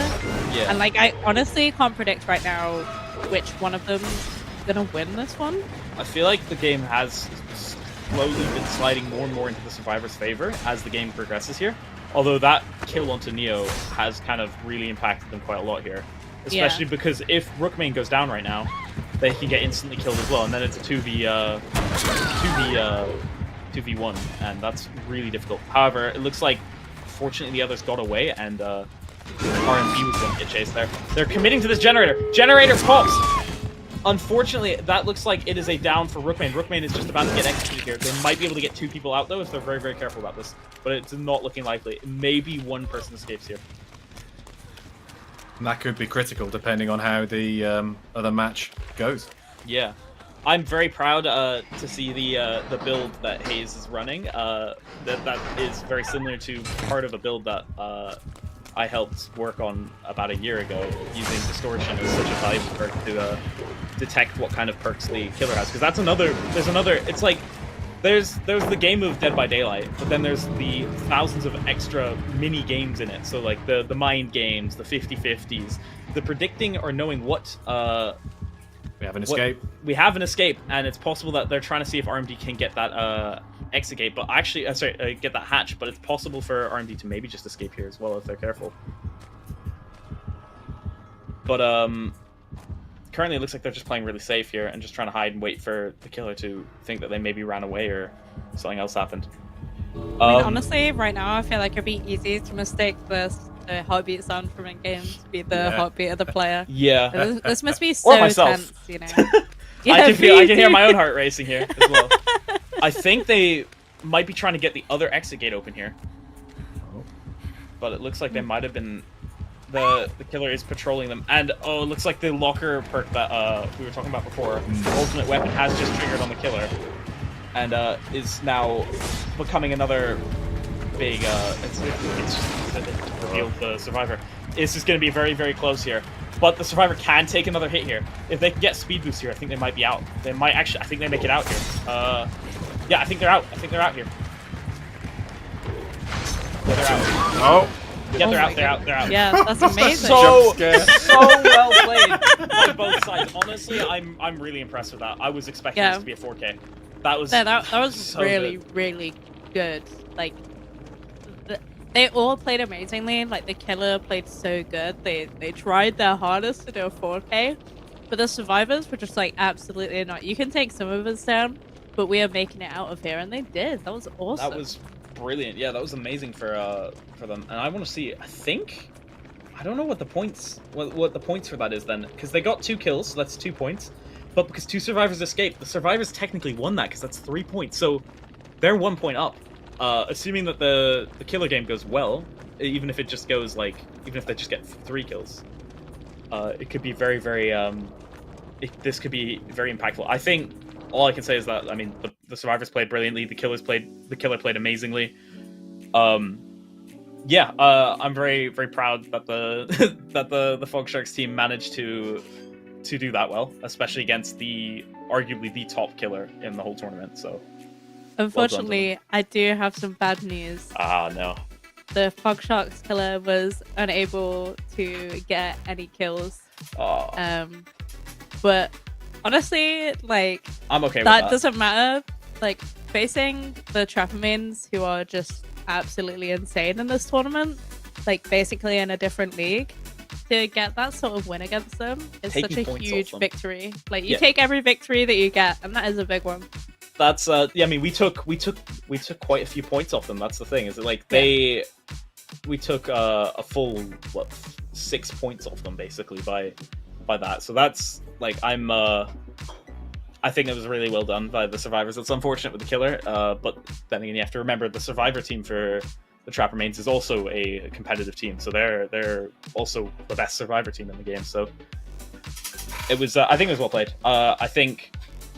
Yeah. And like, I honestly can't predict right now which one of them's gonna win this one. I feel like the game has slowly been sliding more and more into the survivors' favor as the game progresses here. Although that kill onto Neo has kind of really impacted them quite a lot here. Especially because if Rookmane goes down right now, they can get instantly killed as well, and then it's a 2v1, and that's really difficult. However, it looks like, fortunately, the others got away, and RMB was going to get chased there. They're committing to this generator. Generator pops! Unfortunately, that looks like it is a down for Rookmane. Rookmane is just about to get executed here. They might be able to get 2 people out, though, if they're very, very careful about this. But it's not looking likely. Maybe 1 person escapes here. And that could be critical, depending on how the other match goes. Yeah. I'm very proud to see the build that Hayes is running. That is very similar to part of a build that I helped work on about a year ago, using distortion as such a valuable perk to detect what kind of perks the killer has. Because that's another. It's like there's the game of Dead by Daylight, but then there's the thousands of extra mini games in it. So like the mind games, the 50-50s, the predicting or knowing what. We have an escape. We have an escape, and it's possible that they're trying to see if RMD can get that exit gate, but actually, get that hatch. But it's possible for RMD to maybe just escape here as well if they're careful. But currently, it looks like they're just playing really safe here and just trying to hide and wait for the killer to think that they maybe ran away or something else happened. I mean, honestly, right now, I feel like it'd be easy to mistake the heartbeat sound from in-game to be the heartbeat of the player. Yeah. This must be so tense, you know. I can hear my own heart racing here as well. I think they might be trying to get the other exit gate open here. Oh. But it looks like they might have been... The killer is patrolling them. And, oh, it looks like the locker perk that we were talking about before, ultimate weapon, has just triggered on the killer. And is now becoming another big... it's revealed the survivor. This is going to be very, very close here. But the survivor can take another hit here. If they can get speed boost here, I think they might be out. They might actually... I think they make it out here. Yeah, I think they're out. I think they're out here. Yeah, they're out. Oh. Yeah, they're out. They're out. They're out. Yeah, that's amazing. So Jump scare. so well played by both sides. Honestly, I'm really impressed with that. I was expecting this to be a 4K. That was that was so really, good. really good. Like, they all played amazingly. Like, the killer played so good. They tried their hardest to do a 4K, but the survivors were just like, absolutely not. You can take some of us down, but we are making it out of here, and they did. That was awesome. That was brilliant. Yeah, that was amazing for them. And I want to see. I don't know what the points what the points for that is then, because they got 2 kills, so that's 2 points. But because 2 survivors escaped, the survivors technically won that because that's 3 points. So they're 1 point up. Assuming that the killer game goes well, even if it just goes like, even if they just get 3 kills, it could be very, very this could be very impactful. I think all I can say is that, I mean, the survivors played brilliantly. The killer played amazingly. Yeah, I'm very, very proud that the that the Fog Sharks team managed to do that well, especially against arguably the top killer in the whole tournament. So, unfortunately, I do have some bad news. Ah, no. The Fog Sharks killer was unable to get any kills. Oh. But honestly, like, I'm okay with that that. doesn't matter. Like, facing the Trapper mains, who are just absolutely insane in this tournament, like basically in a different league, to get that sort of win against them is Taking such a points huge off them. victory. Like, you take every victory that you get, and that is a big one. That's yeah, I mean, we took quite a few points off them. That's the thing, is that, like, we took a full 6 points off them basically by that. So that's like, I think it was really well done by the survivors. It's unfortunate with the killer, but then again, you have to remember the survivor team for the Trapper mains is also a competitive team, so they're also the best survivor team in the game. So it was, I think it was well played. I think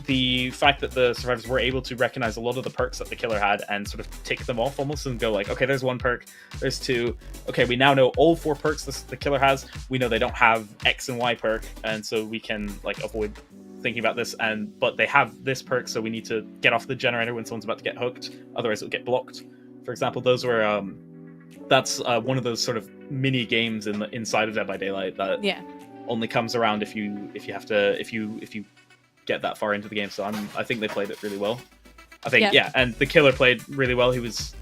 the fact that the survivors were able to recognize a lot of the perks that the killer had and sort of tick them off almost and go like, okay, there's 1 perk, there's 2, okay, we now know all 4 perks the killer has. We know they don't have X and Y perk, and so we can like avoid thinking about this, but they have this perk, so we need to get off the generator when someone's about to get hooked, otherwise it'll get blocked. For example, those were that's one of those sort of mini games inside of Dead by Daylight that only comes around if you get that far into the game. So I think they played it really well. I think and the killer played really well. He was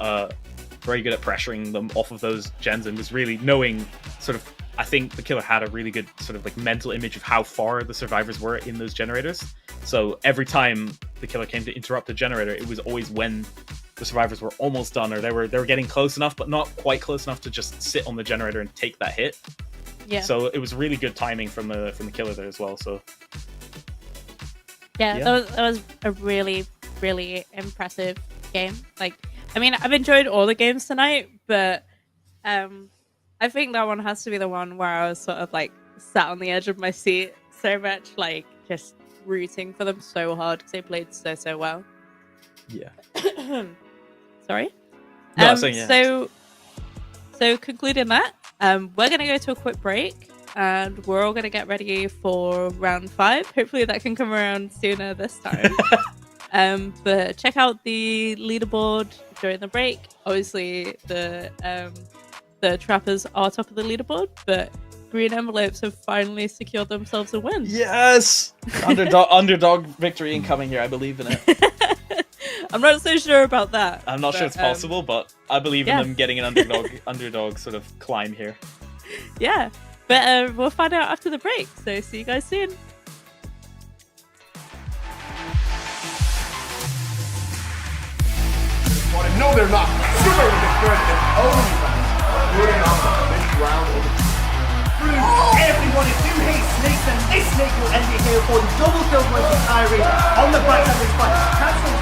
very good at pressuring them off of those gens and was really knowing sort of, I think the killer had a really good sort of like mental image of how far the survivors were in those generators. So every time the killer came to interrupt the generator, it was always when the survivors were almost done, or they were getting close enough, but not quite close enough to just sit on the generator and take that hit. Yeah. So it was really good timing from the killer there as well. So that was a really, really impressive game. Like, I mean, I've enjoyed all the games tonight, but I think that one has to be the one where I was sort of like sat on the edge of my seat so much, like just rooting for them so hard because they played so well. Yeah. Sorry. No, so concluding that, we're gonna go to a quick break, and we're all gonna get ready for round 5. Hopefully that can come around sooner this time. But check out the leaderboard during the break. Obviously, the Trappers are top of the leaderboard, but Green Envelopes have finally secured themselves a win. Yes! Underdog victory incoming here. I believe in it. I'm not so sure about that. I'm not sure it's possible, but I believe in them getting an underdog sort of climb here. Yeah, but we'll find out after the break. So see you guys soon. No, they're not. Super good. OnlyFans. We're on this round of Everyone, if you hate snakes, then this snake will end it here for the double kill point from Kyrie on the backside of his fight. Cancel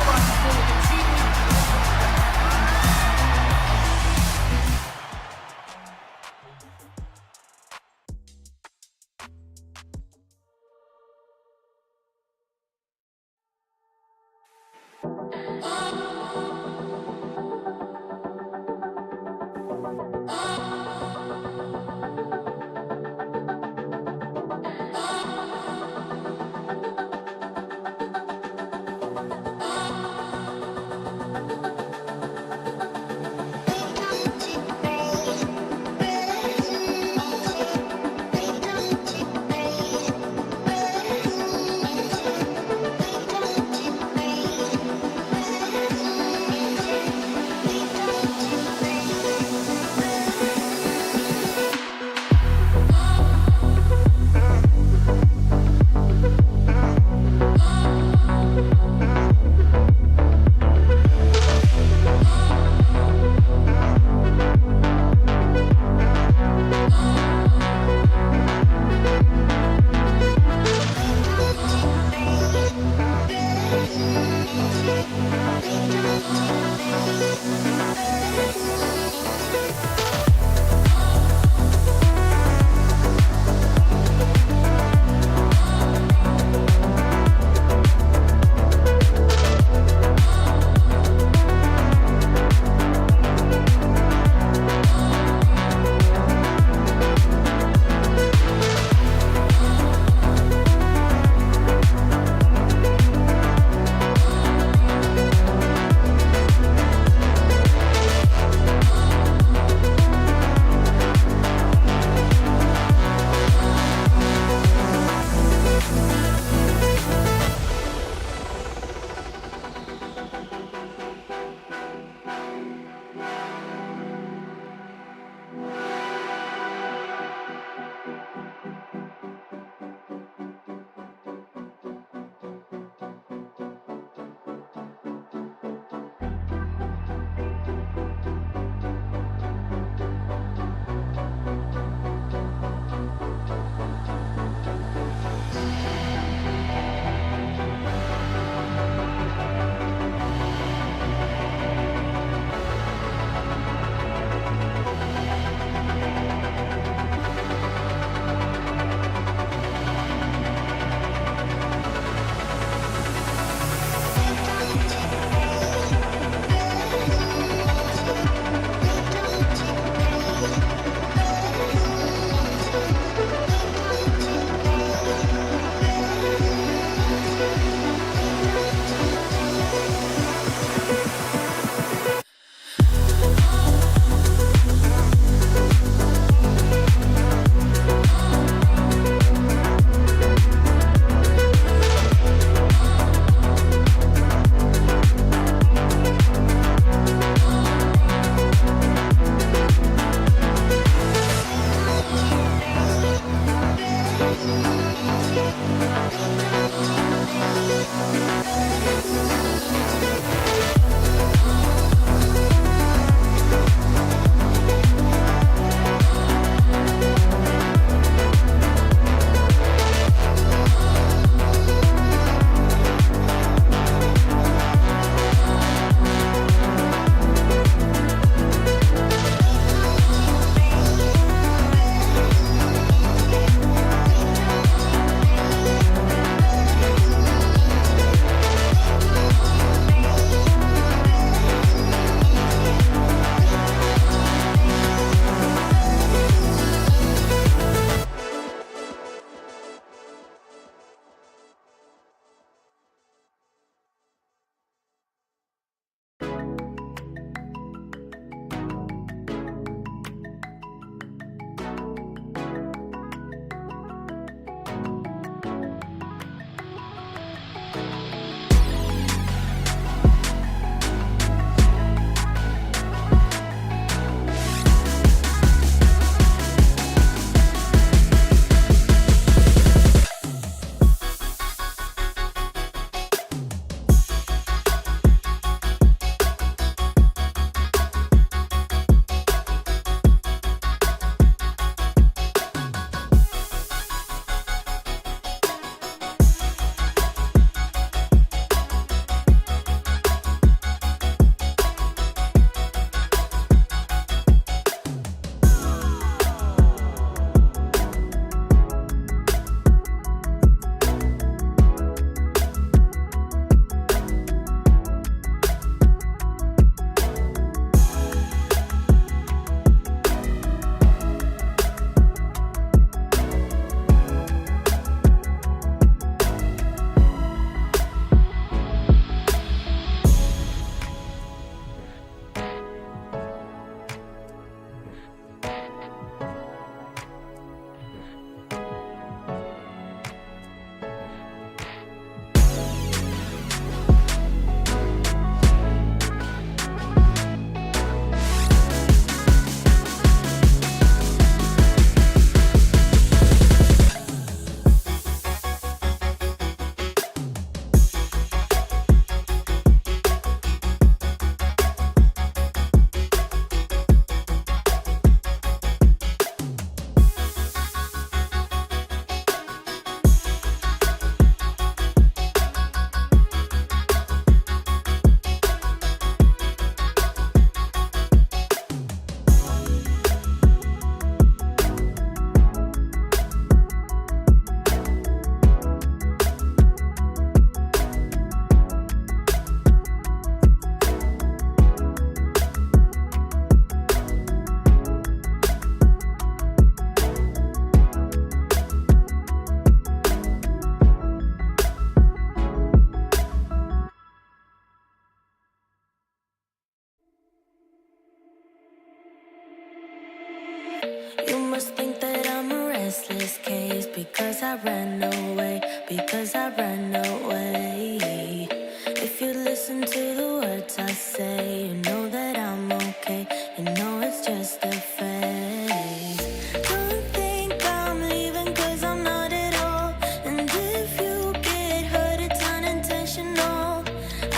because I ran away, because I ran away. If you listen to the words I say, you know that I'm okay, you know it's just a phase. Don't think I'm leaving cause I'm not at all. And if you get hurt, it's unintentional.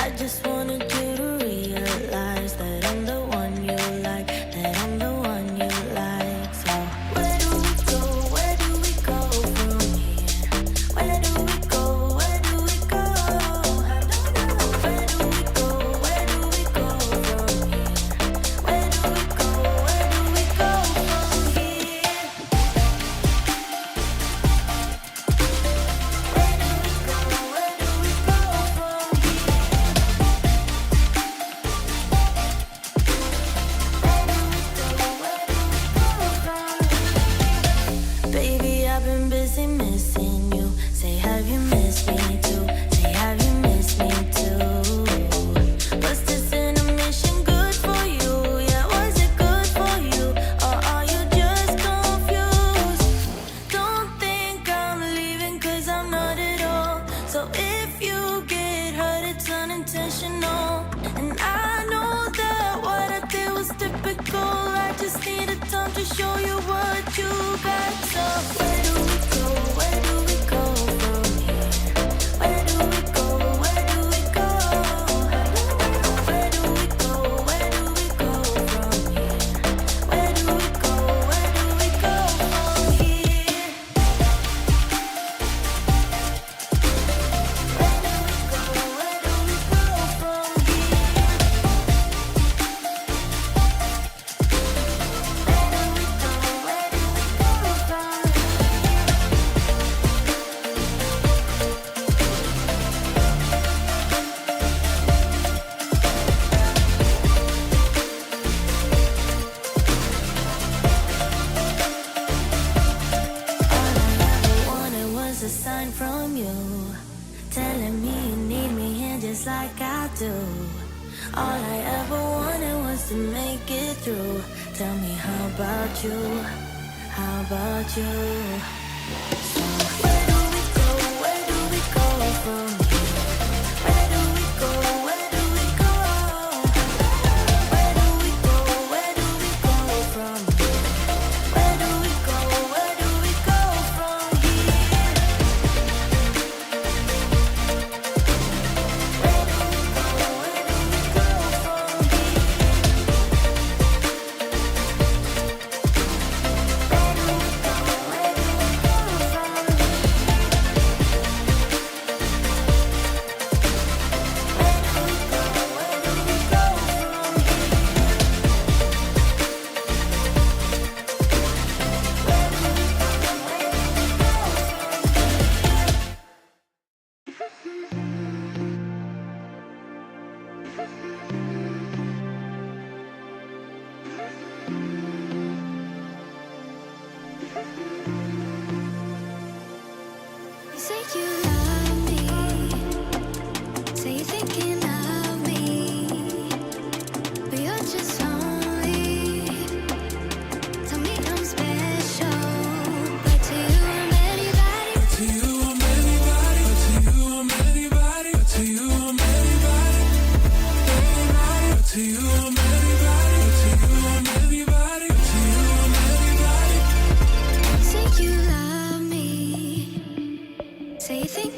I just wanted you to realize that I'm the one you like, that I'm the one you like. So where do we go? Where do we go from here? Where do we go? Where do we go? I don't know. Where do we go? Where do we go from here? Where do we go? Where do we go from here? Where do we go? Where do we go from here? Baby, I've been busy missing you. Say, have you missed me too? Say, have you missed me too? Was this intermission good for you? Yeah, was it good for you? Or are you just confused? Don't think I'm leaving cause I'm not at all. So if you get hurt, it's unintentional. And I know that what I did was typical. I just needed time to show you what you got. So where do we go? Where do we go from here? Where do we go? Where do we go? Where do we go? Where do we go from here? Where do we go? Where do we go from here? Where do we go? Where do we go from here? Wanted was a sign from you, telling me you need me here just like I do. All I ever wanted was to make it through. Tell me, how about you? How about you? So where do we go? Where do we go from here? Where do we go? Where do we go? Where do we go? Where do we go from here? Where do we go? Where do we go from here? Where do we go? Where do we go from here? Where do we go? Where do we go from You say you love me, say you're thinking of me, but you're just lonely. Tell me I'm special, but to you I'm anybody. To you I'm anybody. To you I'm anybody. To you I'm anybody. Anybody. To you I'm anybody. To you I'm anybody. To you I'm anybody. You say you love me, say you think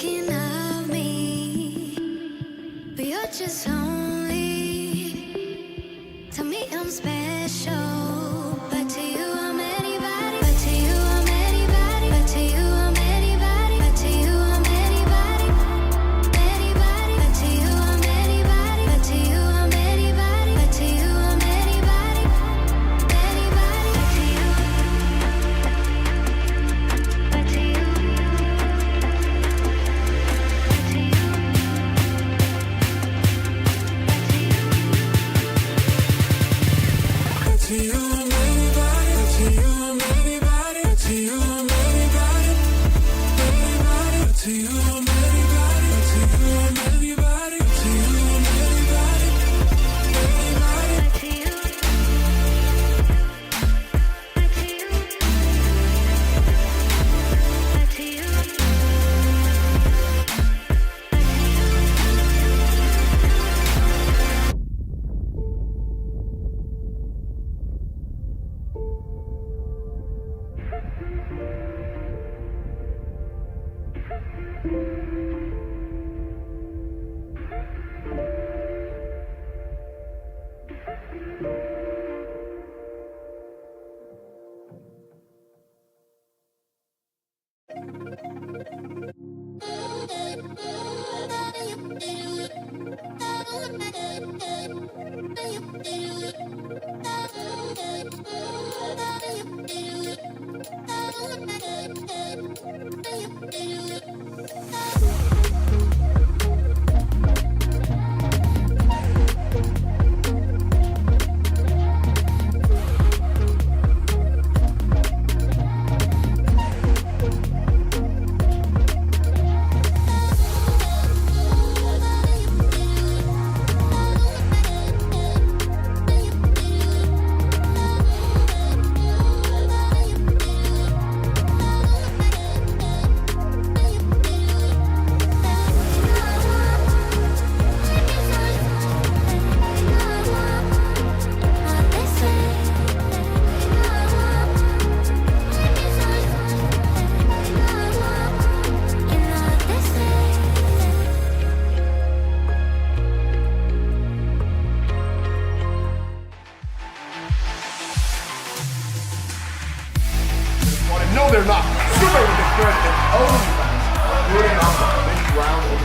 No, they're not. Super with the threat and OnlyFans are putting on the big round of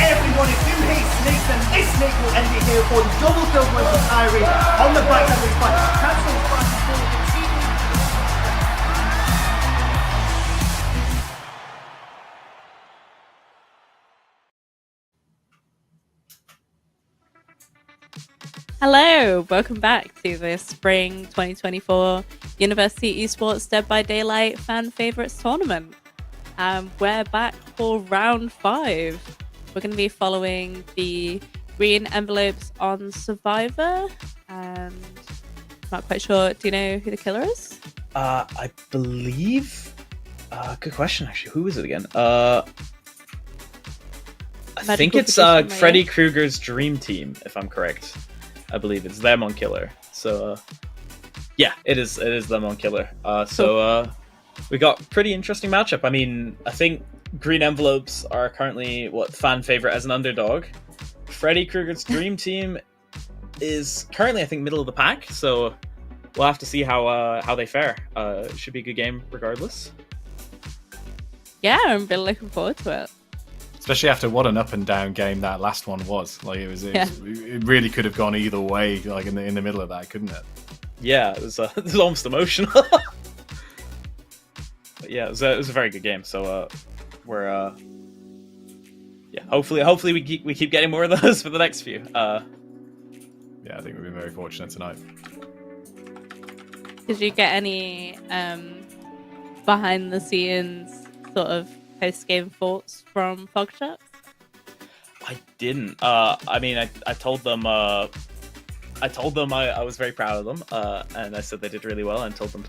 Everyone, if you hate snakes, then this snake will end it here for the double kill point from Kyrie on the back of his fight. Cancel the fight before we can see Hello, welcome back to the Spring 2024 University Esports Dead by Daylight Fan Favorites Tournament. We're back for round 5. We're going to be following the green envelopes on Survivor, and not quite sure. Do you know who the killer is? I believe. Good question, actually. Who is it again? I think it's Freddy Krueger's Dream Team, if I'm correct. I believe it's them on Killer. So, yeah, it is them on Killer. So we got pretty interesting matchup. I mean, I think green envelopes are currently fan favorite as an underdog. Freddy Krueger's Dream Team is currently, I think, middle of the pack. So we'll have to see how they fare. It should be a good game regardless. Yeah, I'm really looking forward to it. Especially after what an up and down game that last one was. Like it really could have gone either way. Like in the middle of that, couldn't it? Yeah, it was almost emotional. But yeah, it was a very good game. So we're hopefully we keep getting more of those for the next few. Yeah, I think we've been very fortunate tonight. Did you get any behind the scenes sort of post game thoughts from Fogshop? I didn't. I mean, I told them. I was very proud of them, and I said they did really well. And told them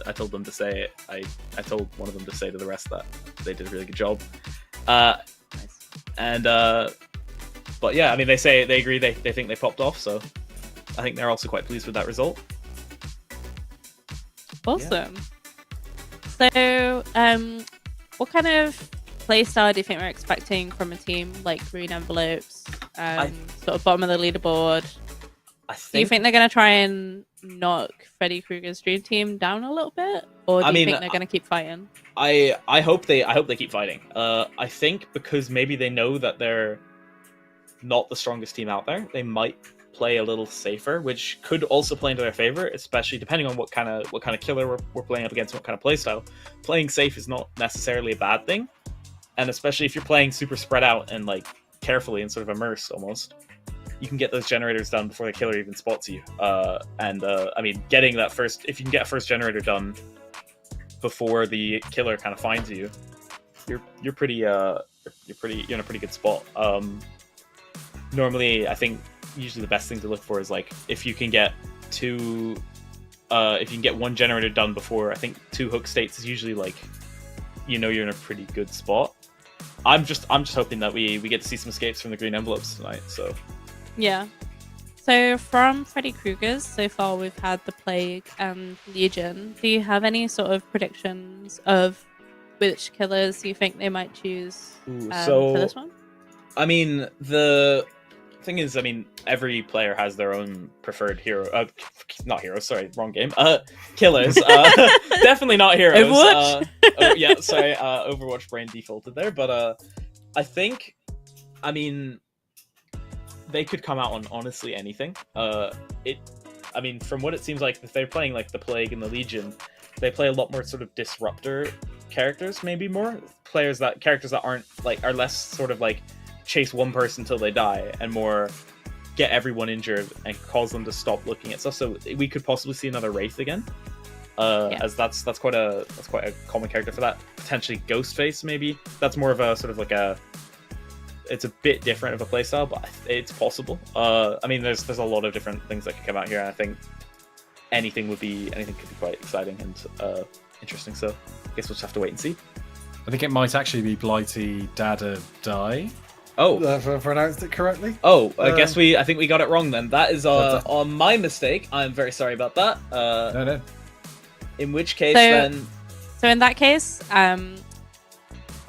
I told them to say. I told one of them to say to the rest that they did a really good job. Nice. And but yeah, I mean, they agree. They think they popped off. So I think they're also quite pleased with that result. Awesome. So, what kind of playstyle do you think we're expecting from a team like Green Envelopes? Sort of bottom of the leaderboard. Do you think they're going to try and knock Freddy Krueger's Dream Team down a little bit, or do you think they're going to keep fighting? I hope they keep fighting. I think because maybe they know that they're not the strongest team out there, they might play a little safer, which could also play into their favor, especially depending on what kind of killer we're playing up against, what kind of playstyle. Playing safe is not necessarily a bad thing, and especially if you're playing super spread out and like carefully and sort of immersed almost, you can get those generators done before the killer even spots you. I mean, getting that if you can get a first generator done before the killer kind of finds you, you're in a pretty good spot. Normally, I think usually the best thing to look for is like if you can get one generator done before, I think 2 hook states is usually like, you're in a pretty good spot. I'm just hoping that we get to see some escapes from the green envelopes tonight. So yeah. So from Freddy Krueger's, so far we've had the Plague and Legion. Do you have any sort of predictions of which killers you think they might choose Ooh, for this one? I mean, the thing is, every player has their own preferred hero. Not heroes, sorry, wrong game. Killers. Definitely not heroes. Overwatch? Overwatch brain defaulted there, but I think, they could come out on honestly anything. From what it seems like, if they're playing like the Plague and the Legion, they play a lot more sort of disruptor characters, maybe more characters that are less sort of like chase one person till they die and more get everyone injured and cause them to stop looking at stuff. So we could possibly see another Wraith again, as that's quite a common character for that. Potentially Ghostface, maybe. That's more of a sort of like it's a bit different of a playstyle, but it's possible. There's a lot of different things that could come out here, and I think anything could be quite exciting and interesting. So I guess we'll just have to wait and see. I think it might actually be Blighty Dada Die. Oh, If I pronounced it correctly. Oh, I think we got it wrong then. That is on my mistake. I'm very sorry about that. No. In which case, then. So in that case,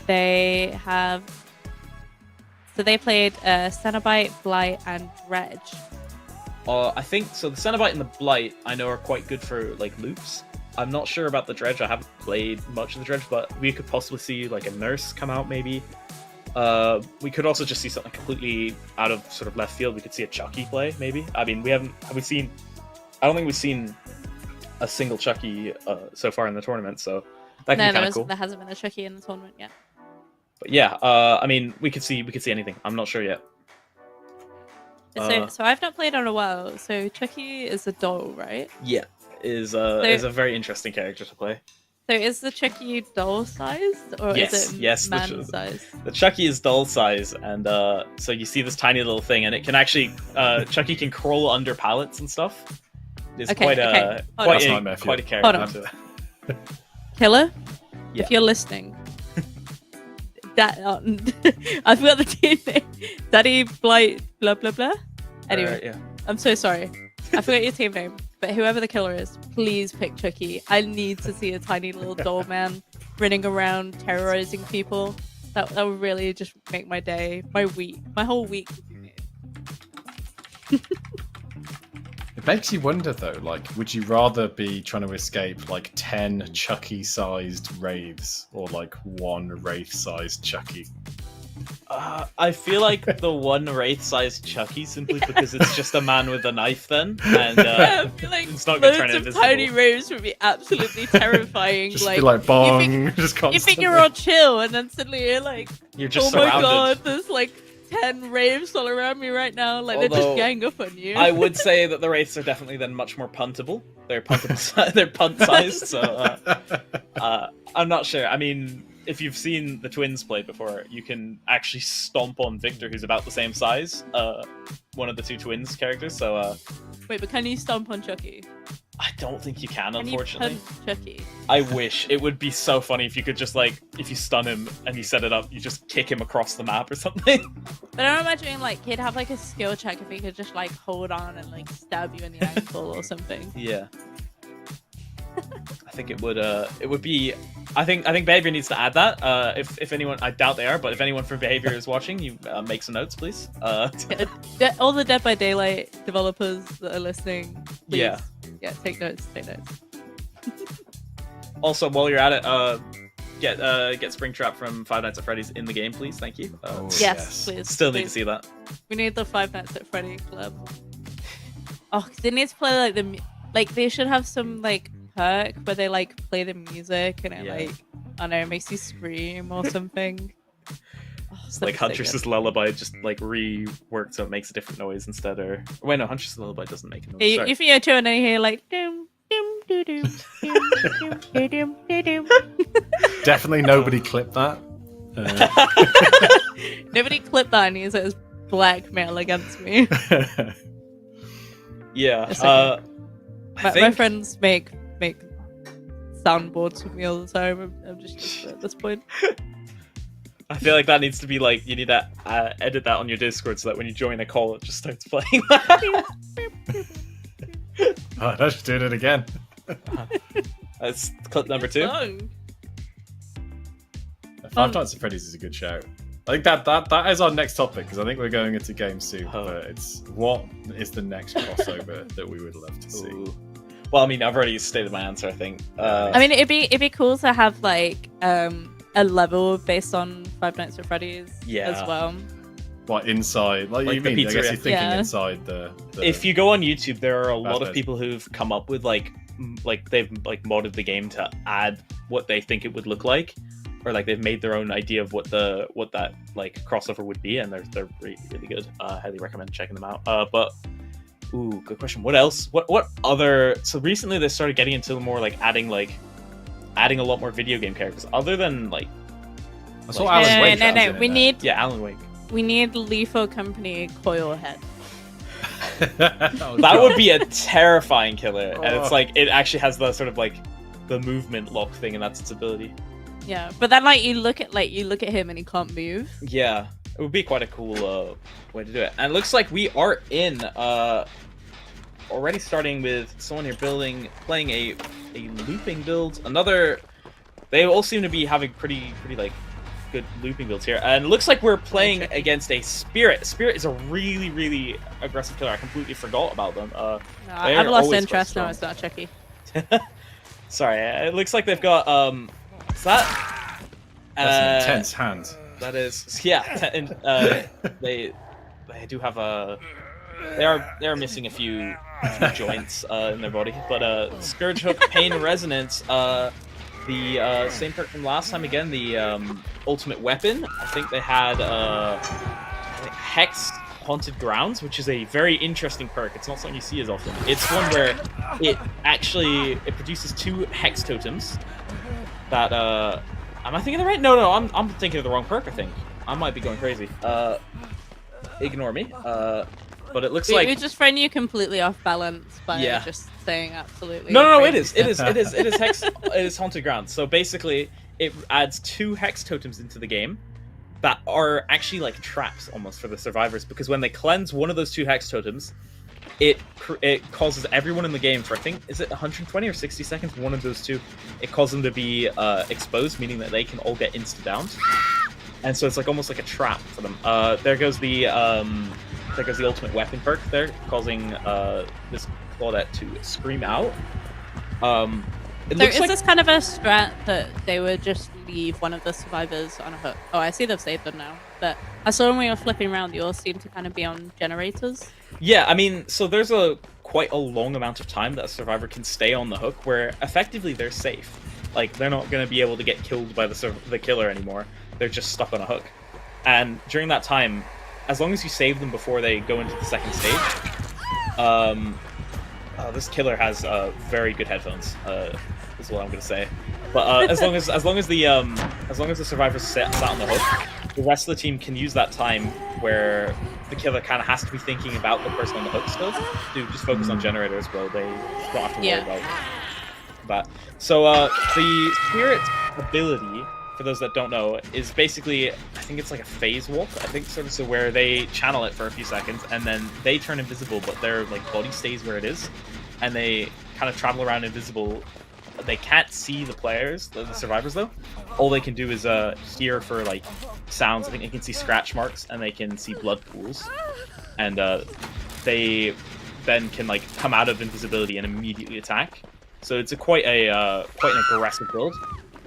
they have. So they played Cenobite, Blight, and Reg. I think so. The Cenobite and the Blight I know are quite good for like loops. I'm not sure about the Dredge. I haven't played much of the Dredge, but we could possibly see like a Nurse come out maybe. We could also just see something completely out of sort of left field. We could see a Chucky play, maybe. I mean, I don't think we've seen a single Chucky so far in the tournament, so that could be kind of cool. There hasn't been a Chucky in the tournament yet. But yeah, we could see anything. I'm not sure yet. So I've not played on a while. So Chucky is a doll, right? Yeah, is a very interesting character to play. So is the Chucky doll sized or is it man sized? The Chucky is doll size, and so you see this tiny little thing, and it can actually Chucky can crawl under pallets and stuff. It's quite a character. Hold on. Killer, Yeah. if you're listening, that I forgot the team name. Daddy Blight blah blah blah. Anyway, yeah. I'm so sorry. I forgot your team name. But whoever the killer is, please pick Chucky. I need to see a tiny little doll man running around terrorizing people. That would really just make my day, my week, my whole week would be made. It makes you wonder though, like, would you rather be trying to escape like 10 Chucky-sized Wraiths or like one Wraith-sized Chucky? I feel like the one Wraith-sized Chucky simply because it's just a man with a knife then, and I feel like it's not gonna turn loads of invisible. tiny Wraiths would be absolutely terrifying. Just be like bong, just constantly. You think you're all chill, and then suddenly you're like, You're just oh my surrounded. god, there's like 10 Wraiths all around me right now. Like they're Although, just gang up on you. I would say that the Wraiths are definitely then much more puntable. They're puntable. They're punt-sized, so I'm not sure. I mean, if you've seen the twins play before, you can actually stomp on Victor, who's about the same size, one of the two twins characters. So Wait, but can you stomp on Chucky? I don't think you can, Can unfortunately. you punch Chucky? I wish. It would be so funny if you could just like, if you stun him and you set it up, you just kick him across the map or something. But I'm imagining like he'd have like a skill check if he could just like hold on and like stab you in the ankle or something. Yeah. I think it would be. I think Behavior needs to add that. If anyone, I doubt they are, but if anyone from Behavior is watching, you make some notes, please. All the Dead by Daylight developers that are listening, please. Yeah. Yeah, take notes. Also, while you're at it, get Springtrap from Five Nights at Freddy's in the game, please. Thank you. Yes, please. Still need please. to see that. We need the Five Nights at Freddy club. Oh, 'cause they need to play like they should have some like perk where they like play the music and it like I don't know, it makes you scream or something. Oh, Like Huntress's Lullaby just like reworked so it makes a different noise instead, or wait, no, Huntress's Lullaby doesn't make a noise. Yeah, Sorry. if you're chewing and you hear like doom doom doo doom doom doom doom doom doom. Definitely nobody clipped that. Nobody clip that and use it as blackmail against me. Yeah. It's okay. I My think friends make soundboards with me all the time. I'm just used to it at this point. I feel like that needs to be like, you need to edit that on your Discord so that when you join a call, it just starts playing. Oh, I just did it again. That's clip number 2. Song. Five Nights at Freddy's is a good shout. I think that is our next topic, because I think we're going into games soon. Oh. But it's what is the next crossover that we would love to see. Ooh. Well, I mean, I've already stated my answer. I think. I mean, it'd be cool to have like a level based on Five Nights at Freddy's as well. What inside? Like you the mean? I guess pizzeria. you're thinking Yeah. inside the. If you go on YouTube, there are a lot of bad. people who've come up with like they've like modded the game to add what they think it would look like, or like they've made their own idea of what that like crossover would be, and they're really, really good. Highly recommend checking them out. But ooh, good question. What else? What other? So recently they started getting into more like adding a lot more video game characters, other than like. I saw like- Alan Wake. No, that was in we there. need Yeah, Alan Wake. Lethal Company Coil Head. That would be a terrifying killer, and it's Oh. like it actually has the sort of like the movement lock thing, and that's its ability. Yeah, but then like you look at him and he can't move. Yeah, it would be quite a cool way to do it. And it looks like we are in already starting with someone here playing a looping build. They all seem to be having pretty like good looping builds here, and it looks like we're playing against a Spirit. Spirit is a really, really aggressive killer. I completely forgot about them. No, They're I've lost always interest quite now. strong. It's not Chucky. Sorry, it looks like they've got is that That's an intense hand. that is and they do have they are missing a few joints in their body, but Scourge Hook, Pain Resonance, the same perk from last time again, the ultimate weapon. I think they had Hex Haunted Grounds, which is a very interesting perk. It's not something you see as often. It's one where it produces 2 Hex totems that am I thinking of the right? No, I'm thinking of the wrong perk, I think. I might be going crazy. Ignore me. But it looks like We're just throwing you completely off balance by Yeah. just saying absolutely. No, it crazy is stuff. Hex. It is Haunted Grounds. So basically, it adds 2 Hex totems into the game that are actually like traps almost for the survivors, because when they cleanse one of those 2 Hex totems, it causes everyone in the game for, I think, is it 120 or 60 seconds? One of those 2, it causes them to be exposed, meaning that they can all get insta-downed. And so it's like almost like a trap for them. There goes the ultimate weapon perk there, causing this Claudette to scream out. It So looks is like this kind of a strat that they would just leave one of the survivors on a hook? Oh, I see they've saved them now. But I saw when we were flipping around, they all seem to kind of be on generators. yeah, I mean, so there's quite a long amount of time that a survivor can stay on the hook, where effectively they're safe. Like they're not going to be able to get killed by the killer anymore. They're just stuck on a hook, and during that time, as long as you save them before they go into the second stage, this killer has very good headphones. Is what I'm gonna say. But as long as the survivors sat on the hook, the rest of the team can use that time where the killer kind of has to be thinking about the person on the hook still to just focus on generators. Well, they don't have to worry about that. So the Spirit ability, for those that don't know, is basically, I think it's like a phase walk, I think, sort of, so where they channel it for a few seconds and then they turn invisible, but their like body stays where it is, and they kind of travel around invisible. They can't see the players, the survivors though. All they can do is hear for like sounds. I think they can see scratch marks and they can see blood pools, and they then can like come out of invisibility and immediately attack. So it's quite an aggressive build.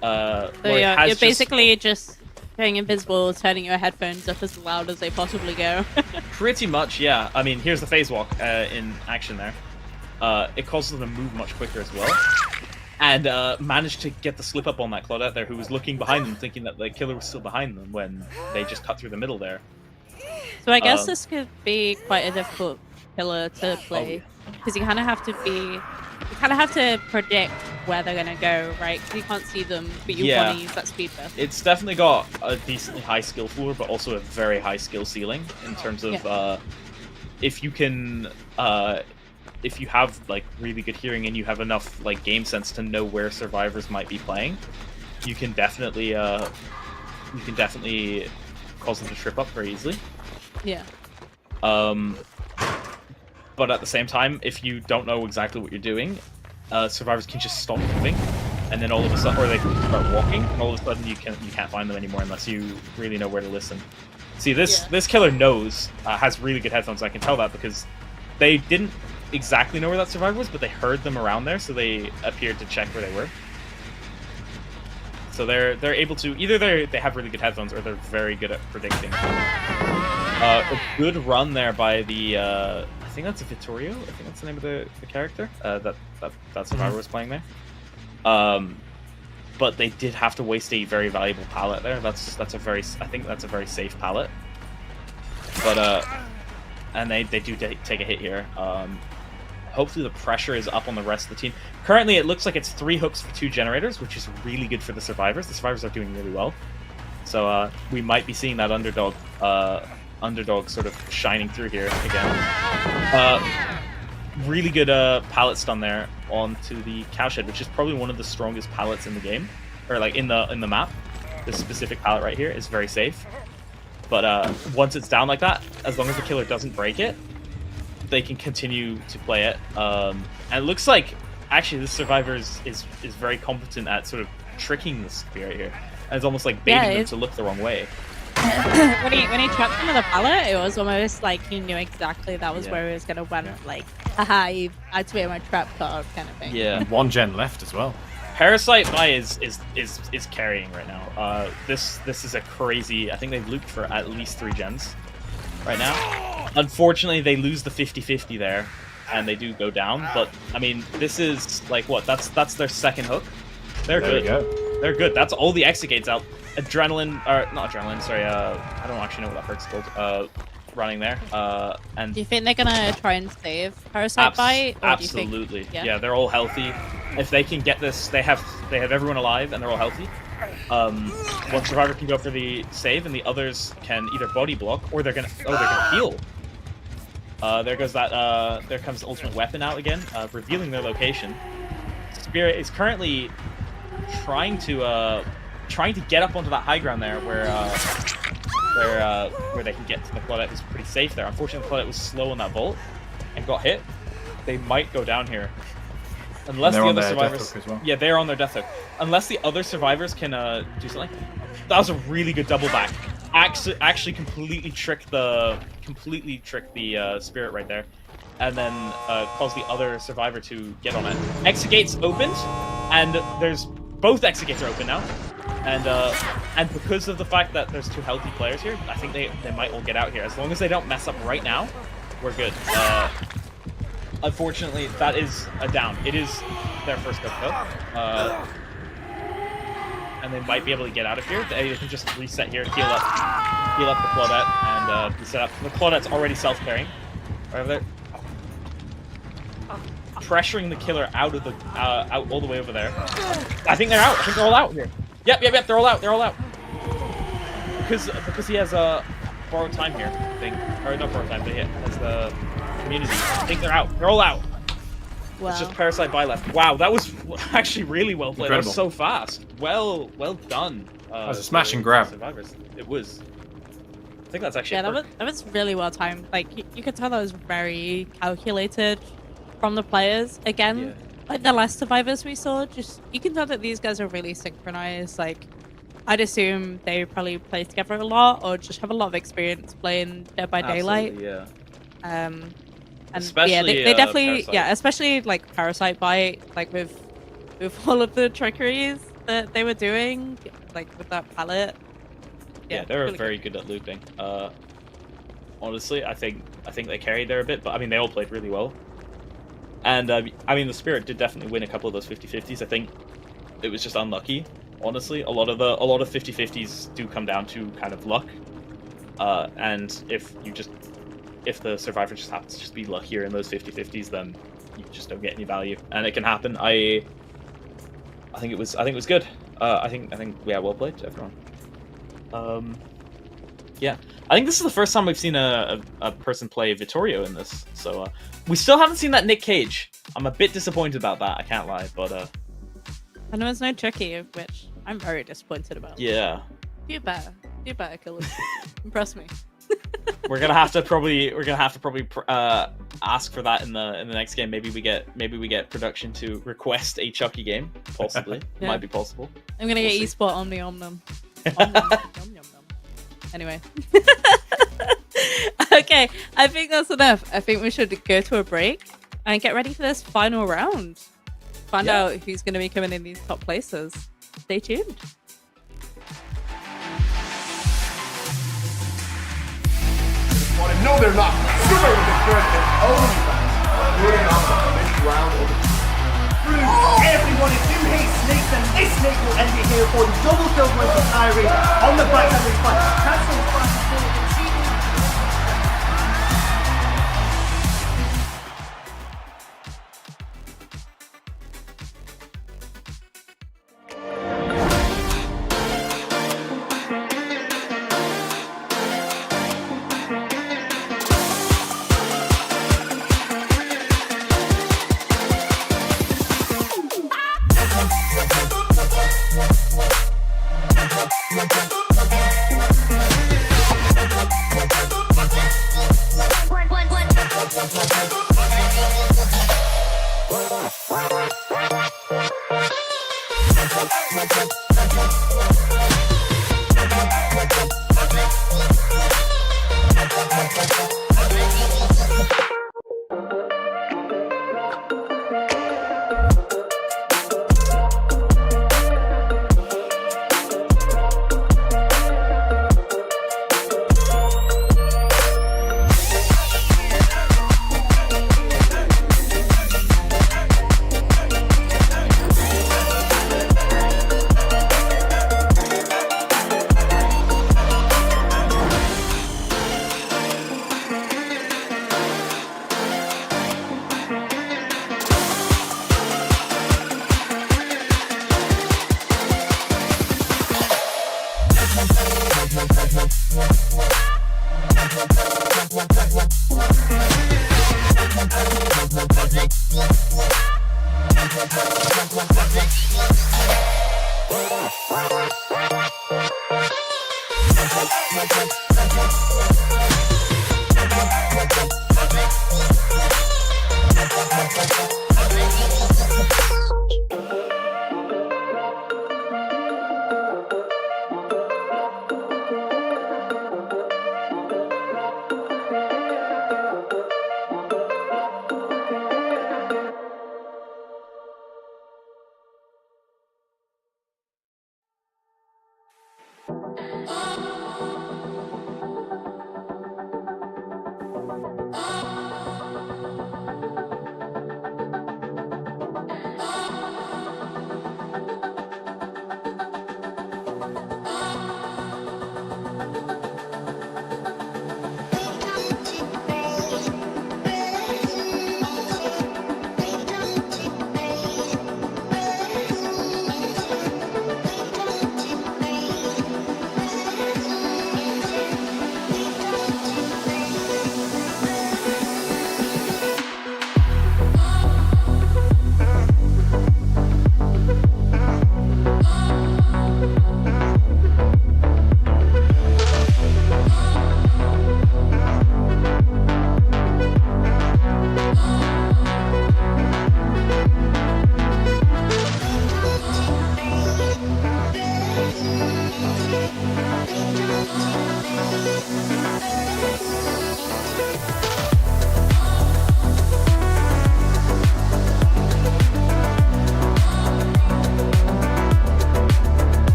So yeah, you're basically just going invisible, turning your headphones up as loud as they possibly go. Pretty much, yeah. I mean, here's the phase walk in action there. It causes them to move much quicker as well. And managed to get the slip up on that Claudette there, who was looking behind them, thinking that the killer was still behind them when they just cut through the middle there. So I guess this could be quite a difficult killer to play, because you kind of have to predict where they're gonna go, right? 'Cause you can't see them, but you want to use that speed burst. It's definitely got a decently high skill floor, but also a very high skill ceiling in terms of if you can. If you have like really good hearing and you have enough like game sense to know where survivors might be playing, you can definitely cause them to trip up very easily. Yeah. But at the same time, if you don't know exactly what you're doing, survivors can just stop moving, and then all of a sudden, or they start walking, and all of a sudden you can't find them anymore unless you really know where to listen. See, this killer knows, has really good headphones. I can tell that because they didn't exactly know where that survivor was, but they heard them around there, so they appeared to check where they were. So they're able to either they have really good headphones or they're very good at predicting. A good run there by the I think that's a Vittorio. I think that's the name of the character that survivor was playing there. But they did have to waste a very valuable pallet there. I think that's a very safe pallet. But and they do take a hit here. Hopefully the pressure is up on the rest of the team. Currently, it looks like it's 3 hooks for 2 generators, which is really good for the survivors. The survivors are doing really well. So we might be seeing that underdog sort of shining through here again. Really good pallet stun there onto the cowshed, which is probably one of the strongest pallets in the game, or like in the map. This specific pallet right here is very safe. But once it's down like that, as long as the killer doesn't break it, they can continue to play it. And it looks like actually this survivor is very competent at sort of tricking the spirit here. And it's almost like baiting them to look the wrong way. when he trapped him with a pallet, it was almost like he knew exactly that was where he was gonna win. Like, haha, you activated my trap card kind of thing. Yeah. 1 gen left as well. Parasite Buy is carrying right now. This is a crazy. I think they've looped for at least 3 gens right now. Unfortunately, they lose the 50-50 there, and they do go down. But I mean, this is like what? That's their second hook. They're There good. we go. They're good. That's all the exit gates out. Adrenaline, or not adrenaline. Sorry. I don't actually know what that perk's called. Running there. And Do you think they're gonna try and save Parasite Bite? Or absolutely. Do you think, Yeah, they're all healthy. If they can get this, they have everyone alive and they're all healthy. One survivor can go for the save, and the others can either body block or they're gonna heal. There goes that. There comes the ultimate weapon out again, revealing their location. Spirit is currently trying to get up onto that high ground there, where they can get to the Claudette, who's pretty safe there. Unfortunately, the Claudette was slow on that vault and got hit. They might go down here. Unless the other survivors, yeah, they're on their death hook. Unless the other survivors can do something. That was a really good double back. Actually, completely tricked the spirit right there, and then caused the other survivor to get on it. Exit gates opened, and there's both exit gates are open now, and because of the fact that there's 2 healthy players here, I think they might all get out here. As long as they don't mess up right now, we're good. Unfortunately, that is a down. It is their first hook though. And they might be able to get out of here. They can just reset here, heal up the Claudette, and reset up. The Claudette's already self-carrying. Right there. Pressuring the killer out of the out all the way over there. I think they're out. I think they're all out here. Yep. They're all out. They're all out. Because he has borrowed time here. I think, or not borrowed time, but he has the community. I think they're out. They're all out. Wow. It's just Parasite Buy left. Wow, that was actually really well played. Incredible. That was so fast. Well done. That was a smash and grab. Survivors. It was. I think that's actually. Yeah, that was really well timed. Like you could tell that was very calculated from the players. Again, like the last survivors we saw, just you can tell that these guys are really synchronized. Like I'd assume they probably play together a lot, or just have a lot of experience playing Dead by Daylight. Yeah. And Especially, yeah, they definitely, Parasite. yeah, especially like Parasite Bite, like with all of the trickeries that they were doing, like with that palette. Yeah, they were really very good at looping. Honestly, I think they carried there a bit, but I mean they all played really well. And I mean the Spirit did definitely win a couple of those 50-50s. I think it was just unlucky. Honestly, a lot of 50-50s do come down to kind of luck. And if the survivor just happens to just be luckier in those 50-50s, then you just don't get any value, and it can happen. I think it was good. I think yeah, well played to everyone. Yeah, I think this is the first time we've seen a person play Vittorio in this. So we still haven't seen that Nick Cage. I'm a bit disappointed about that. I can't lie, but And there was no tricky, which I'm very disappointed about. yeah, Do better, killers. Impress me. we're gonna have to probably ask for that in the next game. Maybe we get production to request a Chucky game. Possibly, Yeah. might be possible. I'm gonna We'll get see. esport Omni Omnum. Yum, yum, yum. Anyway. Okay, I think that's enough. I think we should go to a break and get ready for this final round. Find Yeah. out who's going to be coming in these top places. Stay tuned. No, they're not. Super with the threat and only fans. We're on this round of Everyone, if you hate snakes, then this snake will end it here for the double kill going to Kyrie on the backside of his fight. Cancel fast forward and see.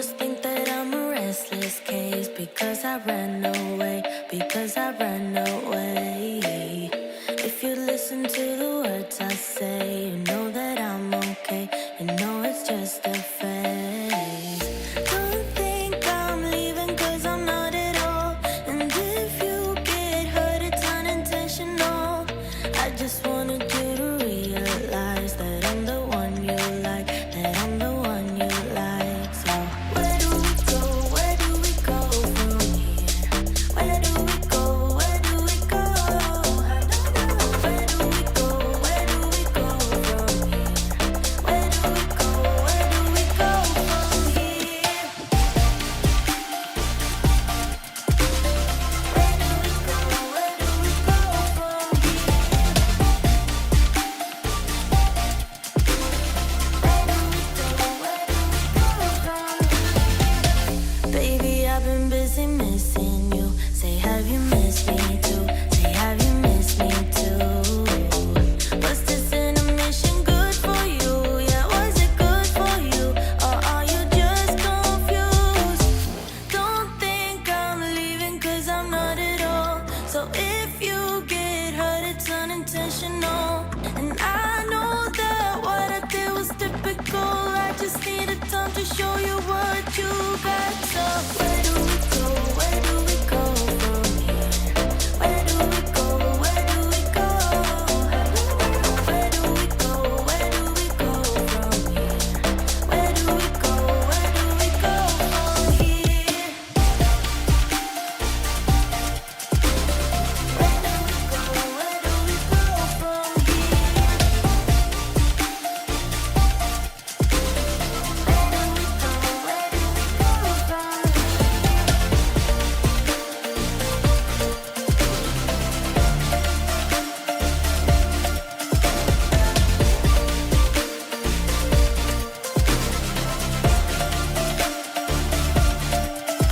must think that I'm a restless case because I ran away, because I ran away. If you listen to the words I say, you know that I'm okay, you know it's just a phase. Don't think I'm leaving 'cause I'm not at all. And if you get hurt, it's unintentional. I just wanted you to realize that I'm the one you like, that I'm the one you like. So where do we go? Where do we go from here? Where do we go? Where do we go? Where do we go? Where do we go from here? Where do we go? Where do we go from here? Where do we go? Where do we go from here? Baby, I've been busy missing you. Say, have you missed me too? Say, have you missed me too? Was this intermission good for you? Yeah, was it good for you? Or are you just confused? Don't think I'm leaving 'cause I'm not at all. So if you get hurt, it's unintentional. And I know that what I did was typical. I just needed time to show you what you got. So where do we go? Where do we go from here? Where do we go? Where do we go? Where do we go? Where do we go from here? Where do we go? Where do we go from here? Where do we go? Where do we go from here?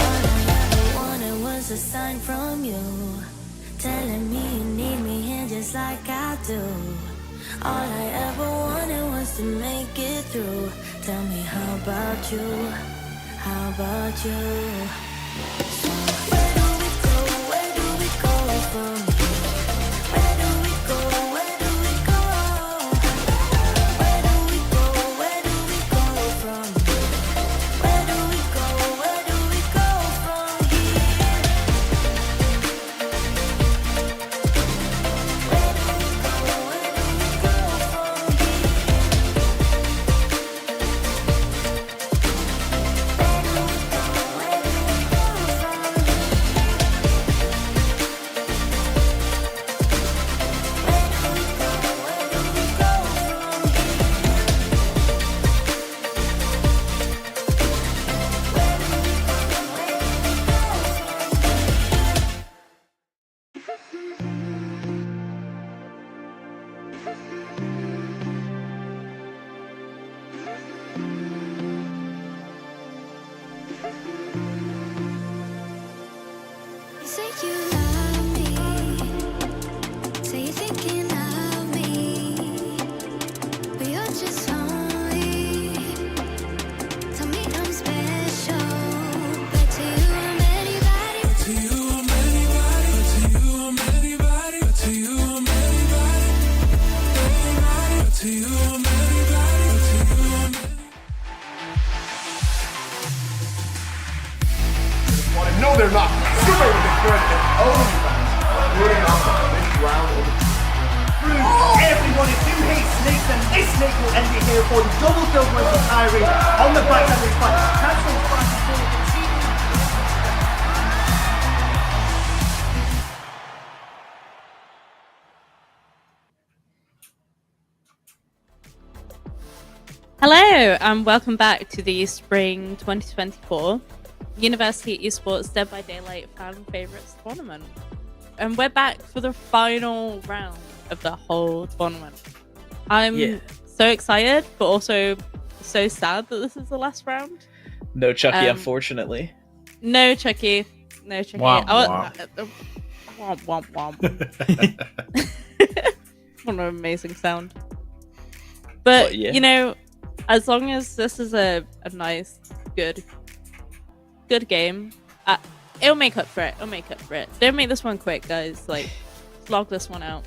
All I ever wanted was a sign from you, telling me you need me here just like I do. All I ever wanted was to make it through. Tell me, how about you? How about you? So where do we go? Where do we go from here? Where do we go? Where do we go? Where do we go? Where do we go from here? Where do we go? Where do we go from here? Where do we go? Where do we go from here? Where do we go? Where do we go from No, they're not. Super good and only fans. Moving on to this round of Everyone, if you hate snakes, then this snake will end it here for the double kill win for Kyrie on the back of this fight. Cancel fast forward and see. Hello, and welcome back to the Spring 2024 University Esports Dead by Daylight Fan Favorites Tournament. And we're back for the final round of the whole tournament. I'm so excited, but also so sad that this is the last round. No Chucky, unfortunately. No Chucky. No Chucky. Womp, Womp, womp, womp. What an amazing sound. But, Well, yeah. you know, as long as this is a nice, good good game. It'll make up for it. It'll make up for it. Don't make this one quick, guys. Like, log this one out.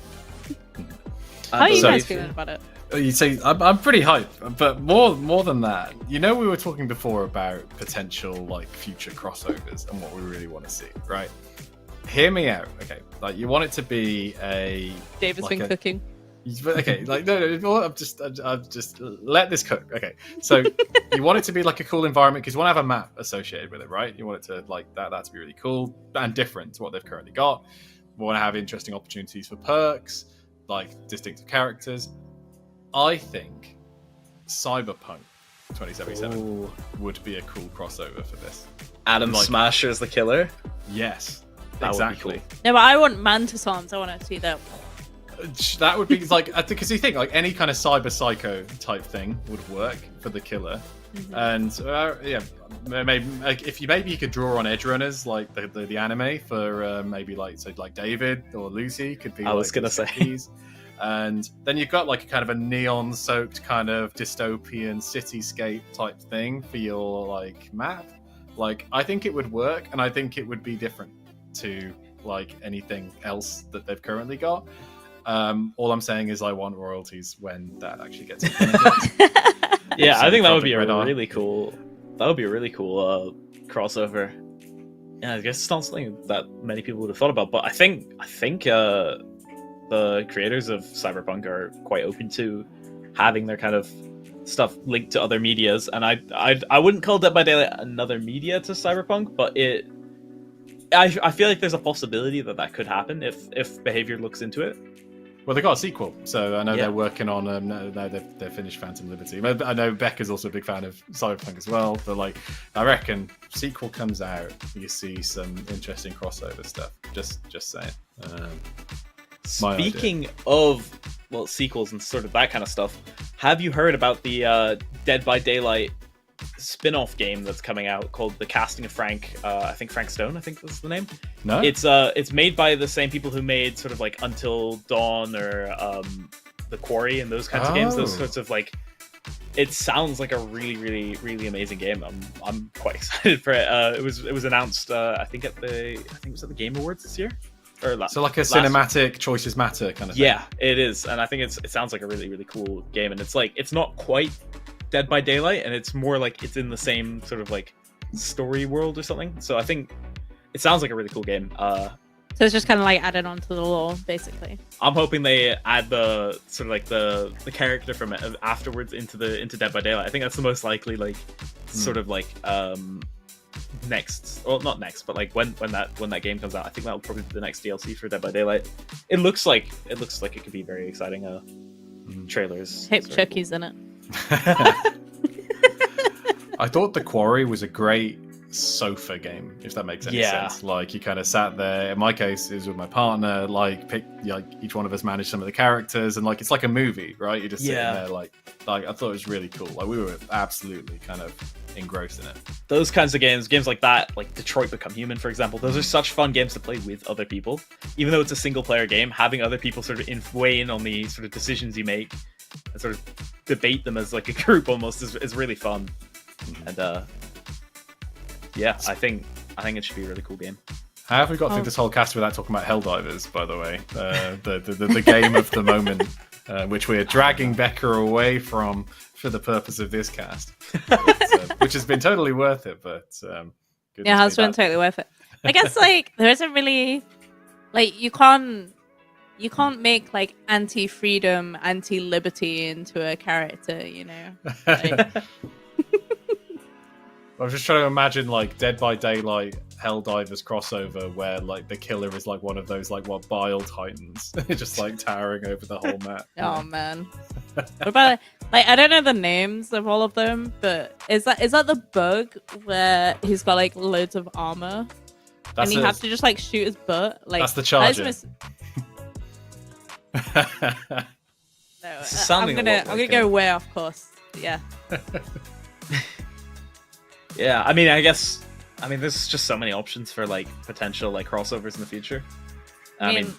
How are you guys feeling about it? You see, I'm pretty hyped, but more than that, you know, we were talking before about potential like future crossovers and what we really want to see, right? Hear me out, okay? Like, you want it to be a David's like been cooking. Okay, like no, I've just let this cook. Okay, so you want it to be like a cool environment because you want to have a map associated with it, right? You want it to like that to be really cool and different to what they've currently got. We want to have interesting opportunities for perks, like distinctive characters. I think Cyberpunk 2077 would be a cool crossover for this. Adam Smasher is the killer. Yes, That would be exactly. cool. No, but I want Mantis arms. I want to see that. That would be like, because you think like any kind of cyber psycho type thing would work for the killer, and yeah, maybe like, if you could draw on edge runners like the anime for maybe like David or Lucy could be. I was gonna say. These. And then you've got like a kind of a neon-soaked kind of dystopian cityscape type thing for your like map. Like, I think it would work, and I think it would be different to like anything else that they've currently got. All I'm saying is I want royalties when that actually gets implemented. Yeah, I think that would be Project a Red really cool. That would be a really cool crossover. Yeah, I guess it's not something that many people would have thought about, but I think the creators of Cyberpunk are quite open to having their kind of stuff linked to other medias, and I wouldn't call Dead by Daylight another media to Cyberpunk, but I feel like there's a possibility that could happen if Behavior looks into it. Well, they got a sequel, so I know Yeah. they're working on. No, they've finished Phantom Liberty. I know Becca's also a big fan of Cyberpunk as well. But like, I reckon sequel comes out, you see some interesting crossover stuff. Just saying. My idea. Speaking of sequels and sort of that kind of stuff, have you heard about the Dead by Daylight spin-off game that's coming out called The Casting of Frank? I think Frank Stone, I think that's the name. No, It's made by the same people who made sort of like Until Dawn or The Quarry and those kinds of games. Those sorts of like. It sounds like a really, really, really amazing game. I'm quite excited for it. It was announced I think it was at the Game Awards this year. So like a cinematic choices matter kind of thing. Yeah, it is, and I think it sounds like a really, really cool game. And it's like it's not quite Dead by Daylight, and it's more like it's in the same sort of like story world or something. So I think it sounds like a really cool game. So it's just kind of like added onto the lore, basically. I'm hoping they add the sort of like the character from it afterwards into Dead by Daylight. I think that's the most likely like sort of like next, well, not next, but like when that game comes out, I think that'll probably be the next DLC for Dead by Daylight. It looks like it could be very exciting. Trailers. Hope Chucky's in it. I thought The Quarry was a great sofa game, if that makes any sense. Like, you kind of sat there. In my case, it was with my partner. Like, each one of us managed some of the characters, and like it's like a movie, right? You're just sitting there, like I thought it was really cool. Like, we were absolutely kind of engrossed in it. Those kinds of games like that, like Detroit Become Human, for example, those are such fun games to play with other people. Even though it's a single player game, having other people sort of weigh in on the sort of decisions you make and sort of debate them as like a group almost is really fun. And yeah, I think it should be a really cool game. How have we got through this whole cast without talking about Helldivers, by the way? The game of the moment, which we're dragging Becca away from for the purpose of this cast, which has been totally worth it. But yeah, it has been totally worth it. I guess like there isn't really like you can't make like anti-freedom, anti-liberty into a character, you know. Like, I was just trying to imagine like Dead by Daylight Helldivers crossover where like the killer is like one of those like bile titans just like towering over the whole map. Oh man. What about like I don't know the names of all of them, but is that the bug where he's got like loads of armor and you have to just like shoot his butt? Like that's the Charger. No, I'm gonna go way off course. Yeah. Yeah, I mean, there's just so many options for like potential like crossovers in the future. I mean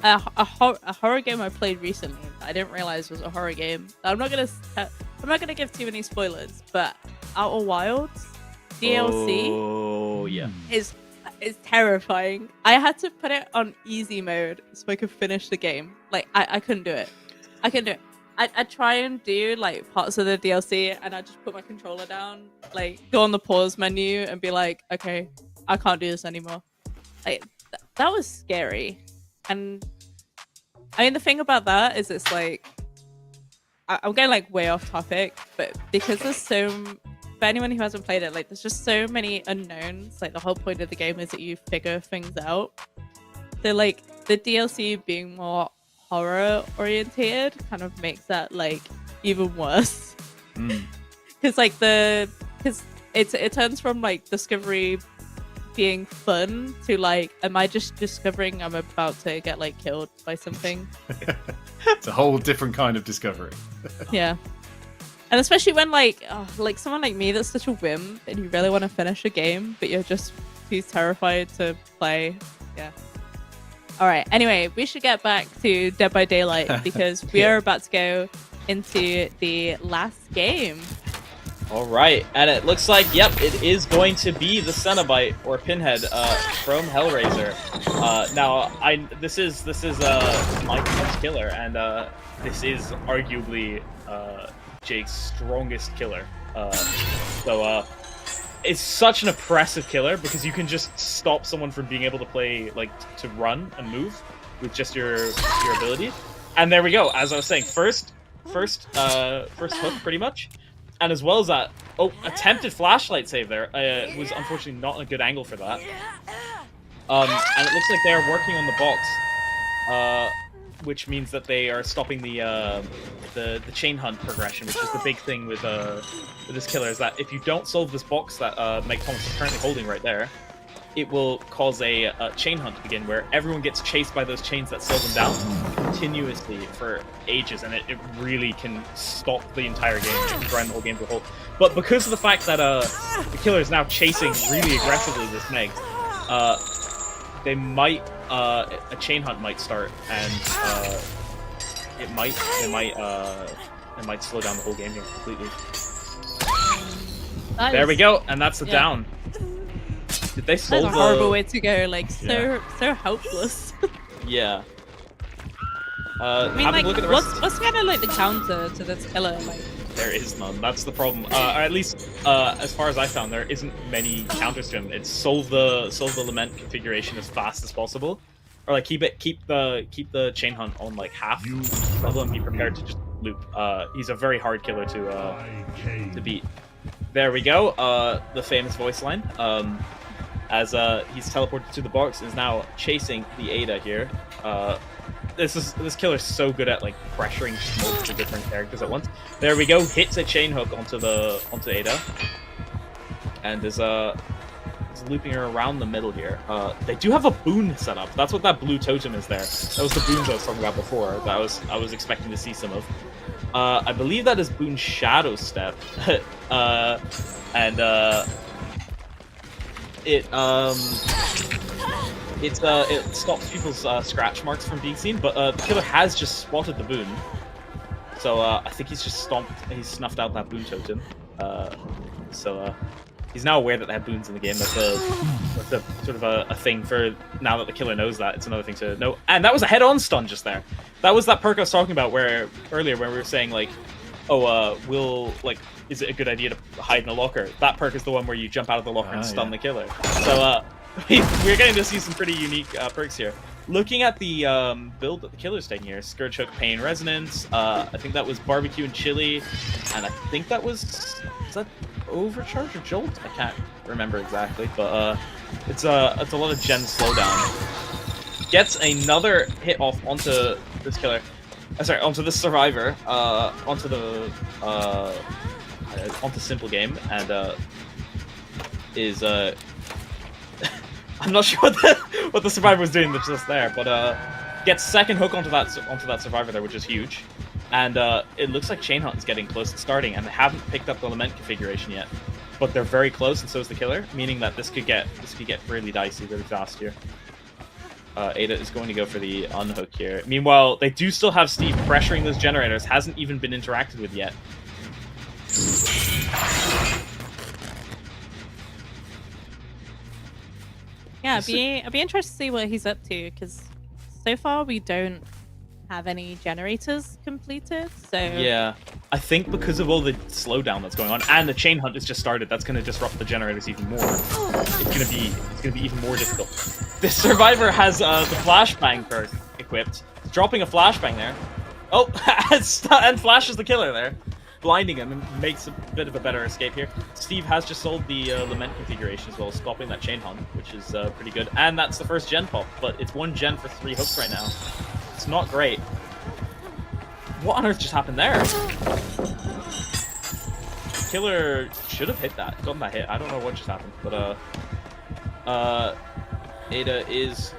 a horror game I played recently I didn't realize was a horror game. I'm not gonna give too many spoilers, but Outer Wilds DLC Oh yeah. is terrifying. I had to put it on easy mode so I could finish the game. Like I couldn't do it. I couldn't do it. I try and do like parts of the DLC, and I just put my controller down, like go on the pause menu, and be like, okay, I can't do this anymore. Like that was scary. And I mean, the thing about that is, it's like I'm getting like way off topic, but because there's for anyone who hasn't played it, like there's just so many unknowns. Like the whole point of the game is that you figure things out. So like the DLC being more horror oriented kind of makes that like even worse. Because like because it turns from like discovery being fun to like, am I just discovering I'm about to get like killed by something? It's a whole different kind of discovery. Yeah. And especially when like someone like me that's such a wimp and you really want to finish a game but you're just too terrified to play. Yeah. All right. Anyway, we should get back to Dead by Daylight because we are about to go into the last game. All right, and it looks like, yep, it is going to be the Cenobite or Pinhead from Hellraiser. Now, this is my first killer, and this is arguably Jake's strongest killer. So it's such an oppressive killer because you can just stop someone from being able to play, like, to run and move with just your ability. And there we go. As I was saying, first hook, pretty much. And as well as that, attempted flashlight save there. It was unfortunately not a good angle for that. And it looks like they're working on the box, which means that they are stopping the chain hunt progression, which is the big thing with this killer. Is that if you don't solve this box that Mike Thomas is currently holding right there, it will cause a chain hunt to begin, where everyone gets chased by those chains that slow them down continuously for ages, and it really can stop the entire game. It can grind the whole game to a halt. But because of the fact that the killer is now chasing really aggressively this Meg, they might a chain hunt might start, and it might slow down the whole game here completely. There we go, and that's the down. Did they solve That's a horrible way to go, like, so helpless. Yeah. I mean, like, what's kind of like the counter to this killer? Like, there is none. That's the problem. Or at least, as far as I found, there isn't many counters to him. It's solve the lament configuration as fast as possible, or like keep the chain hunt on like half level and be prepared to just loop. He's a very hard killer to beat. There we go. The famous voice line. As he's teleported to the box, is now chasing the Ada here. This killer's so good at like pressuring multiple different characters at once. There we go, hits a chain hook onto Ada, and is looping her around the middle here. They do have a boon set up. That's what that blue totem is there. That was the boons I was talking about before. That I was expecting to see some of. I believe that is boon Shadow Step, and it stops people's scratch marks from being seen, but the killer has just spotted the boon, so I think he's just snuffed out that boon totem. So he's now aware that they have boons in the game. That's a sort of a thing for now that the killer knows that. It's another thing to know. And that was a head-on stun just there. That was that perk I was talking about earlier when we were saying like, is it a good idea to hide in a locker? That perk is the one where you jump out of the locker and stun the killer. So we're getting to see some pretty unique perks here. Looking at the build that the killer's taking here, Scourge Hook, Pain, Resonance. I think that was Barbecue and Chili, and I think that is that Overcharge or Jolt? I can't remember exactly, but it's a lot of gen slowdown. Gets another hit off onto this killer. Onto the survivor, onto Simple Game, and is I'm not sure what the survivor was doing just there, but gets second hook onto that survivor there, which is huge, and it looks like Chain Hunt is getting close to starting, and they haven't picked up the lament configuration yet, but they're very close, and so is the killer, meaning that this could get really dicey really fast here. Ada is going to go for the unhook here. Meanwhile, they do still have Steve pressuring those generators. Hasn't even been interacted with yet. Yeah, I'd be interested to see what he's up to, because so far we don't have any generators completed. So Yeah, I think because of all the slowdown that's going on, and the chain hunt has just started, that's going to disrupt the generators even more. It's going to be even more difficult. This survivor has the flashbang perk equipped, dropping a flashbang there. Oh, and flashes the killer there, blinding him and makes a bit of a better escape here. Steve has just sold the Lament configuration as well, stopping that chain hunt, which is pretty good. And that's the first gen pop, but it's 1 gen for 3 hooks right now. It's not great. What on earth just happened there? Killer should have hit that, gotten that hit. I don't know what just happened, but Ada is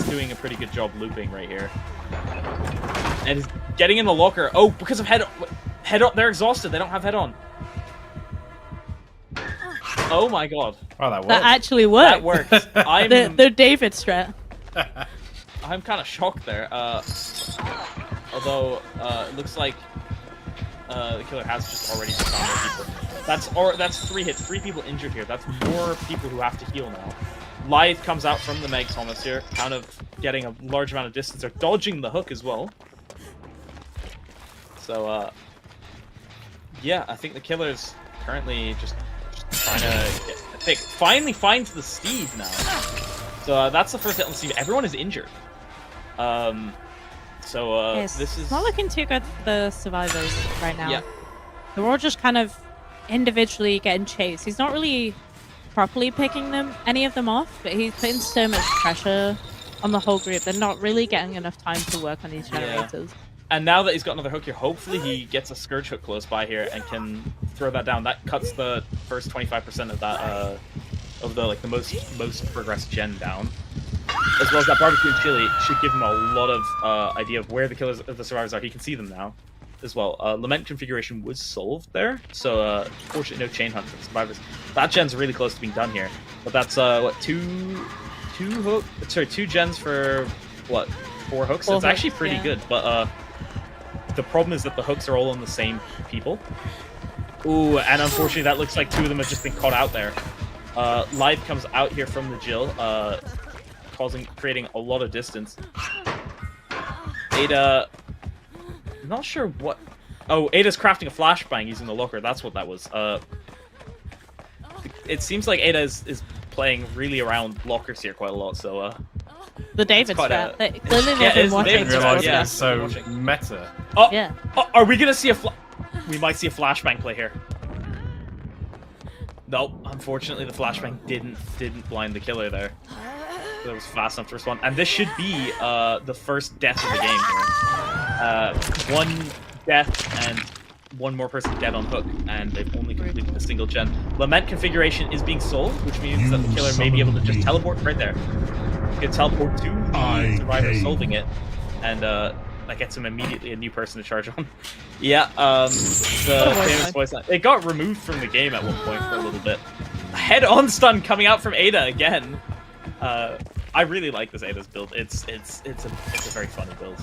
doing a pretty good job looping right here. And is getting in the locker. Oh, because of head on. They're exhausted. They don't have head on. Oh my god. Oh, that worked. that actually worked. That works. I'm the David strat. I'm kind of shocked there. Although it looks like the killer has just already found more people. That's 3 hits, 3 people injured here. That's more people who have to heal now. Lithe comes out from the Meg Thomas here, kind of getting a large amount of distance. They're dodging the hook as well. So yeah, I think the killer's currently just trying to get a pick. Finally finds the Steve now. So that's the first hit on Steve. Everyone is injured. Yes, this is not looking too good for the survivors right now. Yeah. They're all just kind of individually getting chased. He's not really properly picking any of them off, but he's putting so much pressure on the whole group. They're not really getting enough time to work on these generators. And now that he's got another hook here, hopefully he gets a Scourge hook close by here and can throw that down. That cuts the first 25% of that of the most progressed gen down. As well as that barbecue and chili should give him a lot of idea of where the survivors are. He can see them now as well. Lament configuration was solved there, so fortunately no chain hunt for the survivors. That gen's really close to being done here, but that's what two gens for what 4 hooks. It's actually pretty good, but the problem is that the hooks are all on the same people. Ooh, and unfortunately that looks like 2 of them have just been caught out there. Lithe comes out here from the Jill, creating a lot of distance. Ada, I'm not sure what. Oh, Ada's crafting a flashbang using the locker. That's what that was. It seems like Ada is playing really around lockers here quite a lot. So The David quite strat. a- Clearly they've been watching. I realize Yeah. it's so Watching. meta. Oh, Yeah. are we gonna see we might see a flashbang play here. Nope. Unfortunately, the flashbang didn't blind the killer there. That was fast enough to respond, and this should be the first death of the game here. 1 death and 1 more person dead on hook, and they've only completed a single gen. Lament configuration is being sold, which means that the killer may be able to just teleport right there. He can teleport to the survivor solving it, and that gets him immediately a new person to charge on. Yeah, the famous voice line. It got removed from the game at one point for a little bit. Head-on stun coming out from Ada again. I really like this Ada's build. It's a very funny build.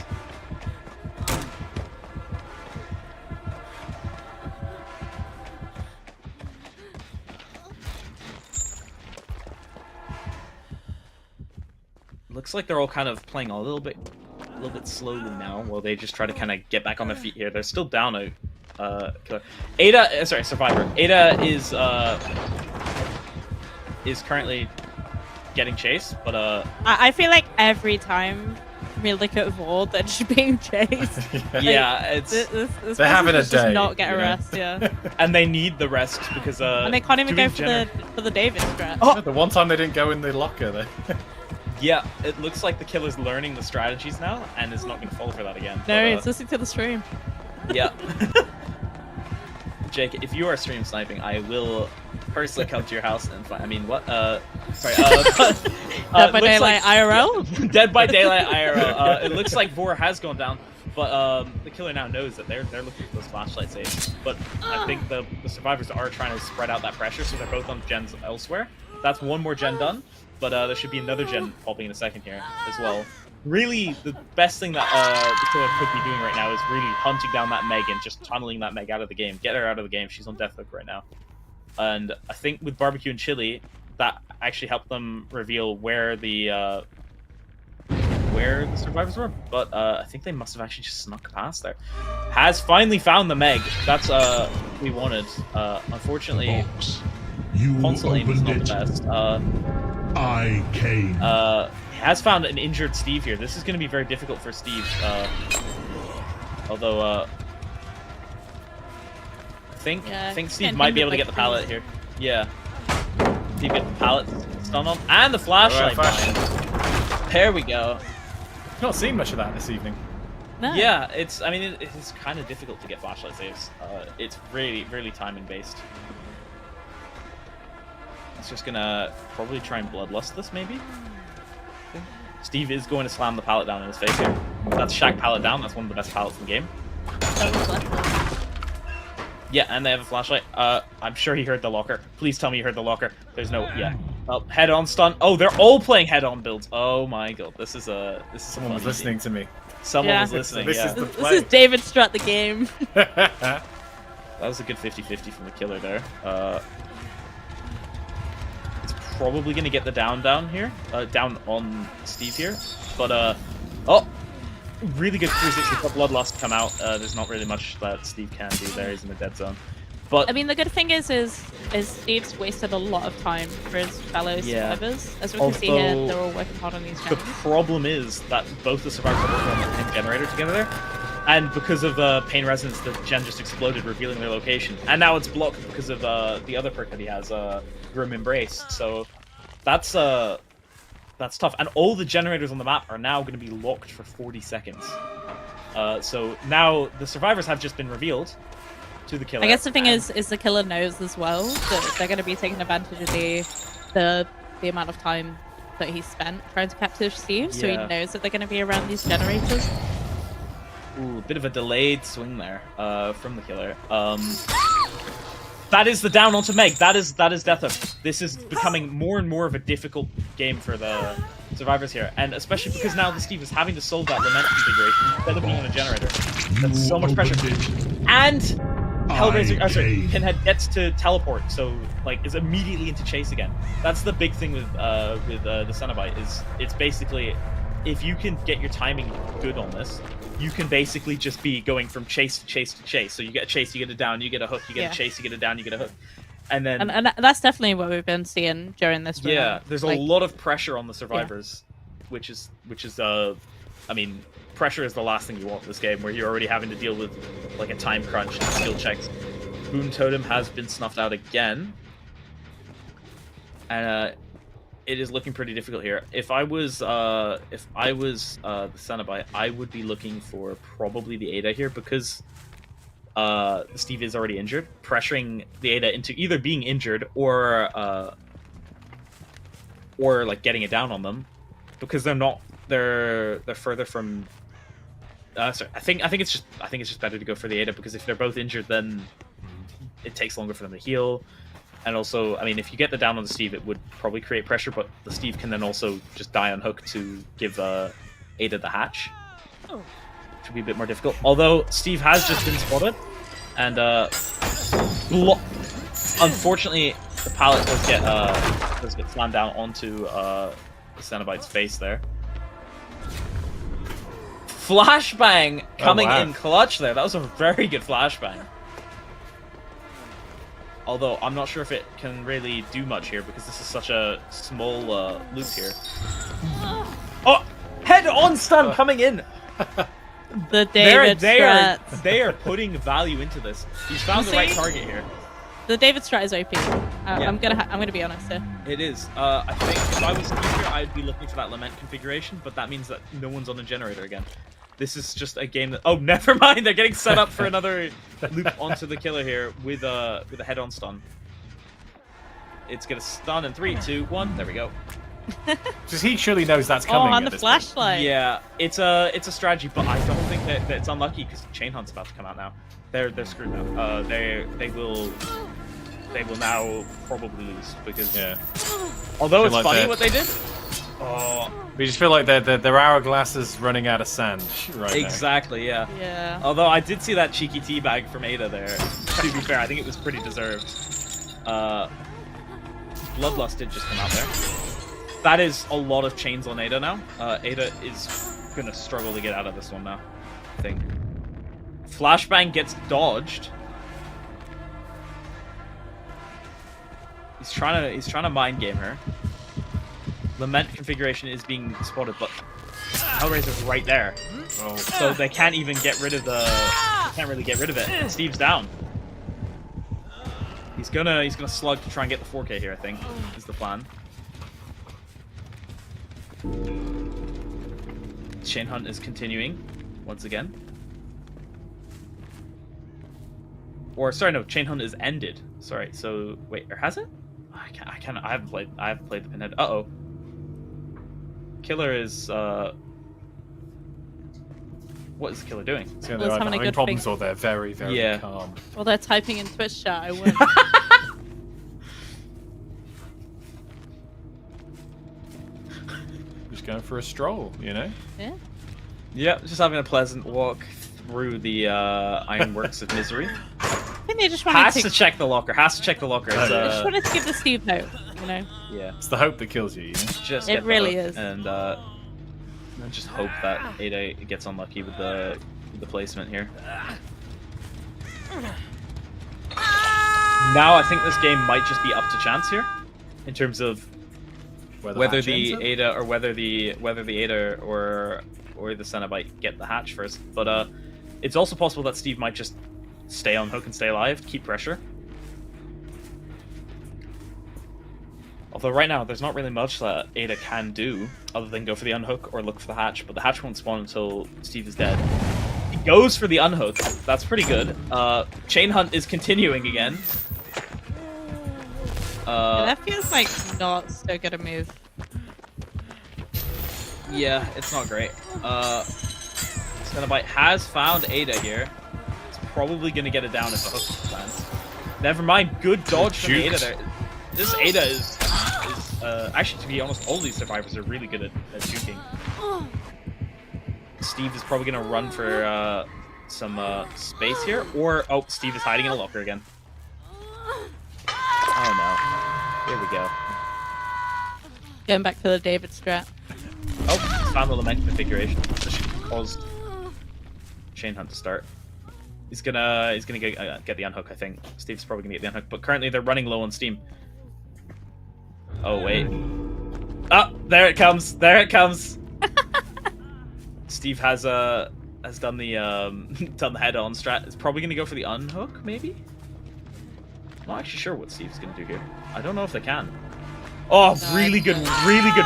Looks like they're all kind of playing a little bit slowly now, while they just try to kind of get back on their feet here. They're still down a killer. Ada, sorry, survivor. Ada is currently getting chased, but I feel like every time we look at Vord, they're just being chased. yeah, it's This They're having a person's just day, not get a you know? rest, yeah. and they need the rest because And they can't even go for the David strat. Oh! The one time they didn't go in the locker, they. Yeah, it looks like the killer's learning the strategies now and is not going to fall for that again. No, but, it's listening to the stream. Yeah. Jake, if you are stream sniping, I will personally come to your house and find. I mean, what? Sorry. Dead by Daylight IRL? Dead by Daylight IRL. It looks like Vor has gone down, but the killer now knows that they're looking for those flashlight saves. But I think the survivors are trying to spread out that pressure, so they're both on gens elsewhere. That's 1 more gen done, but there should be another gen popping in a second here as well. Really, the best thing that the killer could be doing right now is really hunting down that Meg and just tunneling that Meg out of the game. Get her out of the game. She's on death hook right now. And I think with barbecue and chili, that actually helped them reveal where the survivors were. But I think they must have actually just snuck past there. Has finally found the Meg. That's we wanted. Unfortunately, You console aim is opened not the it. best. I came. Has found an injured Steve here. This is going to be very difficult for Steve. Although I think Steve might be able to get the pallet here. Yeah. Steve get the pallet stun on and the flashlight. There we go. Not seen much of that this evening. No. Yeah, it's. I mean, it's kind of difficult to get flashlight saves. It's really timing based. It's just gonna probably try and bloodlust this, maybe. Steve is going to slam the pallet down in his face here. That's Shaq pallet down. That's one of the best pallets in the game. Yeah, and they have a flashlight. I'm sure he heard the locker. Please tell me you heard the locker. There's no. Yeah. Oh, head-on stun. Oh, they're all playing head-on builds. Oh my god, this is Someone was listening to me. Someone was listening. This Yeah. is the This is David Strut the game. That was a good 50-50 from the killer there. It's probably going to get the down here. Down on Steve here. But, oh! Really good 360 for Bloodlust come out. There's not really much that Steve can do there. He's in the dead zone. But I mean, the good thing is Steve's wasted a lot of time for his fellow survivors. As we can see here, Although, they're all working hard on these the gens. problem is that both the survivors are working on the Pain Generator together there. And because of Pain Resonance, the gen just exploded, revealing their location. And now it's blocked because of the other perk that he has, Grim Embrace. So that's tough. And all the generators on the map are now going to be locked for 40 seconds. So now the survivors have just been revealed to the killer. I guess the thing is the killer knows as well that they're going to be taking advantage of the amount of time that he spent trying to capture Steve, so he Yeah. knows that they're going to be around these generators. Ooh, a bit of a delayed swing there from the killer. That is the down onto Meg. That is Death Hook. This is becoming more and more of a difficult game for the survivors here, and especially because now the Steve is having to solve that lament configuration instead of being on a generator. That's so much pressure. And Hellraiser, Pinhead gets to teleport, so like is immediately into chase again. That's the big thing with the Cenobite is it's basically if you can get your timing good on this, you can basically just be going from chase to chase to chase. So you get a chase, you get a down, you get a hook, you get a chase, you get a down, you get a hook. And then And that's definitely what we've been seeing during this run. yeah, there's a lot of pressure on the survivors, which is I mean, pressure is the last thing you want in this game, where you're already having to deal with like a time crunch and skill checks. Boon Totem has been snuffed out again, and it is looking pretty difficult here. If I was the Cenobite, I would be looking for probably the Ada here because Steve is already injured, pressuring the Ada into either being injured or like getting it down on them because they're further from. Sorry, I think it's just better to go for the Ada because if they're both injured, then it takes longer for them to heal. And also, I mean, if you get the down on the Steve, it would probably create pressure, but the Steve can then also just die on hook to give Ada the hatch. Oh. Which would be a bit more difficult. Although, Steve has just been spotted, and unfortunately, the pallet does get slammed down onto the Cenobite's face there. Flashbang coming in clutch there. That was a very good flashbang. Although, I'm not sure if it can really do much here because this is such a small loop here. Oh! Head-on stun coming in! The David they Strat. are putting value into this. He's found the right target here. The David Strat is OP. I'm gonna be honest here. It is. I think if I was Steve here, I'd be looking for that lament configuration, but that means that no one's on the generator again. This is just a game that... Oh, never mind! They're getting set up for another loop onto the killer here with a head-on stun. It's gonna stun in 3, 2, 1. There we go. Because he surely knows that's coming. On at the this point. flashlight. Yeah, it's a strategy, but I don't think that it's unlucky because Chain Hunt's about to come out now. They're screwed now. They will now probably lose because although it's like funny what they did. Oh, we just feel like their hourglass is running out of sand right now. exactly, yeah. Yeah. Although I did see that cheeky teabag from Ada there. To be fair, I think it was pretty deserved. Bloodlust did just come out there. That is a lot of chains on Ada now. Ada is gonna struggle to get out of this one now, I think. Flashbang gets dodged. He's trying to mind game her. Lament configuration is being spotted, but Hellraiser's right there. Oh. So they can't even get rid of the. They can't really get rid of it. Steve's down. He's gonna slug to try and get the 4K here. I think is the plan. Chain Hunt is continuing once again. Or sorry, no, Chain Hunt is ended. Sorry. So wait, or has it? I haven't played the Pinhead. Uh-oh. Killer is what is the killer doing? So Well, they're having a having good problems thing. or they're very, very Yeah. calm. Well, they're typing in Twitch chat. I win. Just going for a stroll, you know? Yeah. Yeah, just having a pleasant walk through the Ironworks of Misery. I think they just wanted Has to. to check the locker. Has to check the locker. It's, They just wanted to give the Steve hope. You know. yeah, It's the hope that kills you, you know? just It get the really hook is. and just hope that Ada gets unlucky with the placement here. Now I think this game might just be up to chance here, in terms of whether hatch the ends up? Ada or whether the Ada or the Cenobite get the hatch first. But it's also possible that Steve might just stay on hook and stay alive, keep pressure. Although right now there's not really much that Ada can do other than go for the unhook or look for the hatch, but the hatch won't spawn until Steve is dead. He goes for the unhook. That's pretty good. Chain Hunt is continuing again. That feels like not so good a move. Yeah, it's not great. Cenobite has found Ada here. It's probably going to get it down if the hook lands. Never mind, good dodge from the Ada there. This Ada is actually, to be honest, all these survivors are really good at juking. Steve is probably going to run for some space here, or oh, Steve is hiding in a locker again. Oh no! Here we go. Going back to the David strat. Oh, found the lament configuration. This should cause Chain Hunt to start. He's gonna get the unhook. I think Steve's probably gonna get the unhook, but currently they're running low on steam. Oh wait! Oh, there it comes! There it comes! Steve has done the done the head-on strat. It's probably gonna go for the unhook, maybe. I'm not actually sure what Steve's gonna do here. I don't know if they can. Oh, really good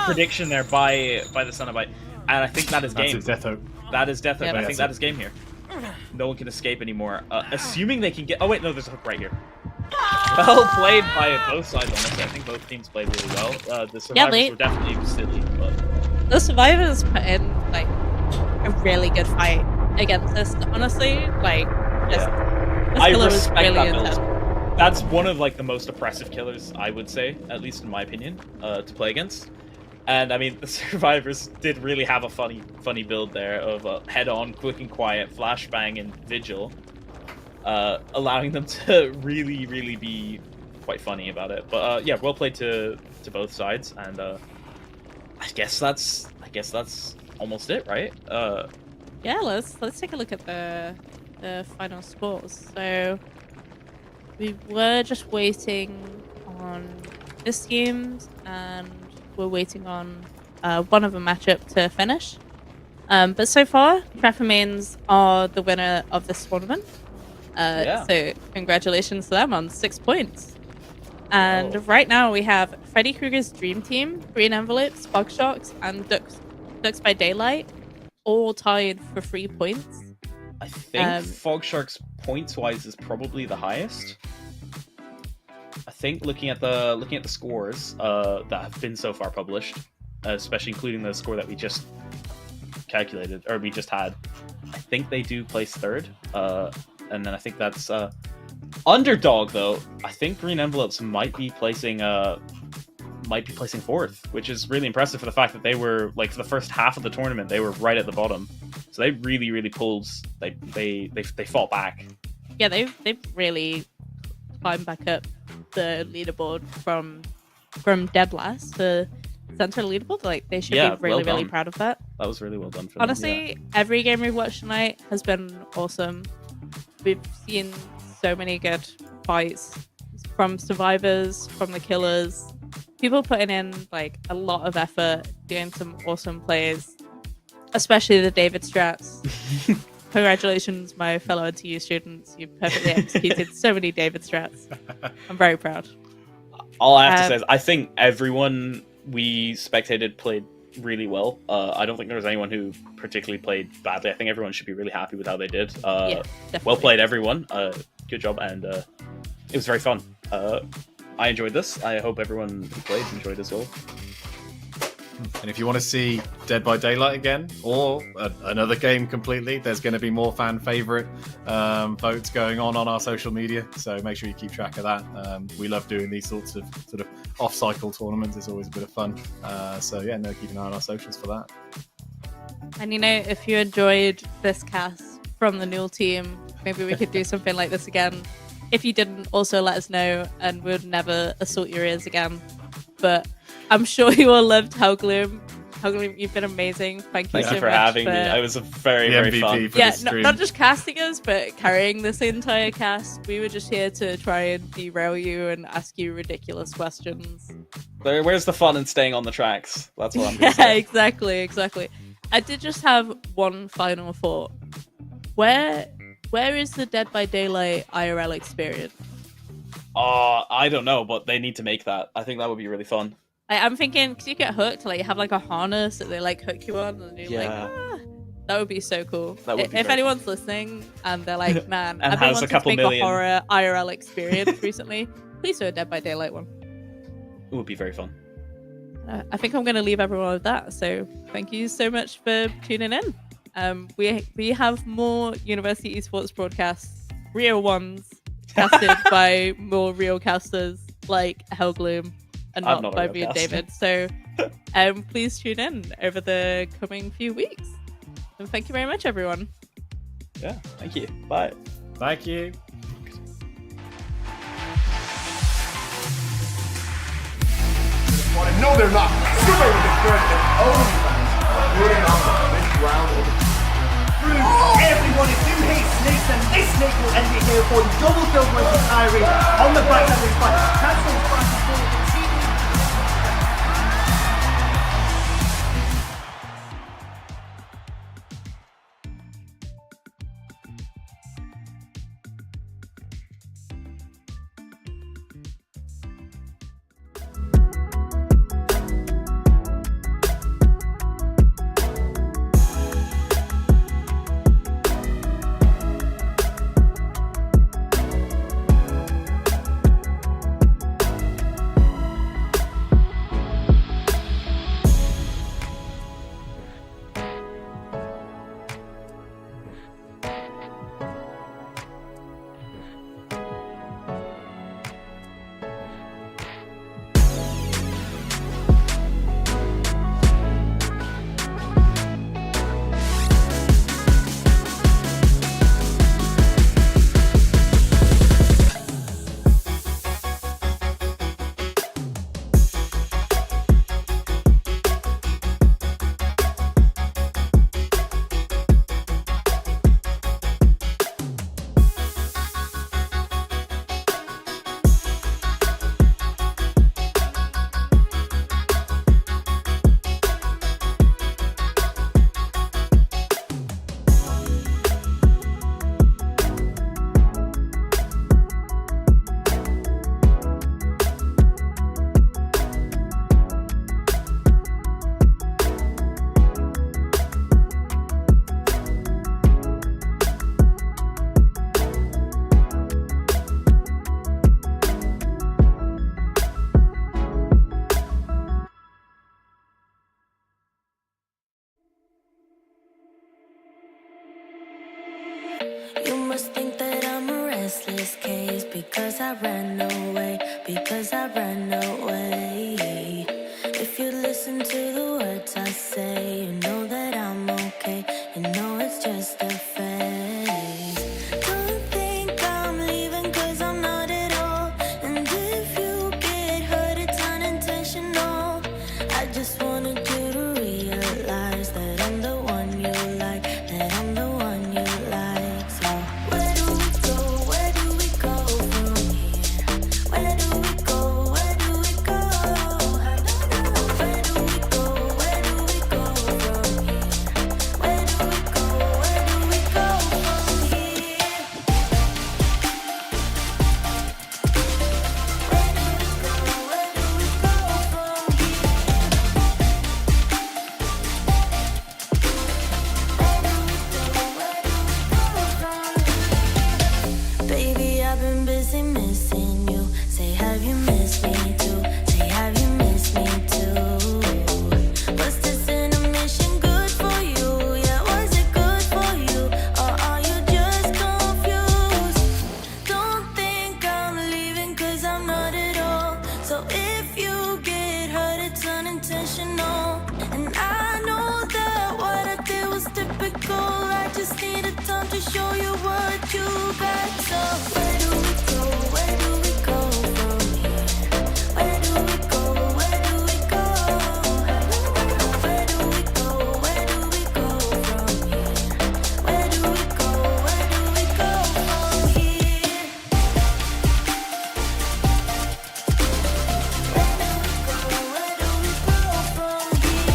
prediction there by the Cenobite, and I think that is That's game. his death hope. That is death hook. Yeah, I think that's that it. is game here. No one can escape anymore. Assuming they can get. Oh wait, no, there's a hook right here. Well played by both sides. Honestly, I think both teams played really well. The survivors were definitely silly, but The survivors put in like a really good fight against this. Honestly, like this I killer was respect really that build. intense. That's one of like the most oppressive killers, I would say, at least in my opinion, to play against. And I mean, the survivors did really have a funny build there of head-on, quick and quiet, flashbang, and vigil, allowing them to really be quite funny about it. But yeah, well played to both sides, and I guess that's almost it, right? Yeah, let's take a look at the final scores. So we were just waiting on this game, and we're waiting on one of a matchup to finish. But so far, Trapper Mains are the winner of this tournament. Yeah. So congratulations to them on 6 points. And Oh. right now we have Freddy Krueger's Dream Team, Green Envelopes, Bug Sharks, and Ducks by Daylight, all tied for 3 points. I think Fog Sharks points wise is probably the highest. I think looking at the scores that have been so far published, especially including the score that we just calculated or we just had, I think they do place third. And then I think that's underdog though. I think Green Envelopes might be placing fourth, which is really impressive for the fact that they were like for the first half of the tournament they were right at the bottom. So they really pulled. They fought back. Yeah, they've really climbed back up the leaderboard from from dead last to center leaderboard. Like they should Yeah, be really, well really done. proud of that. That was really well done for them, Honestly, every game we've watched tonight has been awesome. We've seen so many good fights from survivors, from the killers, people putting in like a lot of effort, doing some awesome plays, especially the David strats. Congratulations, my fellow NTU students. You perfectly executed so many David strats. I'm very proud. All I have to say is I think everyone we spectated played really well. I don't think there was anyone who particularly played badly. I think everyone should be really happy with how they did. Yeah, well played, everyone. Good job, and it was very fun. I enjoyed this. I hope everyone who played enjoyed as well. And if you want to see Dead by Daylight again, or another game completely, there's going to be more fan favorite votes going on our social media. So make sure you keep track of that. We love doing these sorts of off-cycle tournaments. It's always a bit of fun. So yeah, no, keep an eye on our socials for that. And if you enjoyed this cast from the Newell team, maybe we could do something like this again. If you didn't, also let us know, and we'd never assault your ears again. But I'm sure you all loved Hellgloom. Hellgloom, you've been amazing. Thank you so Thank you for much having me. It was a very, very fun. for Yeah, this stream. not just casting us, but carrying this entire cast. We were just here to try and derail you and ask you ridiculous questions. Where's the fun in staying on the tracks? That's what I'm going Yeah, to say. exactly. I did just have one final thought. Where is the Dead by Daylight IRL experience? I don't know, but they need to make that. I think that would be really fun. I'm thinking, because you get hooked, like you have like a harness that they like hook you on, and you're like, that would be so cool. That would be if very anyone's listening and they're like, man, And I've been has a wanting couple to make million. a horror IRL experience recently, please do a Dead by Daylight one. It would be very fun. I think I'm going to leave everyone with that. So thank you so much for tuning in. We have more University Esports broadcasts, real ones, casted by more real casters like Hellgloom and I'm not not a by real me and caster. David. So please tune in over the coming few weeks. And thank you very much, everyone. Yeah, thank you. Bye. Thank you. But no, they're not. Super with the third and only fans rooting on them this round of the Everyone, if you hate snakes, then this snake will end it here for you. Double kill going to Kyrie on the back of this fight. Cancel fast forward. You must think that I'm a restless case because I ran away, because I ran away. If you listen to the words I say, you know that I'm okay, you know it's just a phase. Don't think I'm leaving 'cause I'm not at all. And if you get hurt, it's unintended. just need a time to show you what you got. So where do we go? Where do we go from here? Where do we go? Where do we go? Where do we go? Where do we go from here? Where do we go? Where do we go from here? Where do we go? Where do we go from here?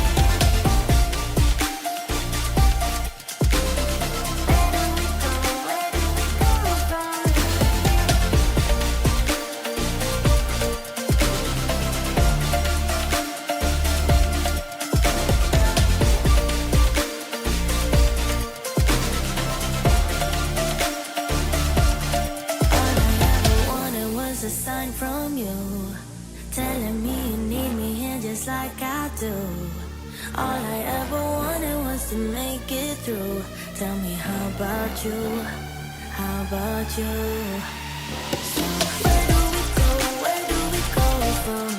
A sign from you, telling me you need me here just like I do. All I ever wanted was to make it through. Tell me, how about you? How about you? So where do we go? Where do we go from